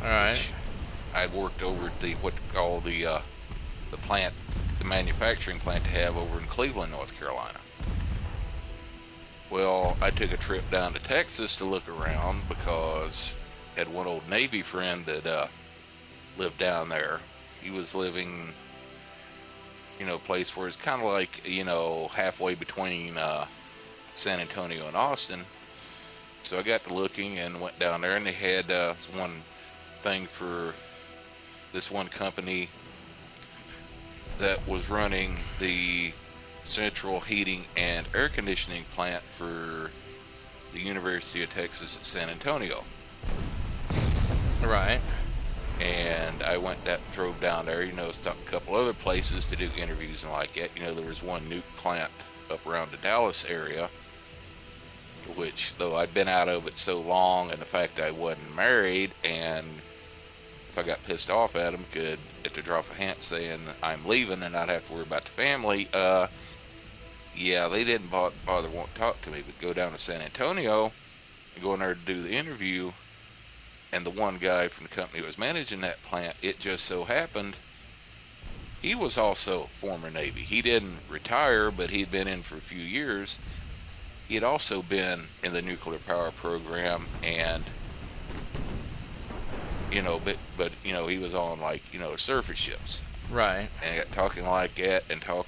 Alright. I'd worked over at the plant, the manufacturing plant they have over in Cleveland, North Carolina. Well, I took a trip down to Texas to look around because I had one old Navy friend that lived down there. He was living, a place where it's kind of like, halfway between San Antonio and Austin. So I got to looking and went down there, and they had this one thing for this one company that was running the central heating and air conditioning plant for the University of Texas at San Antonio. Right. And I drove down there, stopped a couple other places to do interviews and like that. There was one nuke plant up around the Dallas area, which, though I'd been out of it so long, and the fact I wasn't married, and if I got pissed off at them, could, at the drop of a hat, saying I'm leaving and not have to worry about the family, yeah, they didn't bother wanting to talk to me. But go down to San Antonio and go in there to do the interview, and the one guy from the company who was managing that plant, it just so happened he was also former Navy. He didn't retire, but he'd been in for a few years. He had also been in the nuclear power program, and but he was on surface ships. Right. And got talking like that, and tour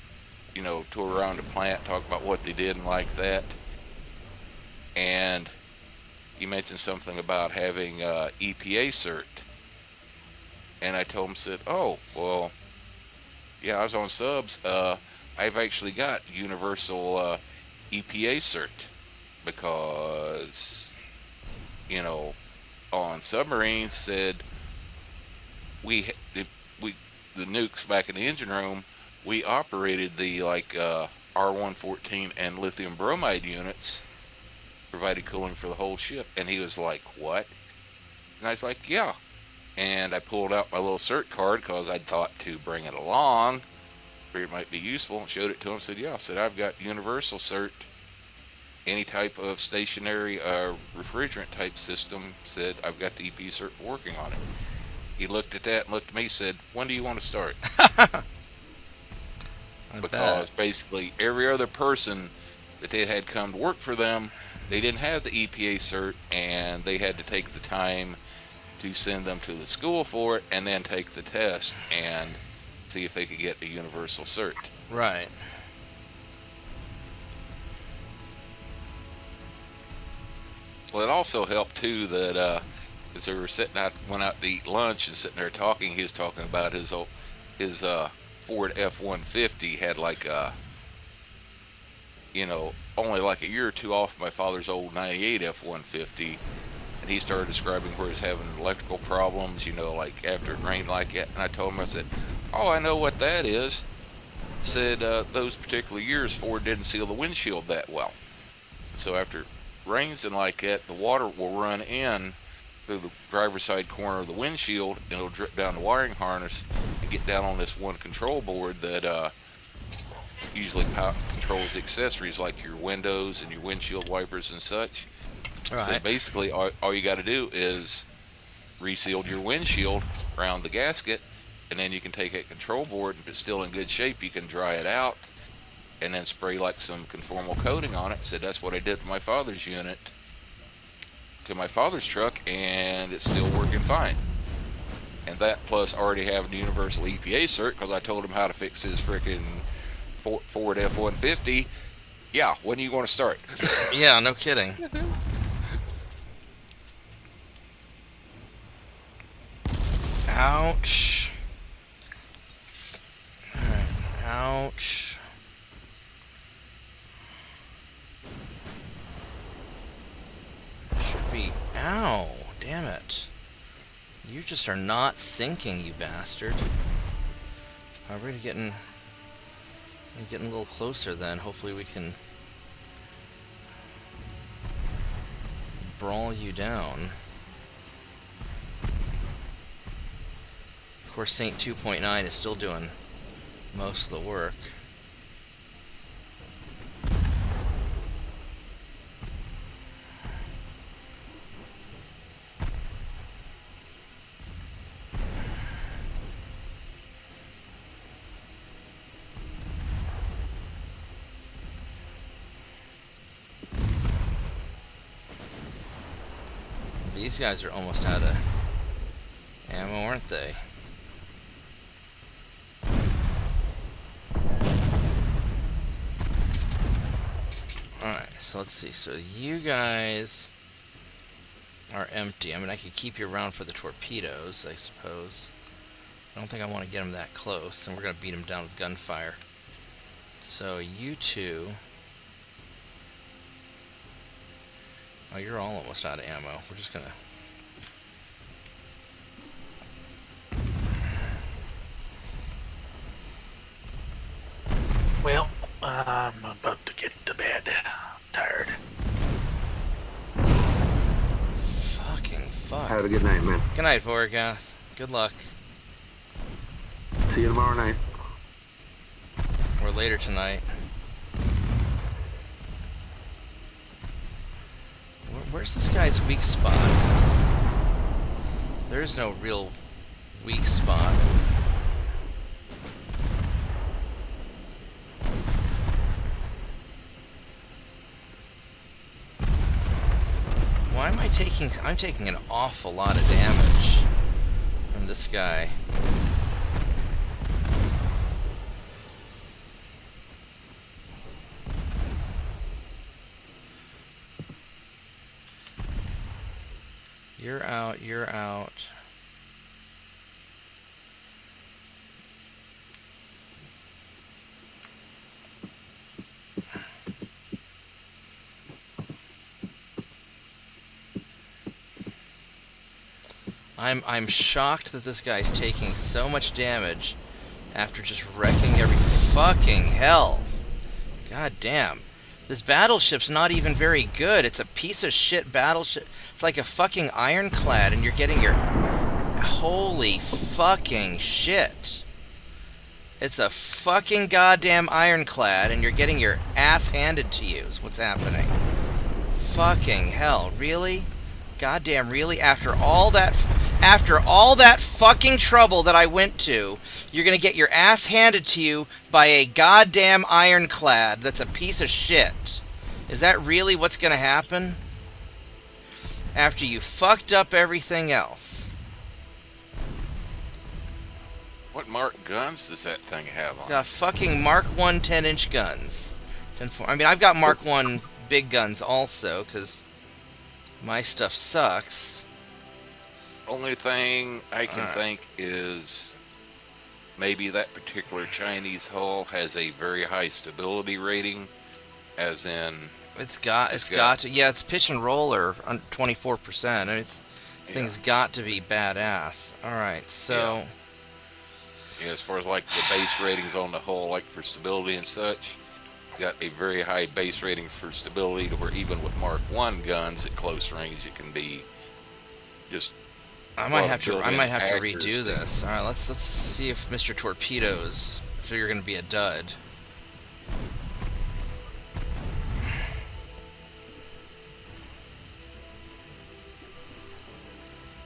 around the plant, talk about what they did and like that. And he mentioned something about having EPA cert, and I told him, said, oh, well, yeah, I was on subs. I've actually got universal EPA cert, because on submarines, said the nukes back in the engine room, we operated the R114 and lithium bromide units, provided cooling for the whole ship. And he was like, what? And I was like, yeah. And I pulled out my little cert card because I'd thought to bring it along, figured it might be useful, showed it to him, said, yeah. Said, I've got universal cert, any type of stationary refrigerant type system. Said, I've got the EP cert for working on it. He looked at that and looked at me, said, when do you want to start? Because basically every other person that they had come to work for them, they didn't have the EPA cert, and they had to take the time to send them to the school for it, and then take the test and see if they could get a universal cert. Right. Well, it also helped too that as they were went out to eat lunch and sitting there talking, he was talking about his Ford F-150 had like only like a year or two off my father's old 98 F-150, and he started describing where he's having electrical problems, like after it rained like that. And I told him, I said, oh, I know what that is. Said those particular years Ford didn't seal the windshield that well. So after it rains and like that, the water will run in through the driver's side corner of the windshield, and it'll drip down the wiring harness and get down on this one control board that usually controls the accessories like your windows and your windshield wipers and such. Right. So basically all you got to do is reseal your windshield around the gasket, and then you can take that control board, and if it's still in good shape, you can dry it out and then spray like some conformal coating on it. So that's what I did to my father's unit, to my father's truck, and it's still working fine. And that plus already having the universal EPA cert, because I told him how to fix his freaking Ford F-150. Yeah, when are you going to start? Yeah, no kidding. Ouch. Alright, ouch. Should be... Ow! Damn it. You just are not sinking, you bastard. We're getting a little closer then. Hopefully we can brawl you down. Of course, Saint 2.9 is still doing most of the work. These guys are almost out of ammo, aren't they? Alright, so let's see. So you guys are empty. I mean, I could keep you around for the torpedoes, I suppose. I don't think I want to get them that close, and we're going to beat them down with gunfire. So you two... Oh, you're all almost out of ammo. We're just gonna... Well, I'm about to get to bed. I'm tired. Fucking fuck. Have a good night, man. Good night, Vorgath. Good luck. See you tomorrow night. Or later tonight. Where's this guy's weak spot? There is no real weak spot. Why am I taking... I'm taking an awful lot of damage from this guy. You're out, you're out. I'm shocked that this guy's taking so much damage after just wrecking every fucking hell. God damn. This battleship's not even very good. It's a piece of shit battleship. It's like a fucking ironclad, and you're getting your... Holy fucking shit. It's a fucking goddamn ironclad, and you're getting your ass handed to you is what's happening. Fucking hell. Really? Goddamn, really? After all that fucking trouble that I went to, you're gonna get your ass handed to you by a goddamn ironclad that's a piece of shit. Is that really what's going to happen? After you fucked up everything else. What Mark guns does that thing have on? Got fucking Mark 1 10-inch guns. I mean, I've got Mark 1 big guns also, because my stuff sucks. Only thing I can think is maybe that particular Chinese hull has a very high stability rating, as in It's got to, yeah, it's pitch and roller on 24%. I mean, this thing's got to be badass. All right, so yeah, as far as like the base ratings on the hull, like for stability and such, got a very high base rating for stability to where even with Mark 1 guns at close range, it can be just. I might have to redo this. All right, let's see if Mr. Torpedoes, if you're going to be a dud.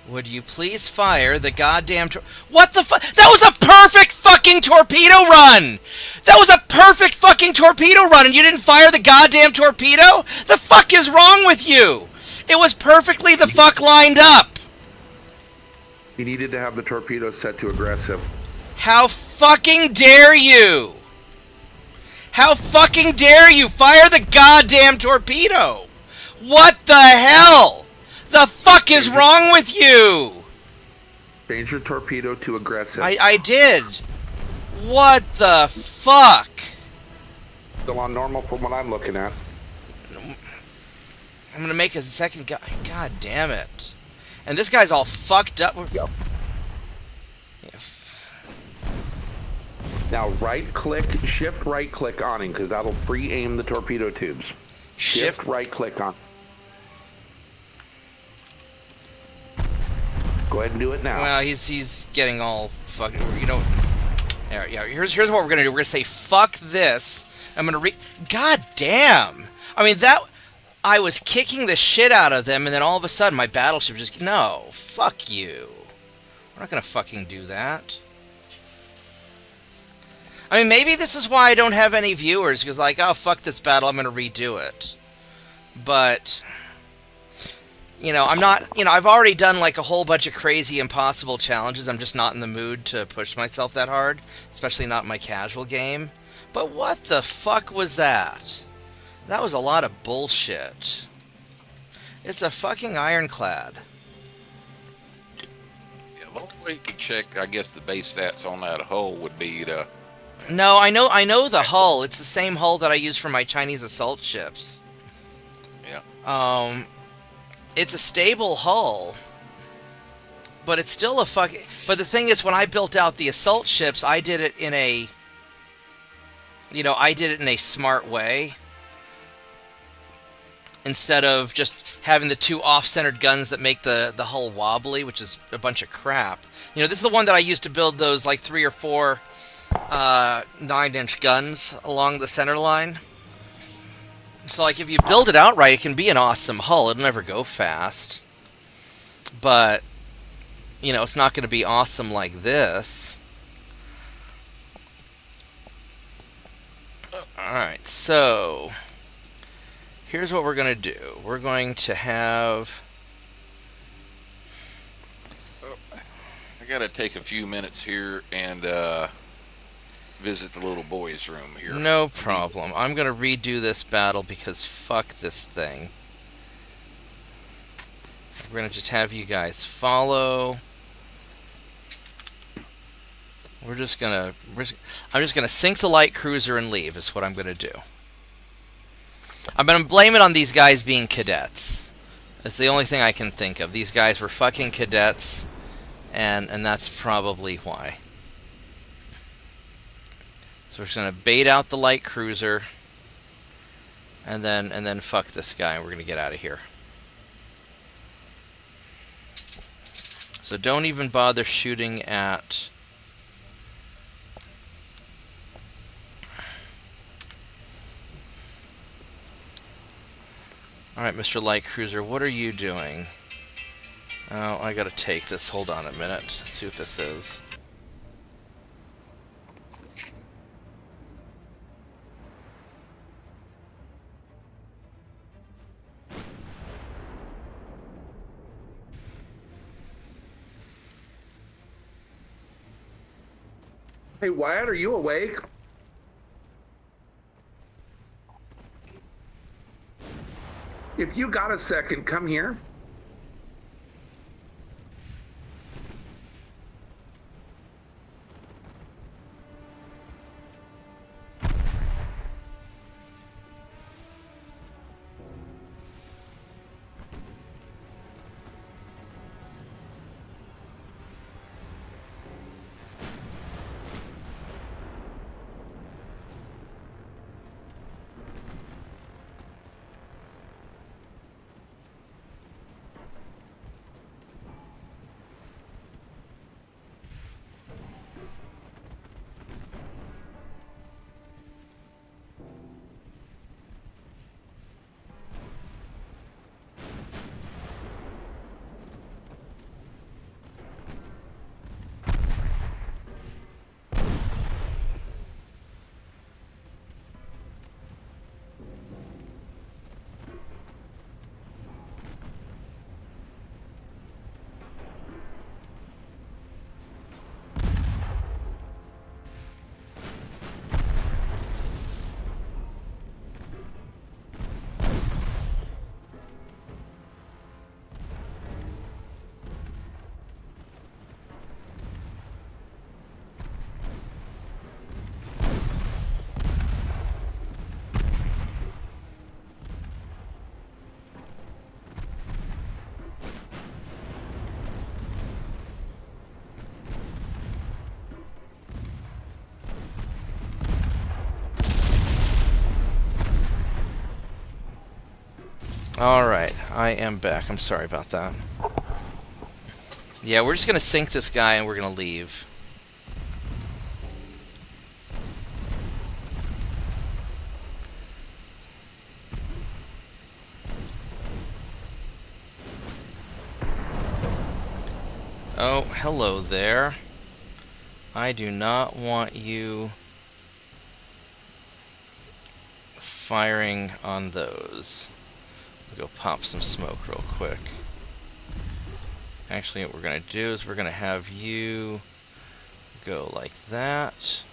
Would you please fire the goddamn what the fuck? That was a perfect fucking torpedo run! That was a perfect fucking torpedo run, and you didn't fire the goddamn torpedo? The fuck is wrong with you? It was perfectly the fuck lined up! He needed to have the torpedo set to aggressive. How fucking dare you? How fucking dare you fire the goddamn torpedo? What the hell? The fuck is wrong with you? Change your torpedo to aggressive. I did. What the fuck? Still on normal from what I'm looking at. I'm gonna make a second guy. God damn it. And this guy's all fucked up. Yep. Now shift right click on him, because that'll pre-aim the torpedo tubes. Shift right click on. Go ahead and do it now. Well, he's getting all fucking. You know. Yeah. Here's what we're gonna do. We're gonna say fuck this. I'm gonna God damn. I mean that. I was kicking the shit out of them, and then all of a sudden my battleship just no. Fuck you. We're not gonna fucking do that. I mean, maybe this is why I don't have any viewers, because like, oh fuck this battle, I'm gonna redo it. But. You know, I'm not, you know, I've already done like a whole bunch of crazy impossible challenges. I'm just not in the mood to push myself that hard, especially not in my casual game. But what the fuck was that? That was a lot of bullshit. It's a fucking ironclad. Yeah, the only way you can check, I guess, the base stats on that hull would be to. No, I know the hull. It's the same hull that I use for my Chinese assault ships. Yeah. It's a stable hull, but it's still a fucking. But the thing is, when I built out the assault ships, I did it in a. You know, I did it in a smart way. Instead of just having the two off-centered guns that make the hull wobbly, which is a bunch of crap. You know, this is the one that I used to build those like 3 or 4 9-inch guns along the center line. So, like, if you build it outright, it can be an awesome hull. It'll never go fast. But, you know, it's not going to be awesome like this. Alright, so here's what we're going to do. We're going to have... I gotta take a few minutes here and visit the little boy's room here. No problem. I'm going to redo this battle because fuck this thing. We're going to just have you guys follow. I'm just going to sink the light cruiser and leave is what I'm going to do. I'm going to blame it on these guys being cadets. That's the only thing I can think of. These guys were fucking cadets, and that's probably why. So we're just gonna bait out the light cruiser, and then fuck this guy, and we're gonna get out of here. So don't even bother shooting at. All right, Mr. Light Cruiser, what are you doing? Oh, I gotta take this. Hold on a minute. Let's see what this is. Hey, Wyatt, are you awake? If you got a second, come here. Alright, I am back. I'm sorry about that. Yeah, we're just gonna sink this guy and we're gonna leave. Oh, hello there. I do not want you firing on those. We'll go pop some smoke real quick. Actually, what we're going to do is we're going to have you go like that.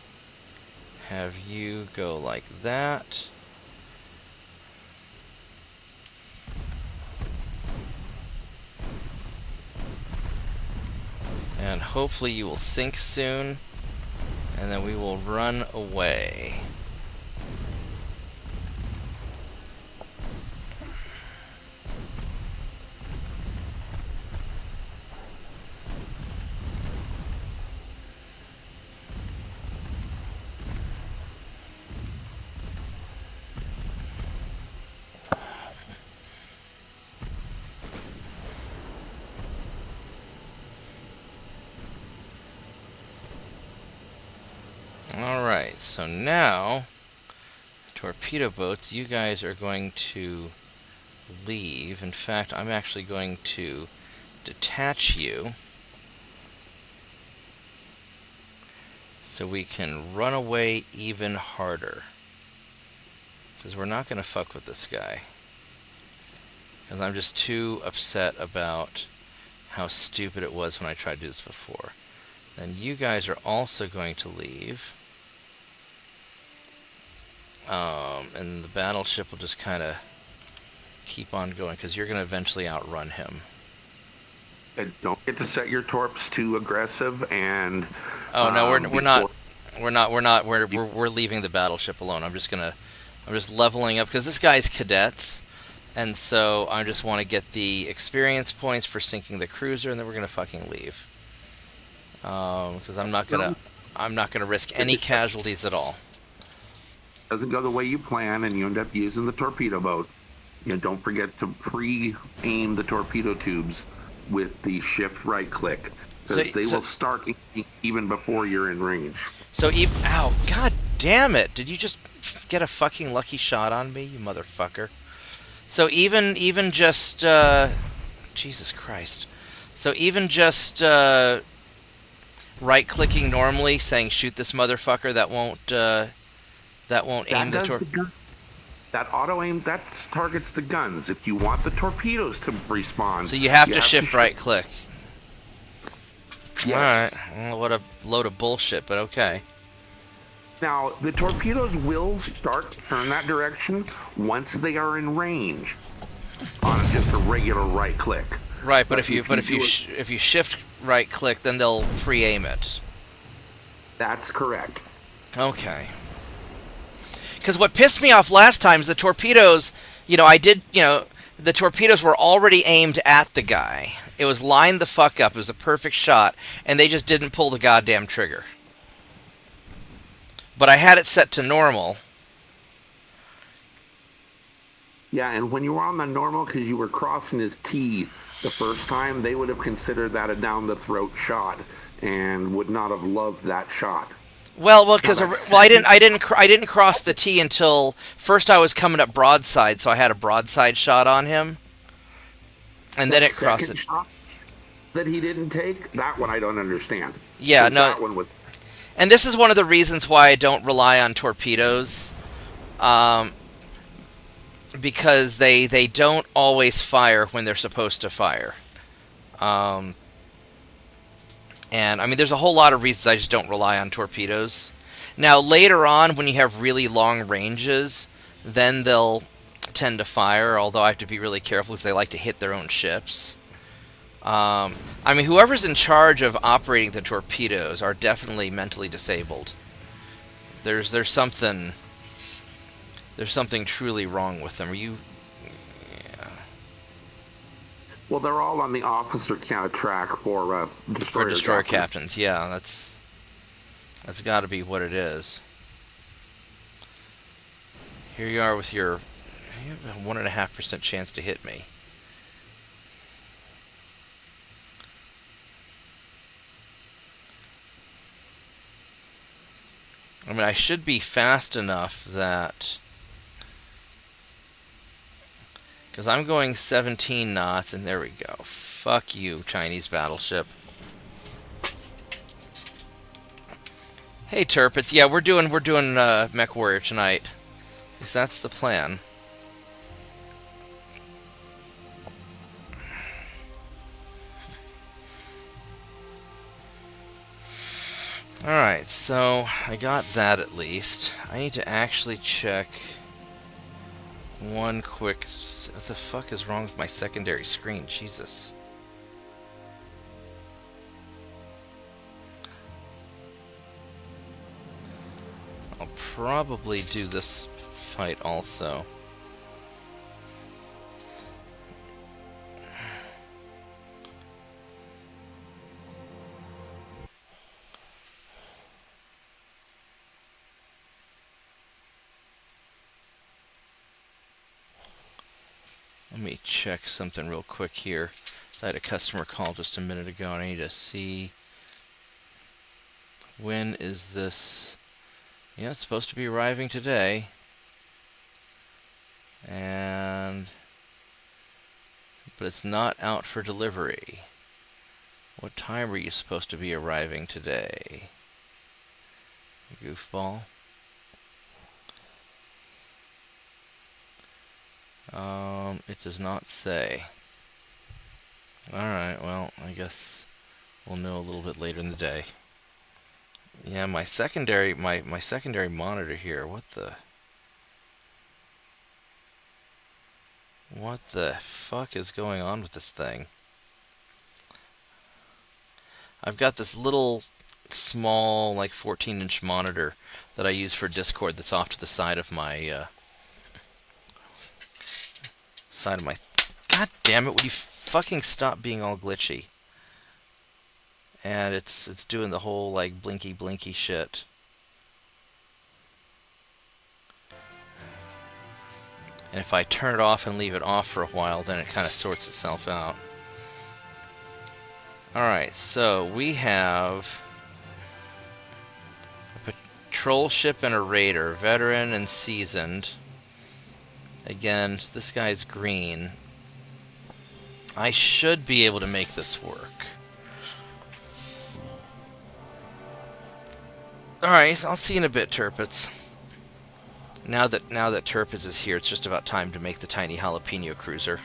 Have you go like that. And hopefully you will sink soon. And then we will run away. Alright, so now, torpedo boats, you guys are going to leave. In fact, I'm actually going to detach you so we can run away even harder. Because we're not going to fuck with this guy. Because I'm just too upset about how stupid it was when I tried to do this before. Then you guys are also going to leave. And the battleship will just kind of keep on going because you're going to eventually outrun him. And don't get to set your torps too aggressive. And oh no, we're leaving the battleship alone. I'm just leveling up because this guy's cadets, and so I just want to get the experience points for sinking the cruiser, and then we're gonna fucking leave. Because I'm not gonna risk any casualties at all. Doesn't go the way you plan, and you end up using the torpedo boat. Don't forget to pre-aim the torpedo tubes with the shift right click, because they will start even before you're in range. So, ow, god damn it! Did you just get a fucking lucky shot on me, you motherfucker? So even just Jesus Christ. So even just right-clicking normally, saying shoot this motherfucker, that won't aim the torpedo. That auto aim, that targets the guns. If you want the torpedoes to respawn, so you have to shift right-click. Yes. All right. Well, what a load of bullshit, but okay. Now, the torpedoes will start to turn that direction once they are in range on just a regular right click. Right, but if you do if you shift right click, then they'll pre-aim it. that's correct. Okay. Because what pissed me off last time is the torpedoes. The torpedoes were already aimed at the guy. It was lined the fuck up. It was a perfect shot, and they just didn't pull the goddamn trigger. But I had it set to normal. Yeah, and when you were on the normal, because you were crossing his T the first time, they would have considered that a down the throat shot and would not have loved that shot. Well, because I didn't cross the T until first I was coming up broadside, so I had a broadside shot on him, and then it crossed it. Shot that he didn't take, that one I don't understand. Yeah, no. That one was. And this is one of the reasons why I don't rely on torpedoes, because they don't always fire when they're supposed to fire. And, I mean, there's a whole lot of reasons I just don't rely on torpedoes. Now, later on, when you have really long ranges, then they'll tend to fire, although I have to be really careful because they like to hit their own ships. I mean, whoever's in charge of operating the torpedoes are definitely mentally disabled. There's something truly wrong with them. Well, they're all on the officer kind of track for destroyer captains. Yeah, that's got to be what it is. Here you are with you have a 1.5% chance to hit me. I mean, I should be fast enough that... Because I'm going 17 knots, and there we go. Fuck you, Chinese battleship. Hey, Turpits. Yeah, we're doing Mech Warrior tonight. At least that's the plan. Alright, so I got that at least. I need to actually check one quick... What the fuck is wrong with my secondary screen? Jesus. I'll probably do this fight also. Let me check something real quick here. I had a customer call just a minute ago, and I need to see when is this. Yeah, it's supposed to be arriving today. But it's not out for delivery. What time are you supposed to be arriving today? Goofball. It does not say. Alright, well, I guess we'll know a little bit later in the day. Yeah, my secondary monitor here, what the fuck is going on with this thing? I've got this little small, like 14-inch monitor that I use for Discord that's off to the side of my God damn it, would you fucking stop being all glitchy? And it's doing the whole like blinky shit. And if I turn it off and leave it off for a while, then it kind of sorts itself out. Alright, so we have a patrol ship and a raider, veteran and seasoned. Again, this guy's green. I should be able to make this work. Alright, I'll see you in a bit, Turpits. Now that Turpits is here, it's just about time to make the tiny jalapeno cruiser.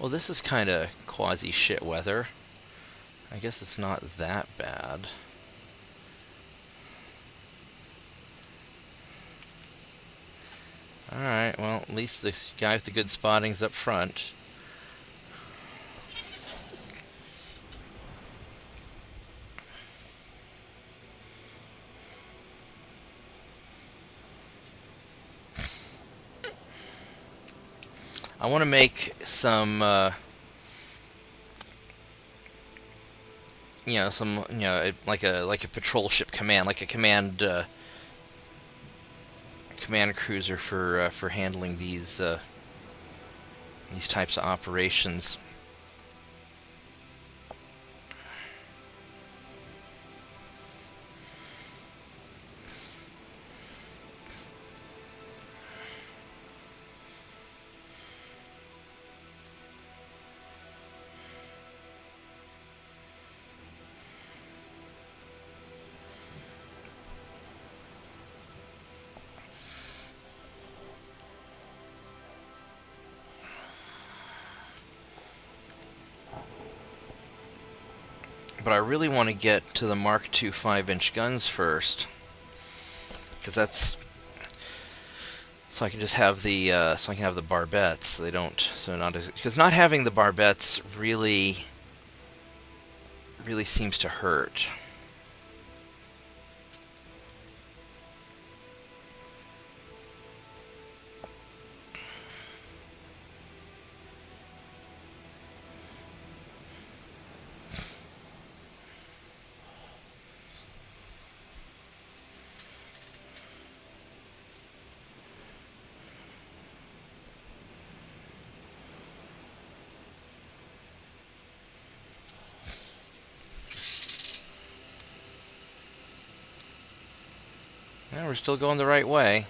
Well, this is kind of quasi-shit weather. I guess it's not that bad. Alright, well, at least the guy with the good spotting's up front. I want to make some, like a patrol ship command, like a command cruiser for handling these types of operations. But I really want to get to the Mark II 5-inch guns first, because that's so I can just have the barbettes. They don't, so not as, because not having the barbettes really seems to hurt. Yeah, we're still going the right way.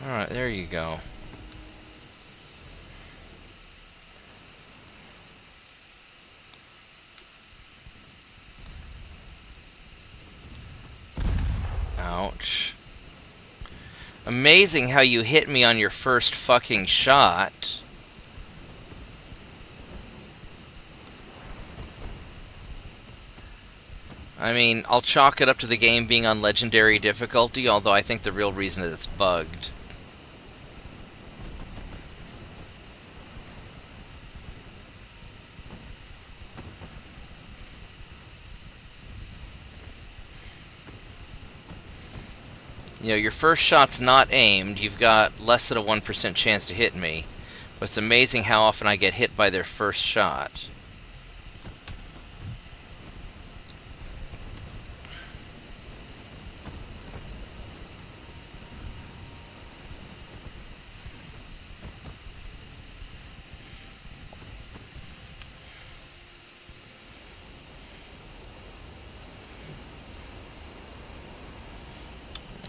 Alright, there you go. Ouch. Amazing how you hit me on your first fucking shot. I mean, I'll chalk it up to the game being on legendary difficulty, although I think the real reason is it's bugged. You know, your first shot's not aimed, you've got less than a 1% chance to hit me. But it's amazing how often I get hit by their first shot.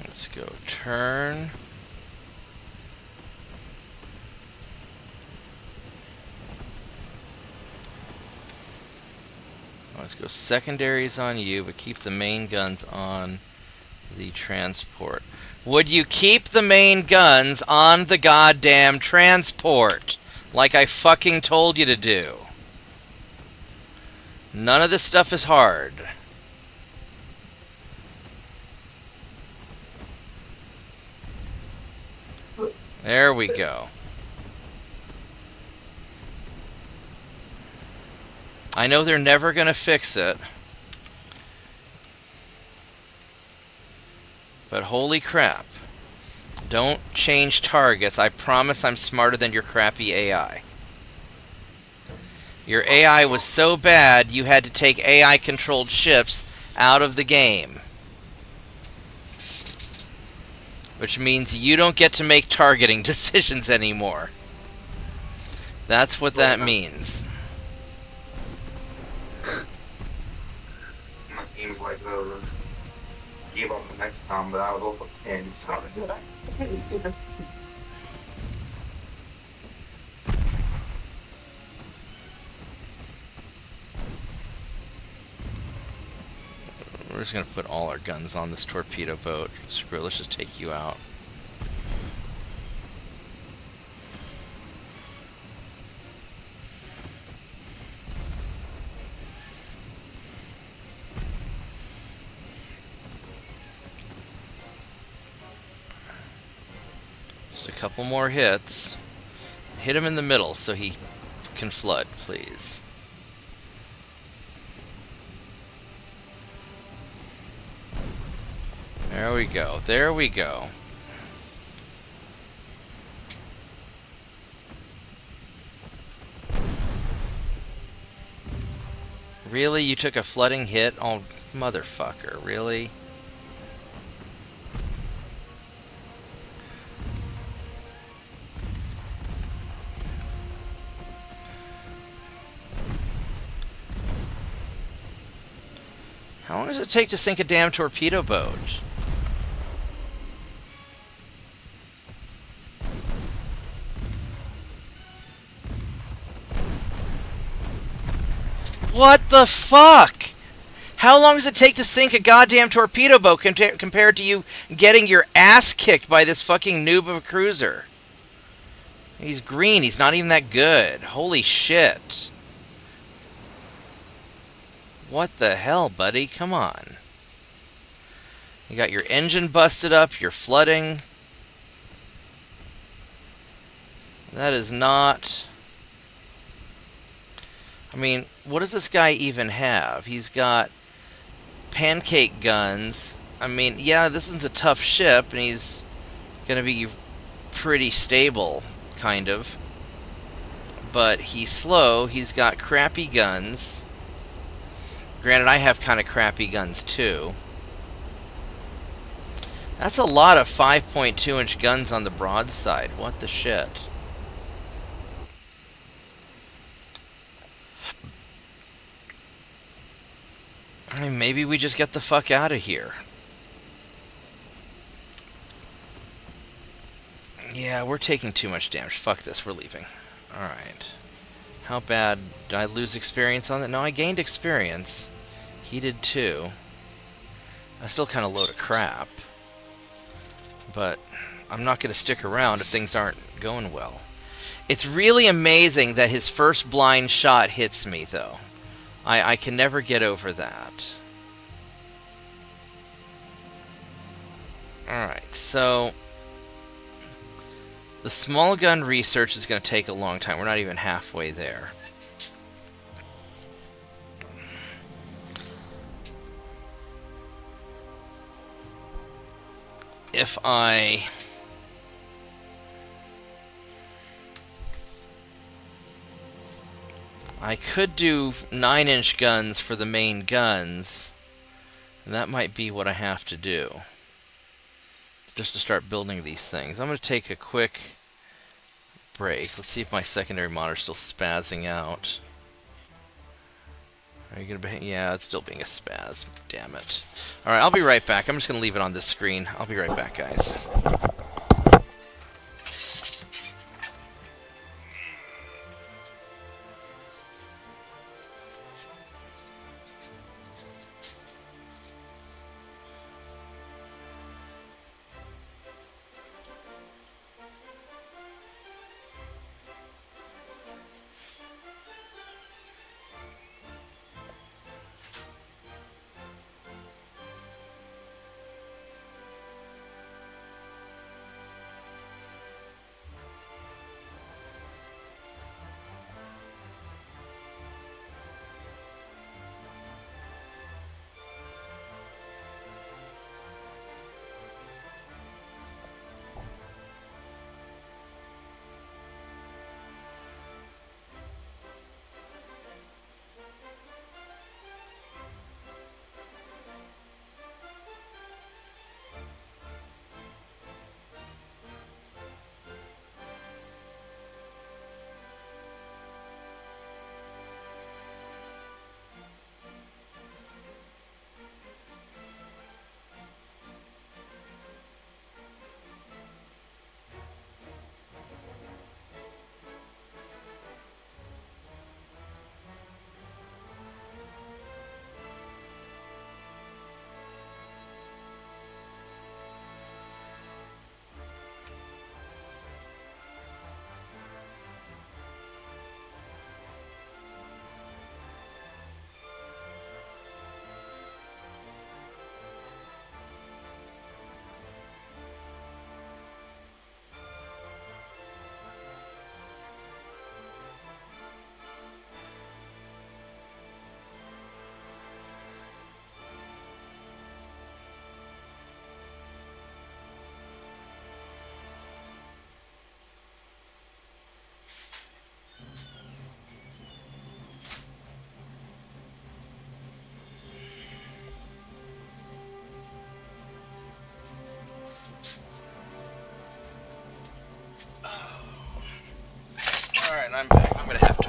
Let's go turn. Let's go secondaries on you, but keep the main guns on the transport. Would you keep the main guns on the goddamn transport? Like I fucking told you to do. None of this stuff is hard. There we go. I know they're never gonna fix it. But holy crap. Don't change targets. I promise I'm smarter than your crappy AI. Your AI was so bad you had to take AI-controlled ships out of the game. Which means you don't get to make targeting decisions anymore. That's what that means. things like those. Give up the next time, but I was also 10, so I was like, We're just gonna put all our guns on this torpedo boat. Screw it, let's just take you out. Just a couple more hits. Hit him in the middle so he can flood, please. There we go. There we go. Really? You took a flooding hit? Oh, motherfucker. Really? How long does it take to sink a damn torpedo boat? What the fuck? How long does it take to sink a goddamn torpedo boat compared to you getting your ass kicked by this fucking noob of a cruiser? He's green. He's not even that good. Holy shit. What the hell, buddy? Come on. You got your engine busted up. You're flooding. That is not... I mean, what does this guy even have? He's got pancake guns. I mean, yeah, this is a tough ship, and he's going to be pretty stable, kind of. But he's slow. He's got crappy guns. Granted, I have kind of crappy guns, too. That's a lot of 5.2-inch guns on the broadside. What the shit? I mean, maybe we just get the fuck out of here. Yeah, we're taking too much damage. Fuck this, we're leaving. Alright. How bad? Did I lose experience on that? No, I gained experience. He did too. I'm still kind of load of crap. But I'm not going to stick around if things aren't going well. It's really amazing that his first blind shot hits me, though. I can never get over that. Alright, so... the small gun research is going to take a long time. We're not even halfway there. If I could do 9-inch guns for the main guns, and that might be what I have to do just to start building these things. I'm going to take a quick break. Let's see if my secondary monitor's still spazzing out. Are you going to be... yeah, it's still being a spaz. Damn it. Alright, I'll be right back. I'm just going to leave it on this screen. I'll be right back, guys.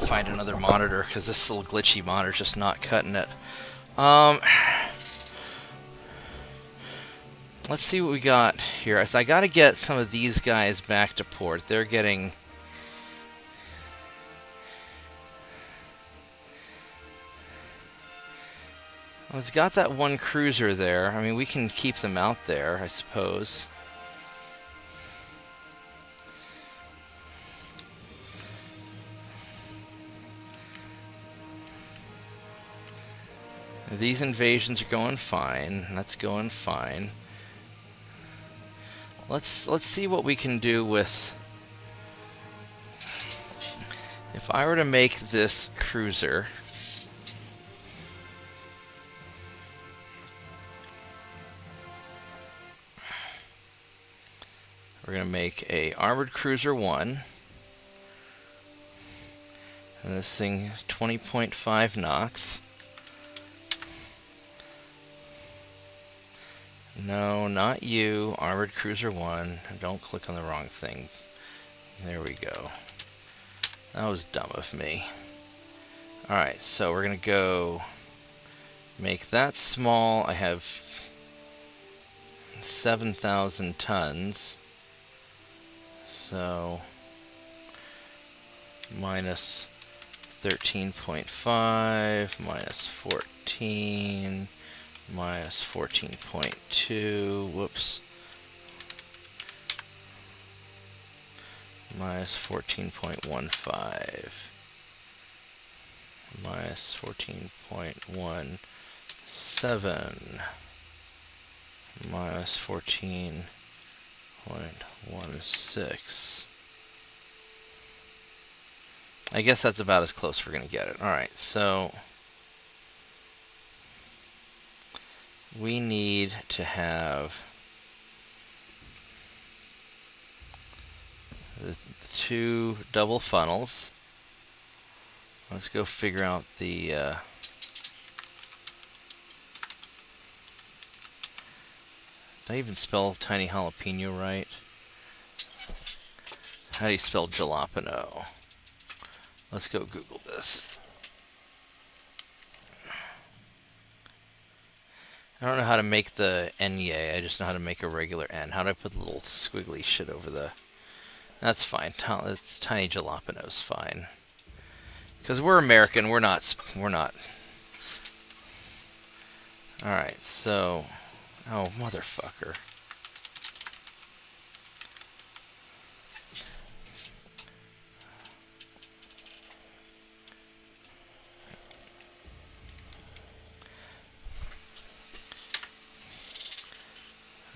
find another monitor because this little glitchy monitor's just not cutting it. Let's see what we got here. So I got to get some of these guys back to port. They're getting... Well, it's got that one cruiser there. I mean, we can keep them out there, I suppose. These invasions are going fine. That's going fine. Let's see what we can do with... If I were to make this cruiser... We're going to make a Armored Cruiser 1. And this thing is 20.5 knots. No, not you. Armored Cruiser 1. Don't click on the wrong thing. There we go. That was dumb of me. Alright, so we're going to go make that small. I have 7,000 tons. So, minus 13.5, minus 14, minus 14.2, whoops, minus 14.15, minus 14.17, minus 14.16. I guess that's about as close as we're going to get it. Alright, so we need to have the two double funnels. Let's go figure out the did I even spell tiny jalapeno right? How do you spell jalapeno? Let's go Google this. I don't know how to make the N-yay, I just know how to make a regular N. How do I put the little squiggly shit over the... That's fine. It's tiny jalapeno's fine. Because we're American, we're not... Alright, so... Oh, motherfucker.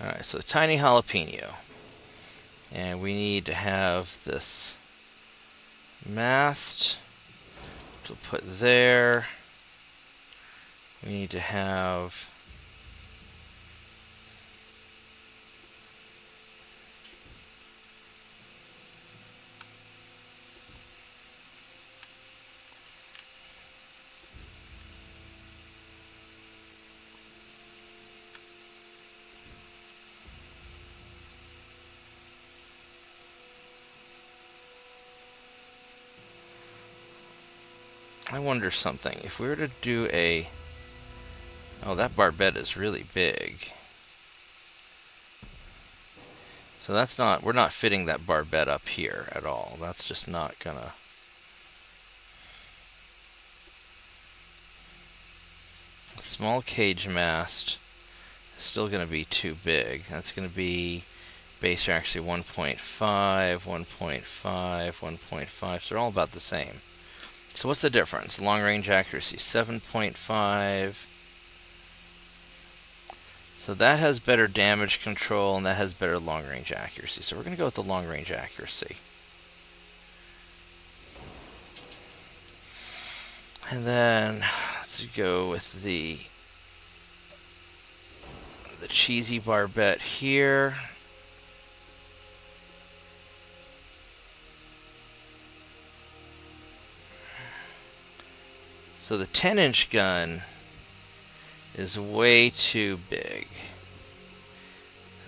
Alright, so tiny jalapeno. And we need to have this mast to put there. We need to have... I wonder something. If we were to do a... Oh, that barbette is really big. So that's not... We're not fitting that barbette up here at all. That's just not gonna... Small cage mast is still gonna be too big. That's gonna be... Base are actually 1.5, 1.5, 1.5. So they're all about the same. So what's the difference? Long range accuracy, 7.5. So that has better damage control, and that has better long range accuracy. So we're going to go with the long range accuracy. And then let's go with the cheesy barbette here. So the 10-inch gun is way too big.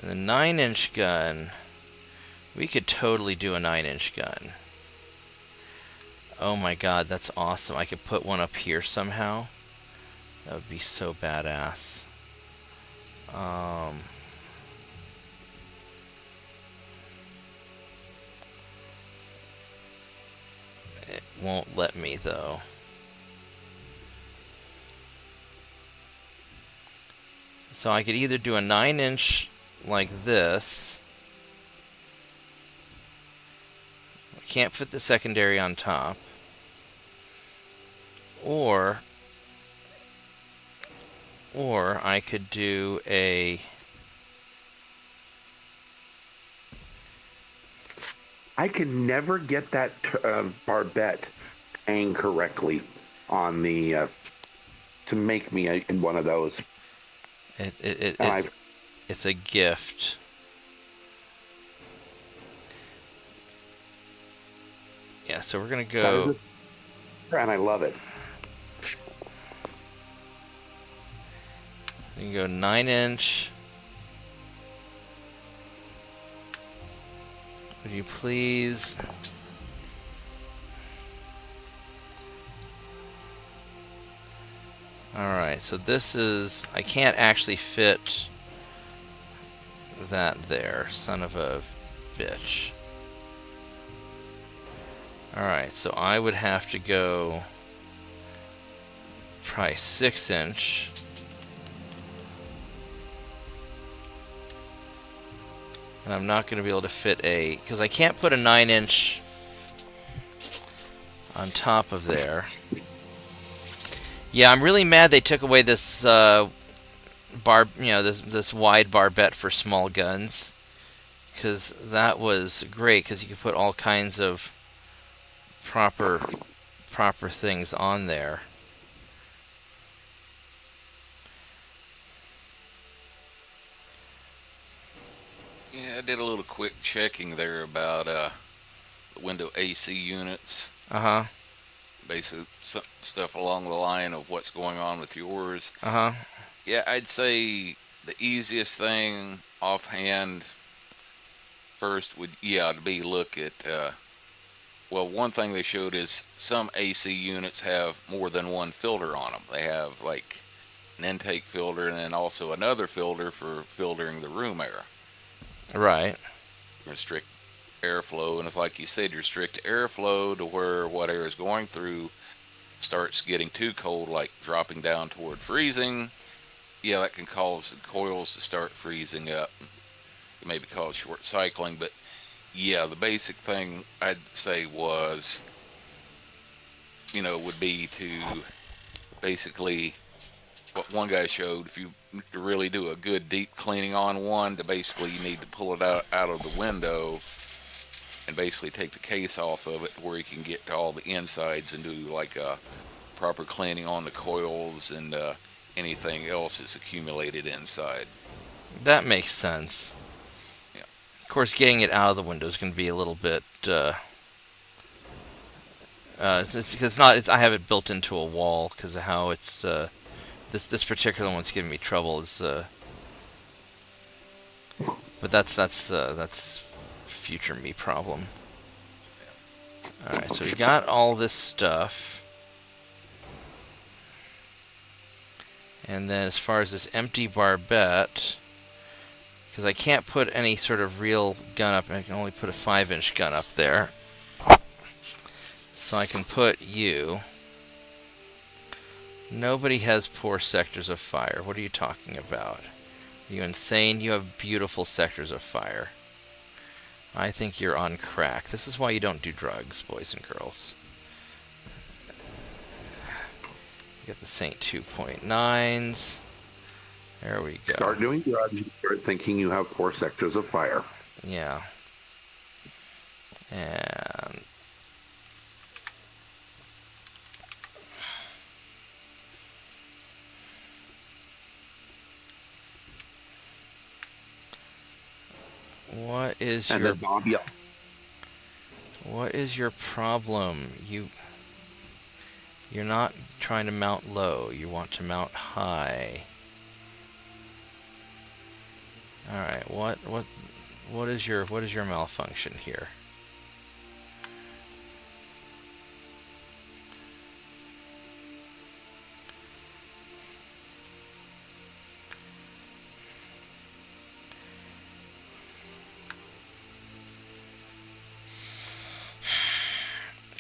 And the 9-inch gun, we could totally do a 9-inch gun. Oh my god, that's awesome. I could put one up here somehow. That would be so badass. It won't let me though. So I could either do a 9-inch like this. I can't fit the secondary on top. Or I could do a... I can never get that barbette hang correctly on the to make me in one of those. It's a gift. Yeah, so we're gonna go. And I love it. You can go 9-inch. Would you please? Alright, so this is... I can't actually fit that there, son of a bitch. Alright, so I would have to go probably 6-inch. And I'm not going to be able to fit a... because I can't put a 9-inch on top of there. Yeah, I'm really mad they took away this this wide barbette for small guns, because that was great, because you could put all kinds of proper things on there. Yeah, I did a little quick checking there about the window AC units. Uh-huh. Basic stuff along the line of what's going on with yours. Uh-huh. Yeah, I'd say the easiest thing offhand first would, to be look at, well, one thing they showed is some AC units have more than one filter on them. They have like an intake filter and then also another filter for filtering the room air. Right. Restrict airflow, and it's like you said, you restrict airflow to where what air is going through starts getting too cold, like dropping down toward freezing. Yeah, that can cause the coils to start freezing up. It maybe cause short cycling, but yeah, the basic thing I'd say was, would be to basically, what one guy showed, if you really do a good deep cleaning on one, to basically you need to pull it out of the window and basically take the case off of it where you can get to all the insides and do like a proper cleaning on the coils and anything else that's accumulated inside. That makes sense. Yeah. Of course, getting it out of the window is going to be a little bit... I have it built into a wall because of how it's... This particular one's giving me trouble. But that's future me problem. Alright, so we got all this stuff. And then as far as this empty barbette, because I can't put any sort of real gun up, I can only put a 5-inch gun up there. So I can put you. Nobody has poor sectors of fire. What are you talking about? Are you insane? You have beautiful sectors of fire. I think you're on crack. This is why you don't do drugs, boys and girls. You got the Saint 2.9s. There we go. Start doing drugs, you start thinking you have 4 sectors of fire. Yeah. And... What is and your... then Bob, yeah. What is your problem? You're not trying to mount low. You want to mount high. All right. What is your malfunction here?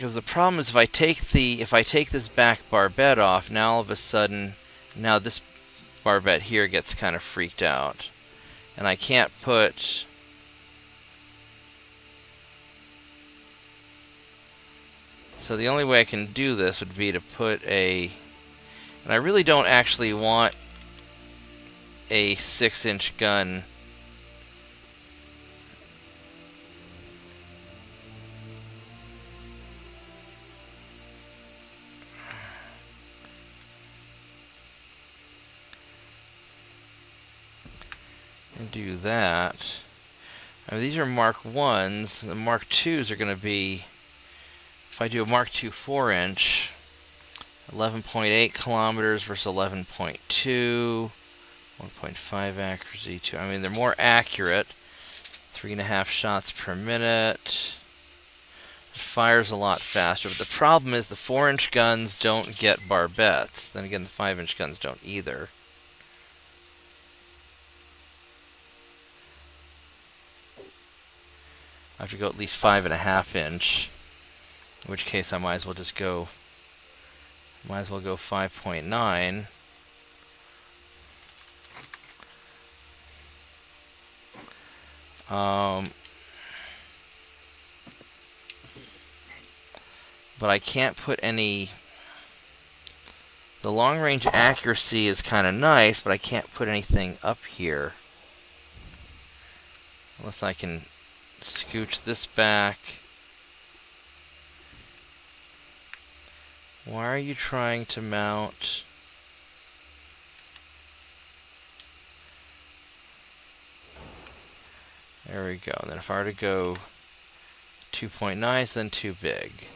Because the problem is if I take this back barbette off, now all of a sudden, now this barbette here gets kind of freaked out. And I can't put... So the only way I can do this would be to put a... And I really don't actually want a 6-inch gun. And do that. I mean, these are Mark 1s. The Mark 2s are going to be... If I do a Mark II 4-inch, 11.8 kilometers versus 11.2, 1.5 accuracy. 2. I mean, they're more accurate. 3.5 shots per minute. It fires a lot faster. But the problem is the 4-inch guns don't get barbettes. Then again, the 5-inch guns don't either. I have to go at least 5.5 inch. In which case I might as well just go... Might as well go 5.9. But I can't put any... The long range accuracy is kind of nice, but I can't put anything up here. Unless I can scooch this back. Why are you trying to mount... There we go. And then if I were to go 2.9, it's then too big.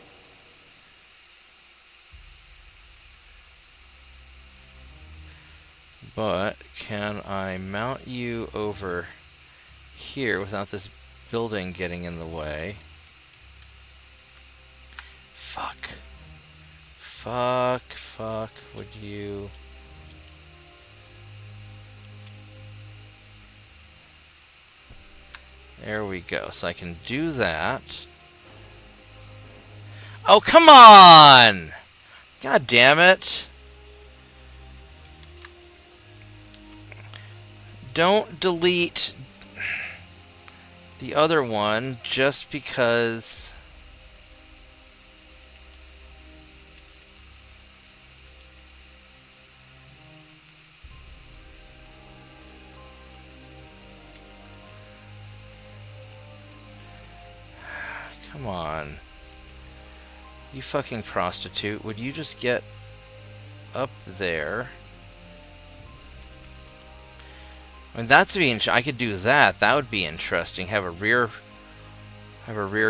But can I mount you over here without this building getting in the way? Fuck. Fuck, would you... There we go. So I can do that. Oh, come on! God damn it. Don't delete the other one just because... Come on. You fucking prostitute. Would you just get up there? I mean, that's be I could do that. That would be interesting. Have a rear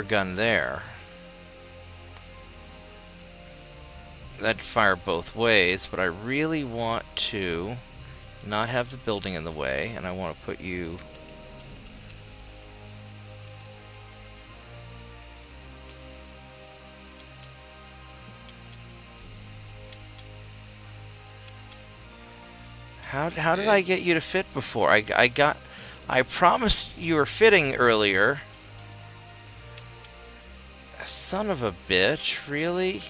gun there. That'd fire both ways, but I really want to not have the building in the way, and I want to put you... How did I get you to fit before? I promised you were fitting earlier. Son of a bitch, really?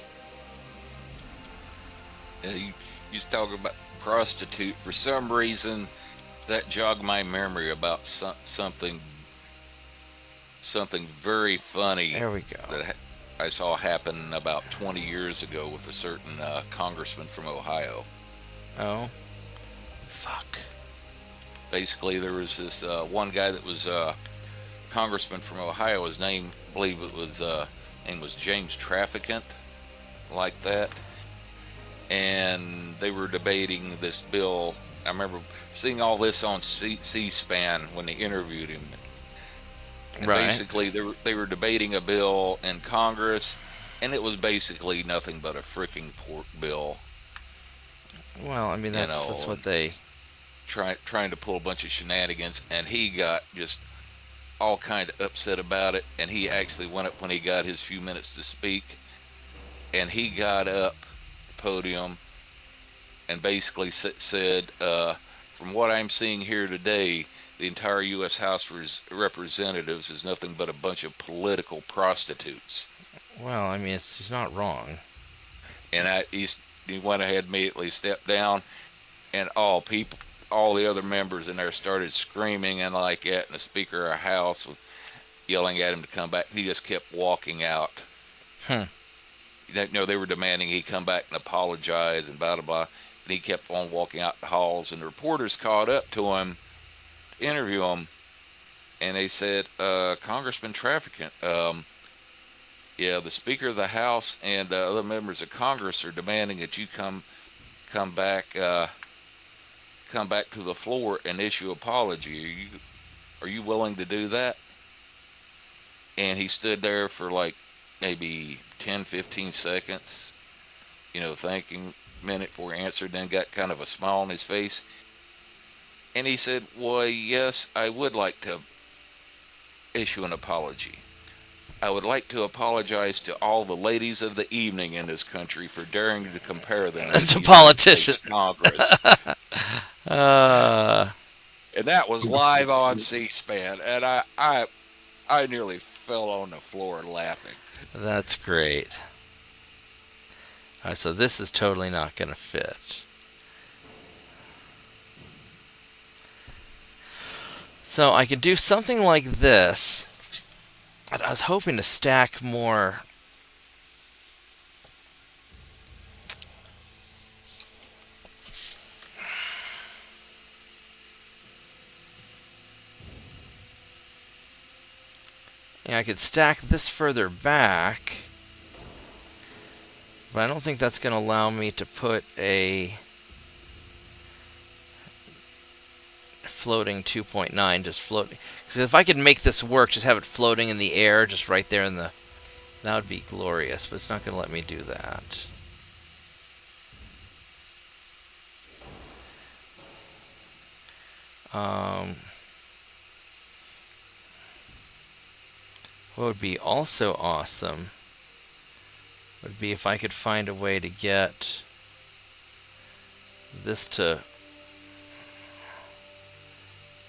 Yeah, you was talking about prostitute. For some reason, that jogged my memory about something very funny. There we go. That I saw happen about 20 years ago with a certain congressman from Ohio. Oh. Fuck. Basically, there was this one guy that was congressman from Ohio. His name, I believe it was, name was James Trafficant, like that. And they were debating this bill. I remember seeing all this on C-SPAN when they interviewed him. And right. Basically, they were debating a bill in Congress, and it was basically nothing but a freaking pork bill. Well, I mean, that's what they... Trying to pull a bunch of shenanigans, and he got just all kind of upset about it, and he actually went up when he got his few minutes to speak, and he got up podium and basically said, from what I'm seeing here today, the entire U.S. House of Representatives is nothing but a bunch of political prostitutes. Well, I mean, he's not wrong. And he went ahead, immediately stepped down, and all the other members in there started screaming and like that, and the Speaker of the House was yelling at him to come back. He just kept walking out. Hmm. They were demanding he come back and apologize and blah blah blah, and he kept on walking out the halls. And the reporters caught up to him to interview him, and they said, Congressman Trafficant, yeah, the Speaker of the House and other members of Congress are demanding that you come back come back to the floor and issue apology. Are you willing to do that? And he stood there for like maybe 10, 15 seconds, thinking a minute before he answered, then got kind of a smile on his face. And he said, well, yes, I would like to issue an apology. I would like to apologize to all the ladies of the evening in this country for daring to compare them to To the United politicians. States Congress. Uh, And that was live on C-SPAN, and I nearly fell on the floor laughing. that's great. All right, so this is totally not going to fit. So I could do something like this. I was hoping to stack more. Yeah, I could stack this further back, but I don't think that's going to allow me to put a floating 2.9 just floating. Because if I could make this work, just have it floating in the air, just right there in the... That would be glorious, but it's not going to let me do that. What would be also awesome would be if I could find a way to get this to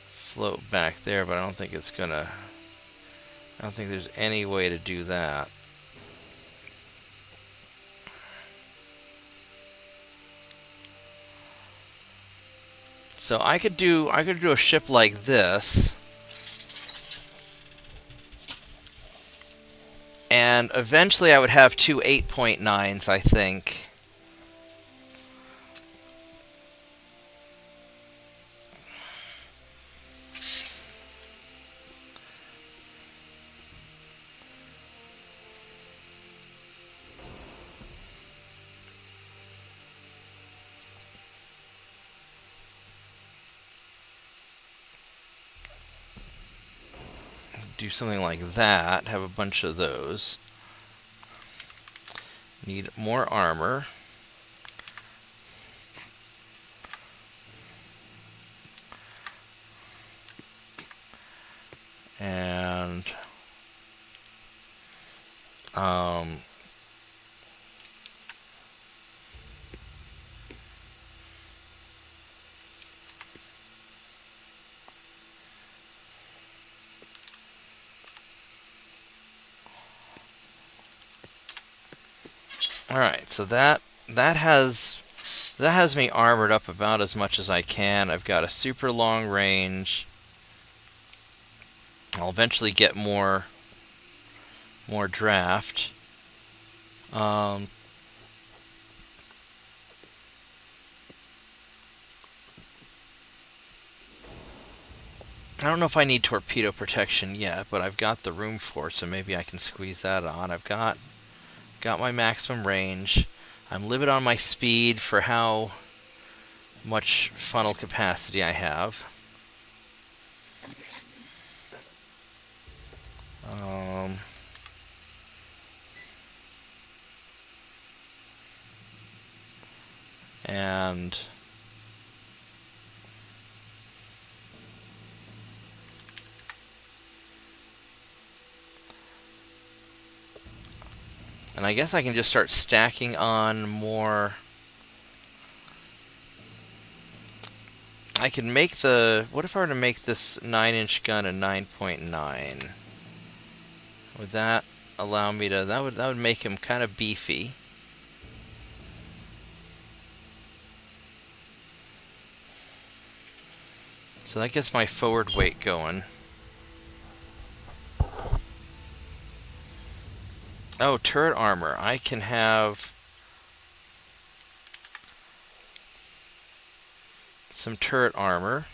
float back there, but I don't think it's gonna... I don't think there's any way to do that. So I could do a ship like this, and eventually I would have two 8.9s, I think. Do something like that, have a bunch of those. Need more armor. And alright, so that has me armored up about as much as I can. I've got a super long range. I'll eventually get more draft. I don't know if I need torpedo protection yet, but I've got the room for it, so maybe I can squeeze that on. I've got my maximum range. I'm limited on my speed for how much funnel capacity I have. And I guess I can just start stacking on more. I can make the... What if I were to make this 9-inch gun a 9.9? Would that allow me to. That would make him kind of beefy. So that gets my forward weight going. Oh, turret armor. I can have some turret armor.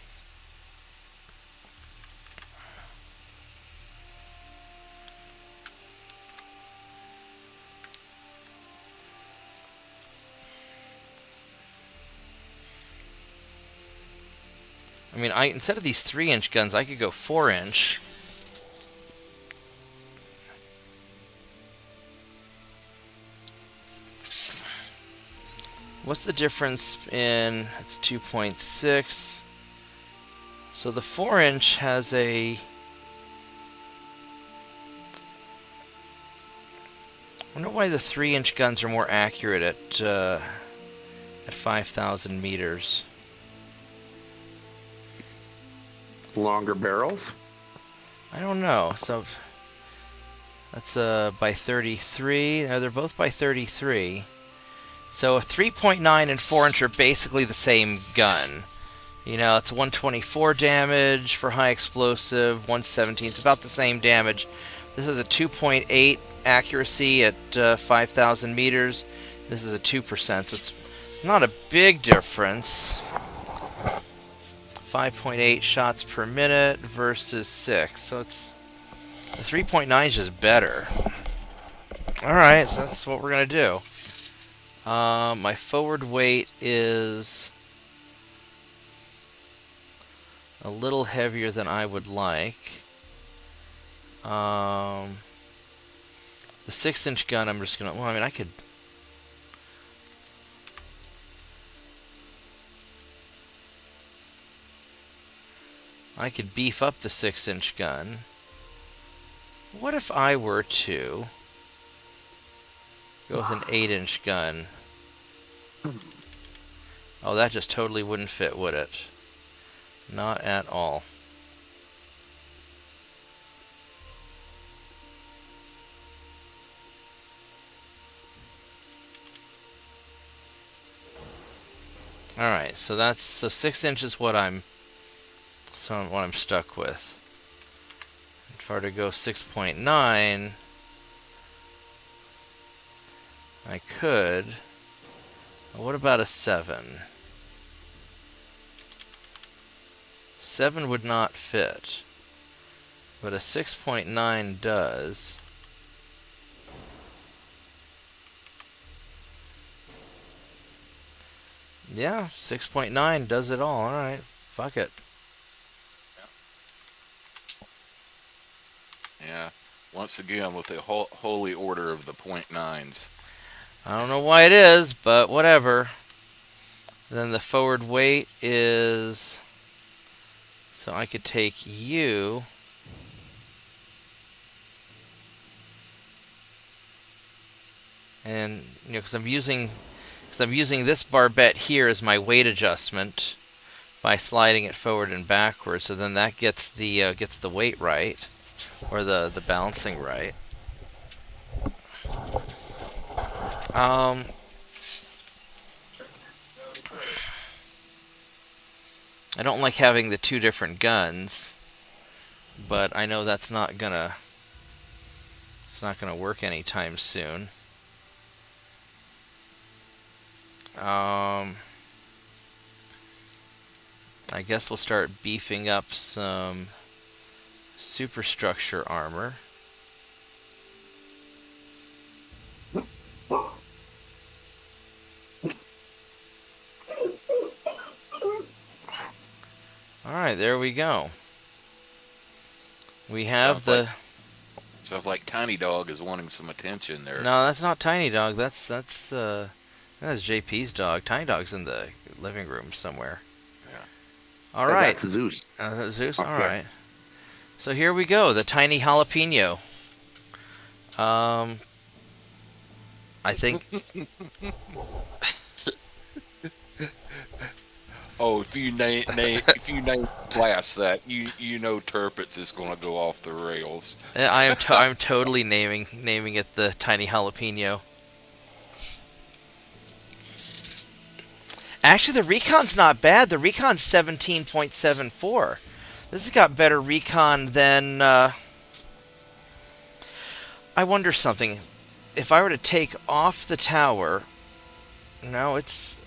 I mean, instead of these 3-inch guns, I could go 4-inch. What's the difference in... It's 2.6. So the 4-inch has a... I wonder why the 3-inch guns are more accurate at 5,000 meters. Longer barrels? I don't know. So that's by 33. No, they're both by 33. So a 3.9 and 4-inch are basically the same gun. You know, it's 124 damage for high explosive, 117. It's about the same damage. This is a 2.8 accuracy at 5,000 meters. This is a 2%, so it's not a big difference. 5.8 shots per minute versus 6. So it's... The 3.9 is just better. Alright, so that's what we're going to do. My forward weight is a little heavier than I would like. The 6-inch gun, I'm just going to... Well, I mean, I could beef up the 6-inch gun. What if I were to go with an 8-inch gun? Oh, that just totally wouldn't fit, would it? Not at all. Alright, so 6 inches what I'm stuck with. If I were to go 6.9, I could. What about a 7? 7 would not fit, but a 6.9 does. Yeah, 6.9 does it all. Alright, fuck it. Yeah. Once again, with the holy order of the .9s. I don't know why it is, but whatever. Then the forward weight is... So I could take you... And, you know, because I'm using this barbette here as my weight adjustment by sliding it forward and backwards. So then that gets the weight right, or the balancing right. I don't like having the two different guns, but I know it's not gonna work anytime soon. I guess we'll start beefing up some superstructure armor. Alright, there we go. We have Sounds like Tiny Dog is wanting some attention there. No, that's not Tiny Dog. That's JP's dog. Tiny Dog's in the living room somewhere. Yeah. All right. That's Zeus. Zeus. Okay. All right. So here we go. The tiny jalapeno. I think. Oh, if you name class that, you know Turpitz is going to go off the rails. I'm totally naming it the tiny jalapeno. Actually, the recon's not bad. The recon's 17.74. This has got better recon than. I wonder something. If I were to take off the tower, no, it's.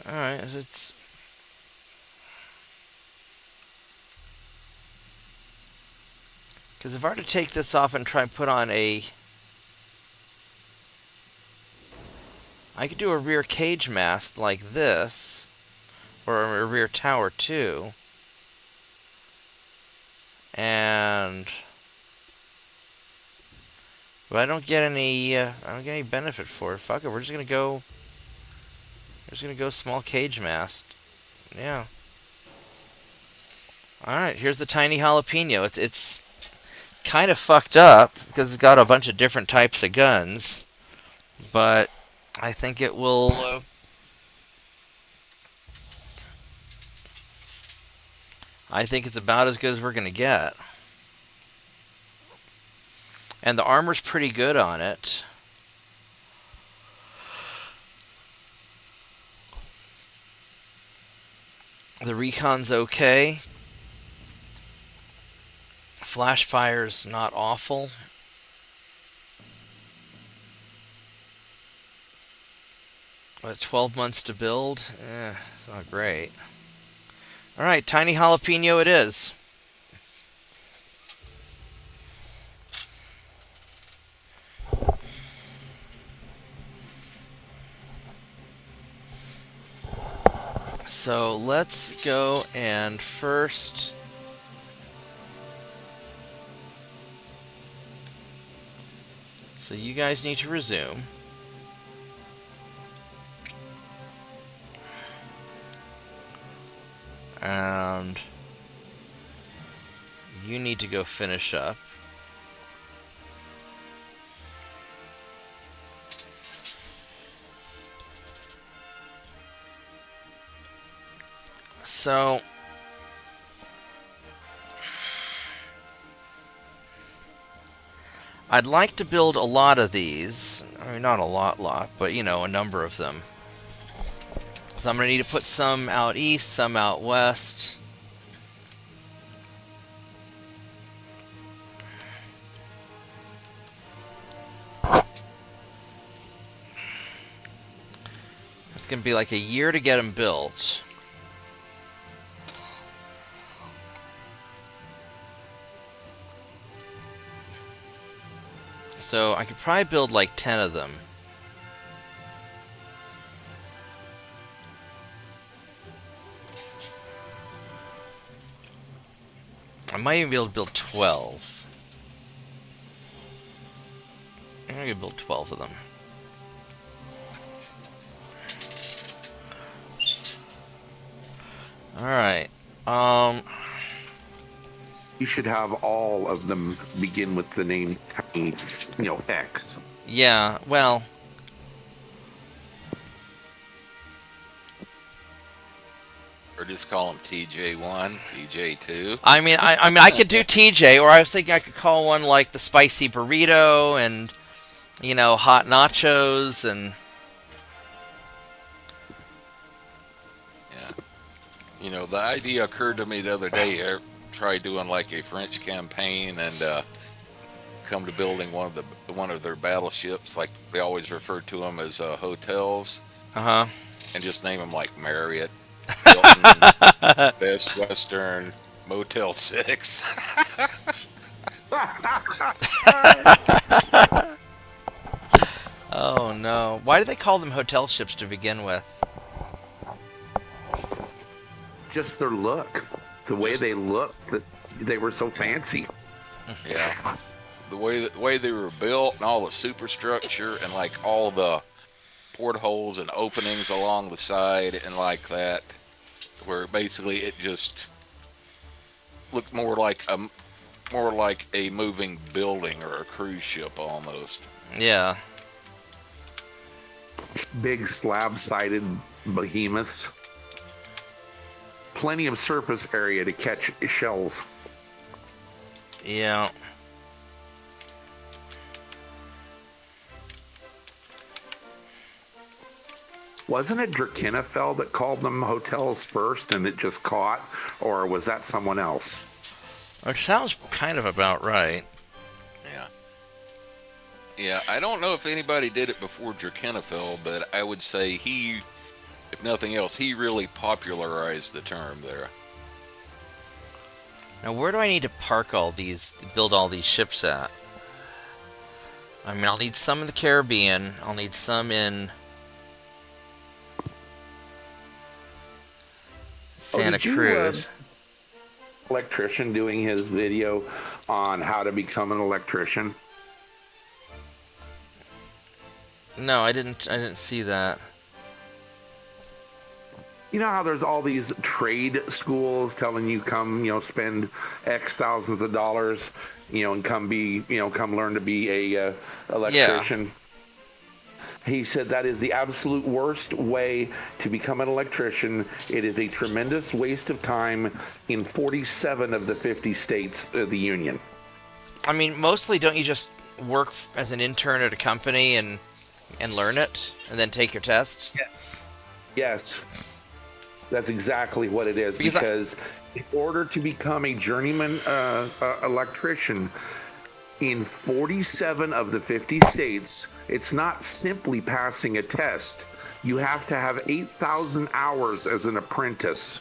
All right, it's. Because if I were to take this off and try and put on a. I could do a rear cage mast like this, or a rear tower too, and but I don't get any benefit for it. Fuck it, we're just gonna go. We're just gonna go small cage mast. Yeah. All right, here's the tiny jalapeno. It's kind of fucked up because it's got a bunch of different types of guns, but I think it will. I think it's about as good as we're going to get. And the armor's pretty good on it. The recon's okay. Flash fire's not awful. But 12 months to build? It's not great. Alright, tiny jalapeno it is. So let's go and first... So you guys need to resume. And you need to go finish up. So I'd like to build a lot of these. I mean, not a lot, but you know, a number of them. So I'm going to need to put some out east, some out west. It's going to be like a year to get them built. So I could probably build like 10 of them. I might even be able to build 12. I'm gonna build 12 of them. Alright. You should have all of them begin with the name Tiny, X. Yeah, well... Or just call them TJ1, TJ2. I mean, I could do TJ, or I was thinking I could call one like the Spicy Burrito, and, you know, Hot Nachos, and... Yeah. You know, the idea occurred to me the other day. I tried doing like a French campaign and come to building one of their battleships, like they always refer to them as hotels. Uh-huh. And just name them like Marriott, Hilton, Best Western, Motel 6. Oh, no. Why do they call them hotel ships to begin with? Just their look. The way they looked, that they were so fancy. Yeah. The way they were built and all the superstructure and like all the portholes and openings along the side and like that, where basically it just looked more like a moving building or a cruise ship almost. Yeah. big slab-sided behemoths. Plenty of surface area to catch shells. Yeah. Wasn't it Drakenfell that called them hotels first and it just caught? Or was that someone else? Which sounds kind of about right. Yeah. Yeah, I don't know if anybody did it before Drakenfell, but I would say he, if nothing else, he really popularized the term there. Now, where do I need to park all these, build all these ships at? I mean, I'll need some in the Caribbean. I'll need some in Santa did you, Cruz. Electrician doing his video on how to become an electrician? No, I didn't see that. You know how there's all these trade schools telling you come, spend X thousands of dollars, and come learn to be a electrician. Yeah. He said that is the absolute worst way to become an electrician. It is a tremendous waste of time in 47 of the 50 states of the union. I mean, mostly don't you just work as an intern at a company and learn it and then take your test? Yeah. Yes. That's exactly what it is. Because in order to become a journeyman electrician in 47 of the 50 states, it's not simply passing a test. You have to have 8,000 hours as an apprentice.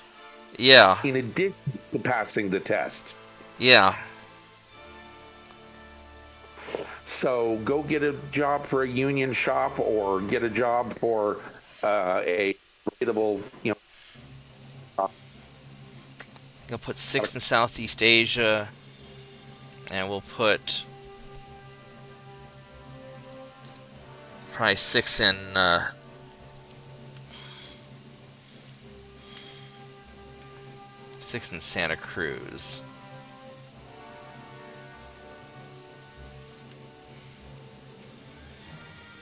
Yeah. In addition to passing the test. Yeah. So go get a job for a union shop or get a job for a reputable, We'll put 6 in Southeast Asia, and we'll put probably 6 in Santa Cruz.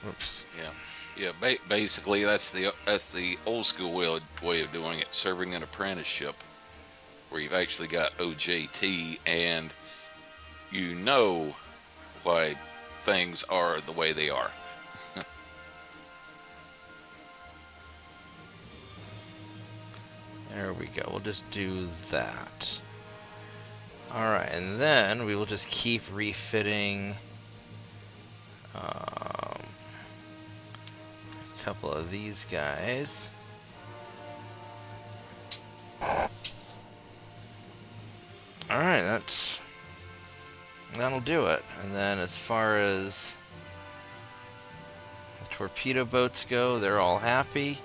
Oops. Yeah. Basically, that's the old school way of doing it, serving an apprenticeship, where you've actually got OJT and you know why things are the way they are. There we go. We'll just do that. Alright, and then we will just keep refitting a couple of these guys. Alright, that'll do it. And then as far as the torpedo boats go, they're all happy.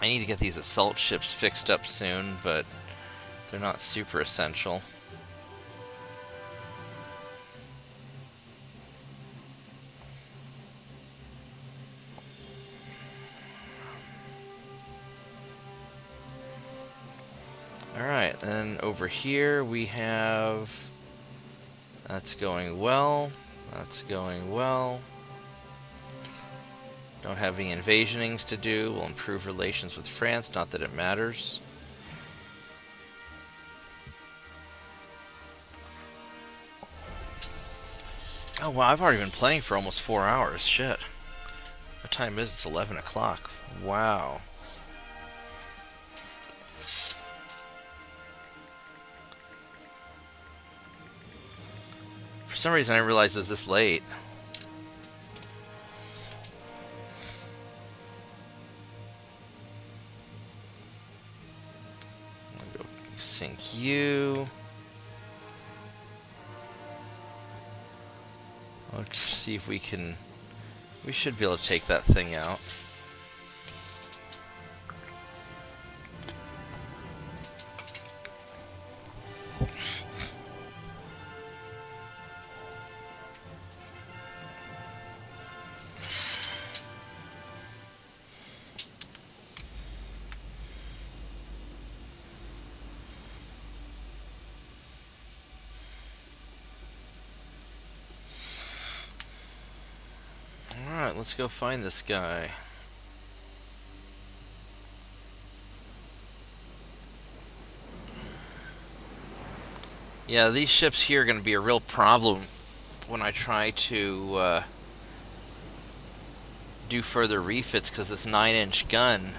I need to get these assault ships fixed up soon, but they're not super essential. Alright, and over here we have... That's going well. That's going well. Don't have any invasionings to do. We'll improve relations with France, not that it matters. Oh wow, I've already been playing for almost 4 hours. Shit. What time is it? It's 11 o'clock. Wow. For some reason I didn't realize it was this late. I'll go sync you. Let's see if we can... We should be able to take that thing out. let's go find this guy. Yeah, these ships here are going to be a real problem when I try to do further refits, because this 9-inch gun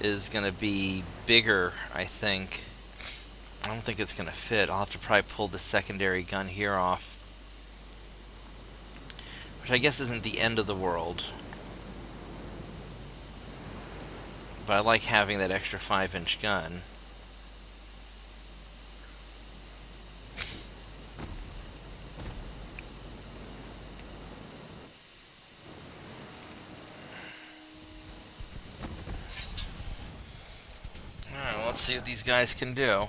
is going to be bigger, I think. I don't think it's going to fit. I'll have to probably pull the secondary gun here off, which I guess isn't the end of the world. But I like having that extra 5-inch gun. Alright, let's see what these guys can do.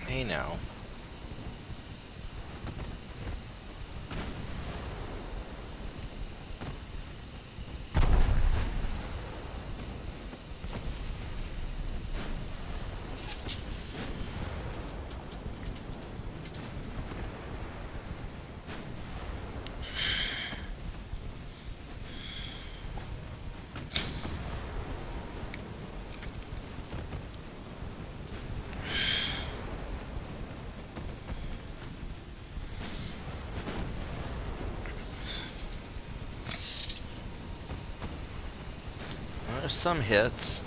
Hey now. There's some hits.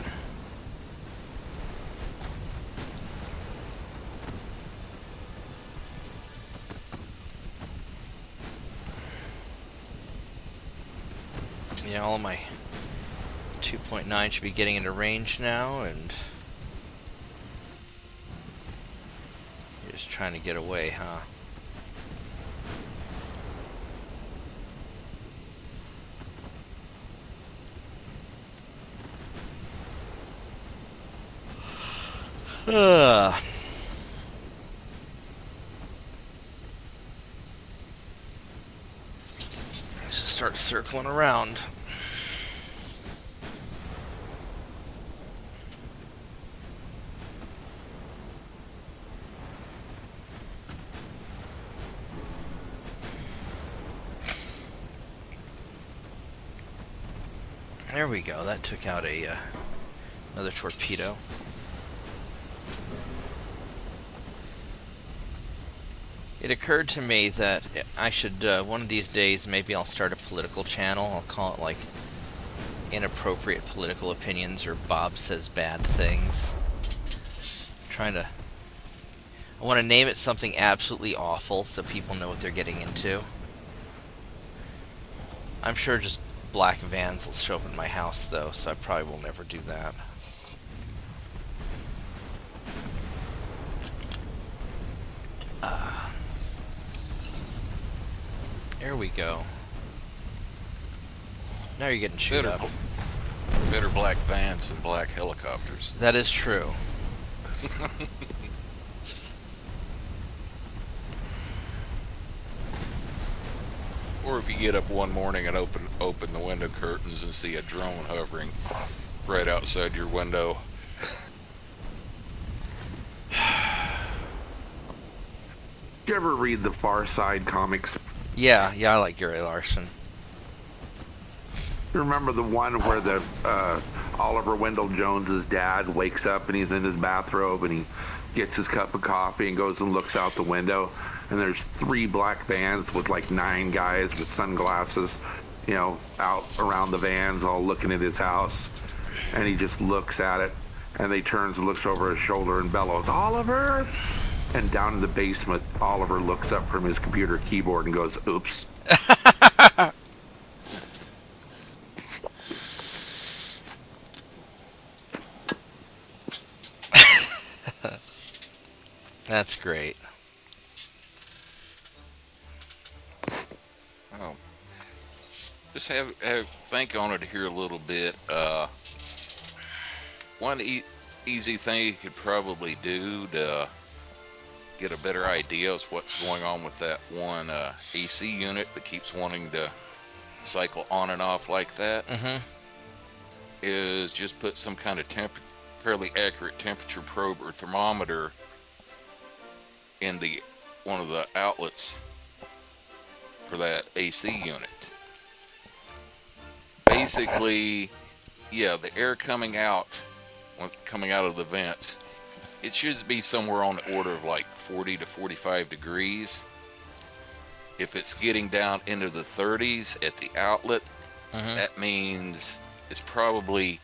Yeah, all of my 2.9 should be getting into range now, and you're just trying to get away, huh? Let's just start circling around. There we go. That took out a another torpedo. It occurred to me that I should, one of these days, maybe I'll start a political channel. I'll call it, like, Inappropriate Political Opinions, or Bob Says Bad Things. I want to name it something absolutely awful so people know what they're getting into. I'm sure just black vans will show up at my house, though, so I probably will never do that. There we go. Now you're getting chewed up. Better black vans than black helicopters. That is true. Or if you get up one morning and open the window curtains and see a drone hovering right outside your window. Did you ever read the Far Side comics? Yeah, I like Gary Larson. You remember the one where the Oliver Wendell Jones's dad wakes up and he's in his bathrobe and he gets his cup of coffee and goes and looks out the window, and there's 3 black vans with like 9 guys with sunglasses, you know, out around the vans all looking at his house, and he just looks at it, and he turns and looks over his shoulder and bellows, "Oliver!" And down in the basement, Oliver looks up from his computer keyboard and goes, "Oops." That's great. Oh, just think on it here a little bit. one easy thing you could probably do to get a better idea of what's going on with that one AC unit that keeps wanting to cycle on and off like that is just put some kind of fairly accurate temperature probe or thermometer in one of the outlets for that AC unit. Basically, yeah, the air coming out of the vents, it should be somewhere on the order of like 40 to 45 degrees. If it's getting down into the 30s at the outlet, that means it's probably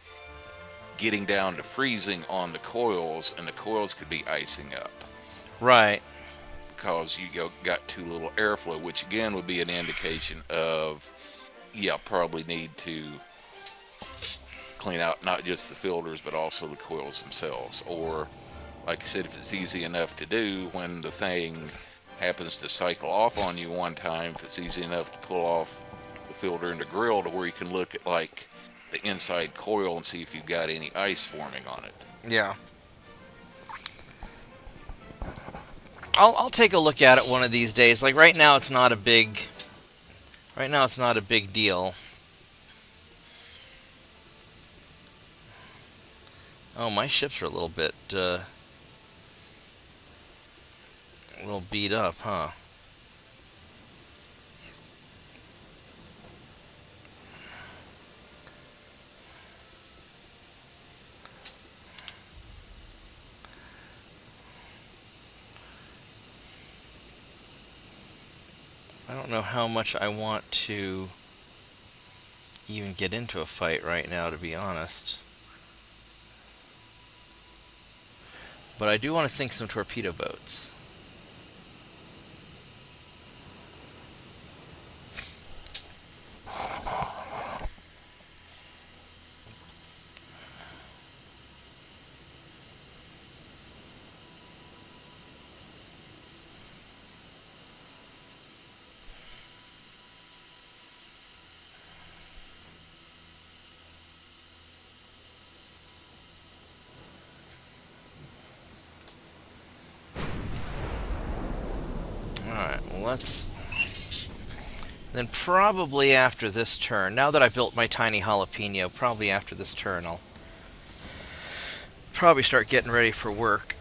getting down to freezing on the coils, and the coils could be icing up. Right. Because you got too little airflow, which again would be an indication of, yeah, probably need to clean out not just the filters, but also the coils themselves. Or, like I said, if it's easy enough to do, when the thing happens to cycle off on you one time, if it's easy enough to pull off the filter and the grill to where you can look at like the inside coil and see if you've got any ice forming on it. Yeah. I'll take a look at it one of these days. Like right now it's not a big deal. Oh, my ships are a little bit beat up, huh? I don't know how much I want to even get into a fight right now, to be honest. But I do want to sink some torpedo boats. Then probably after this turn, now that I built my tiny jalapeno, probably after this turn I'll probably start getting ready for work.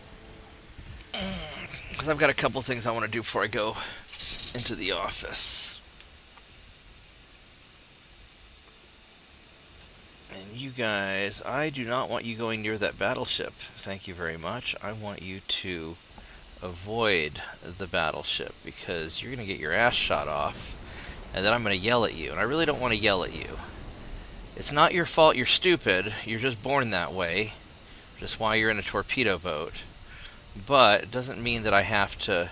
Because I've got a couple things I want to do before I go into the office. And you guys, I do not want you going near that battleship. Thank you very much. I want you to avoid the battleship because you're going to get your ass shot off. And then I'm going to yell at you. And I really don't want to yell at you. It's not your fault you're stupid. You're just born that way. Just why you're in a torpedo boat. But it doesn't mean that I have to...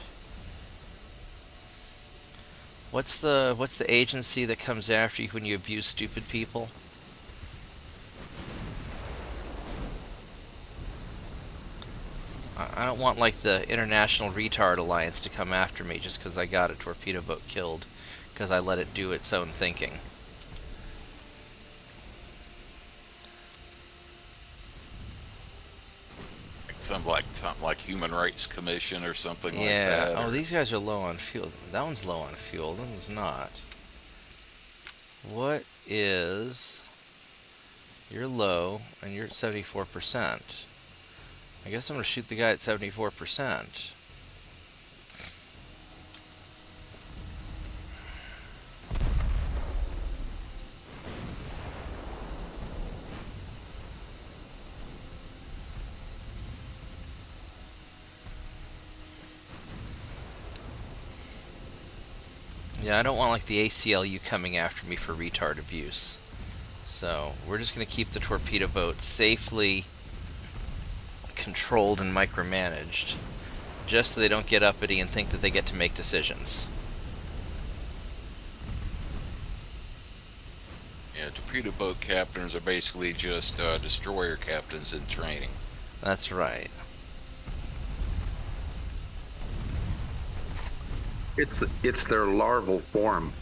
What's the agency that comes after you when you abuse stupid people? I don't want, like, the International Retard Alliance to come after me just because I got a torpedo boat killed. Because I let it do its own thinking. Something like Human Rights Commission or something like yeah. that. Oh, these guys are low on fuel. That one's low on fuel. That one's not. What is... You're low, and you're at 74%. I guess I'm going to shoot the guy at 74%. Yeah, I don't want like the ACLU coming after me for retard abuse. So we're just going to keep the torpedo boat safely controlled and micromanaged, just so they don't get uppity and think that they get to make decisions. Yeah, torpedo boat captains are basically just destroyer captains in training. That's right. It's their larval form.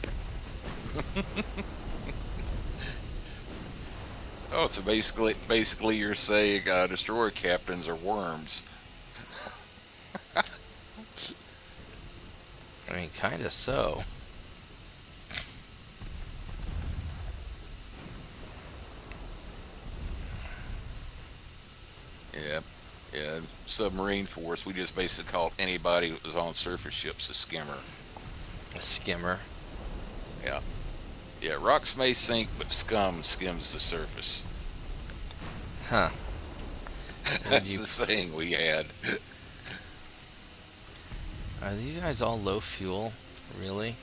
Oh, so basically you're saying destroyer captains are worms. I mean, kind of so. Yeah. Yeah. Submarine force, we just basically called anybody that was on surface ships a skimmer. A skimmer. Yeah. Yeah, rocks may sink, but scum skims the surface. Huh. Would That's you... the saying we had. Are you guys all low fuel? Really?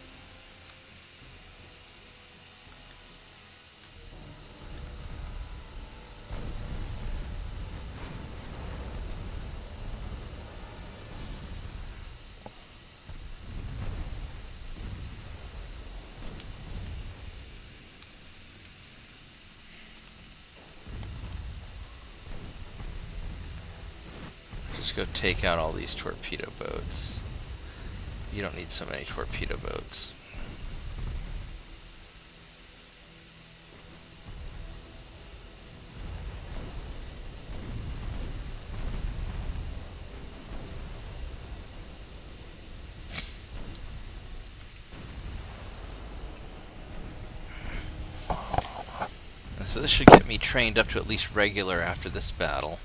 Just go take out all these torpedo boats. You don't need so many torpedo boats. So this should get me trained up to at least regular after this battle.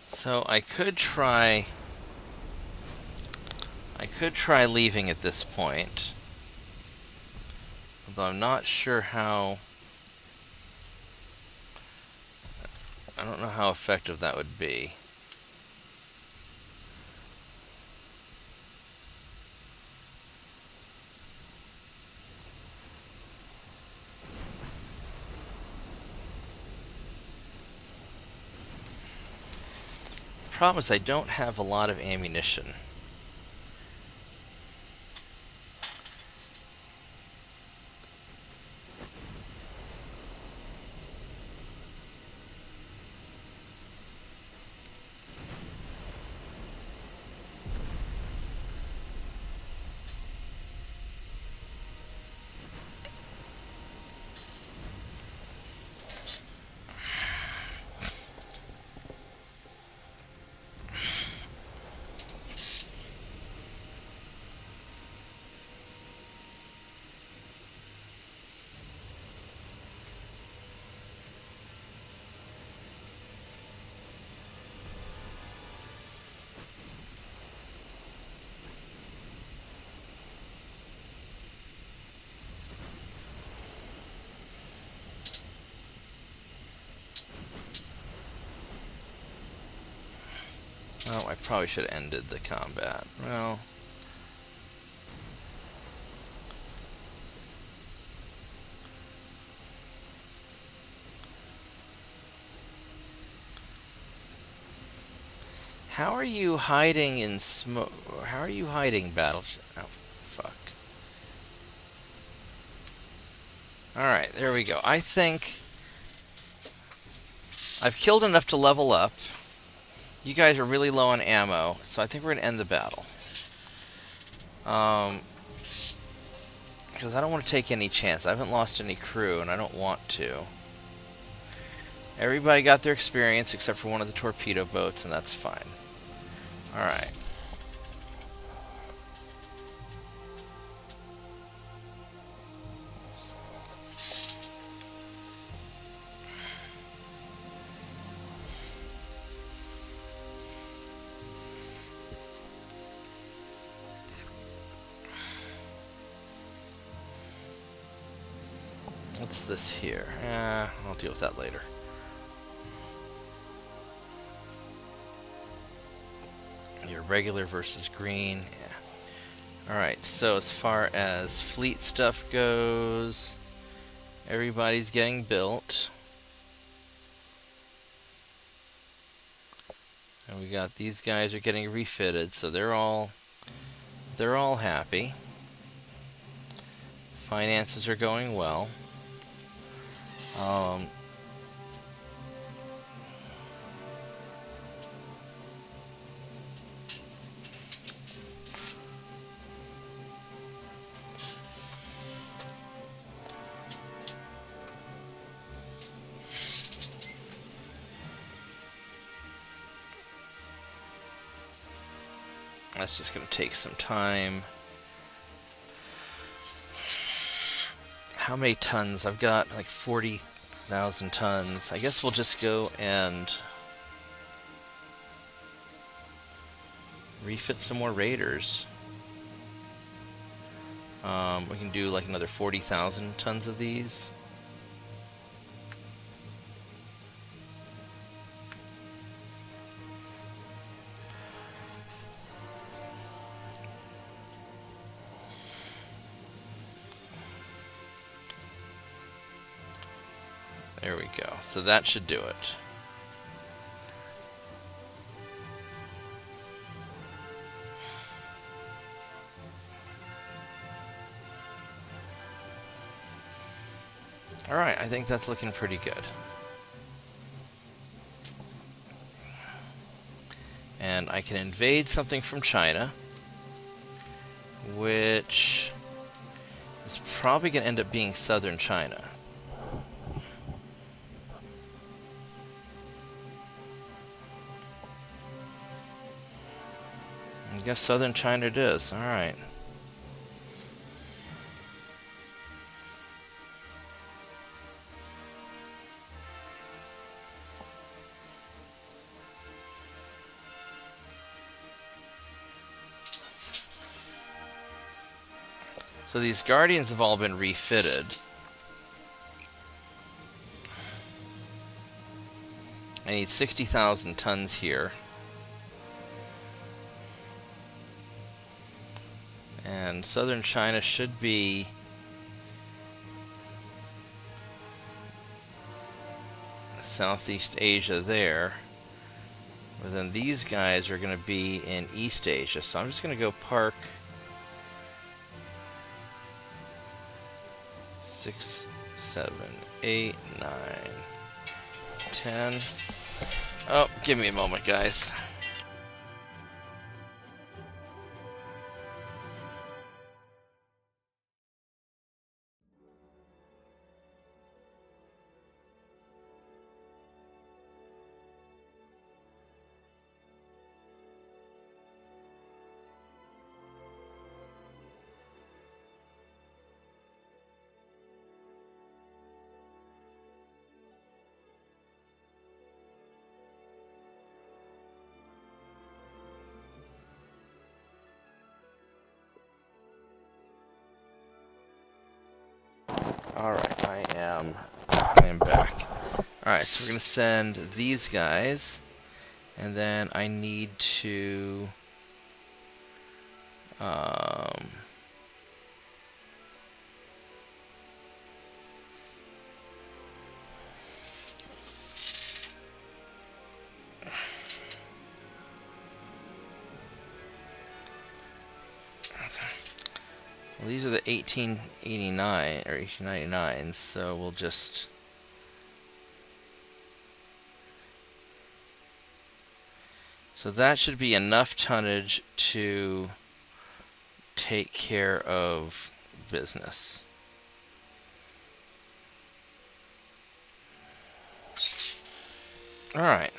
So I could try leaving at this point. Although I'm not sure how... I don't know how effective that would be. Problem is I don't have a lot of ammunition. Oh, I probably should have ended the combat. Well... How are you hiding in smoke? How are you hiding, battleship? Oh, fuck. Alright, there we go. I think I've killed enough to level up. You guys are really low on ammo, so I think we're going to end the battle. Because I don't want to take any chance. I haven't lost any crew, and I don't want to. Everybody got their experience except for one of the torpedo boats, and that's fine. Alright. What's this here? I'll deal with that later. Your regular versus green. Yeah. Alright, so as far as fleet stuff goes, everybody's getting built. And we got these guys are getting refitted, so they're all happy. Finances are going well. That's just going to take some time. How many tons? I've got like 40,000 tons. I guess we'll just go and refit some more raiders. We can do like another 40,000 tons of these. There we go. So that should do it. Alright, I think that's looking pretty good. And I can invade something from China, which is probably going to end up being southern China. I guess southern China it is. Alright. So these Guardians have all been refitted. I need 60,000 tons here. And southern China should be Southeast Asia there. But then these guys are going to be in East Asia. So I'm just going to go park 6, 7, 8, 9, 10. Oh, give me a moment, guys. Alright, I am back. Alright, so we're going to send these guys, and then I need to well, these are the 1889 or 1899, so we'll just so that should be enough tonnage to take care of business. All right,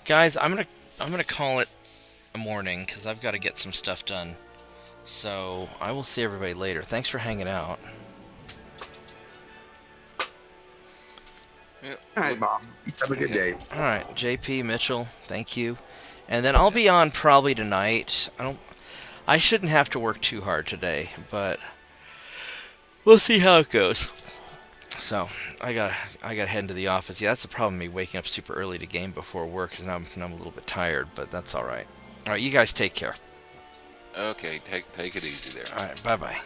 guys, I'm gonna call it a morning because I've got to get some stuff done. So I will see everybody later. Thanks for hanging out. Yeah. All right, Bob. Have a good day. All right, JP Mitchell, thank you. And then I'll be on probably tonight. I shouldn't have to work too hard today, but we'll see how it goes. So I got to head into the office. Yeah, that's the problem. Me waking up super early to game before work, because now I'm a little bit tired, but that's all right. All right, you guys take care. Okay, take it easy there. All right, bye bye.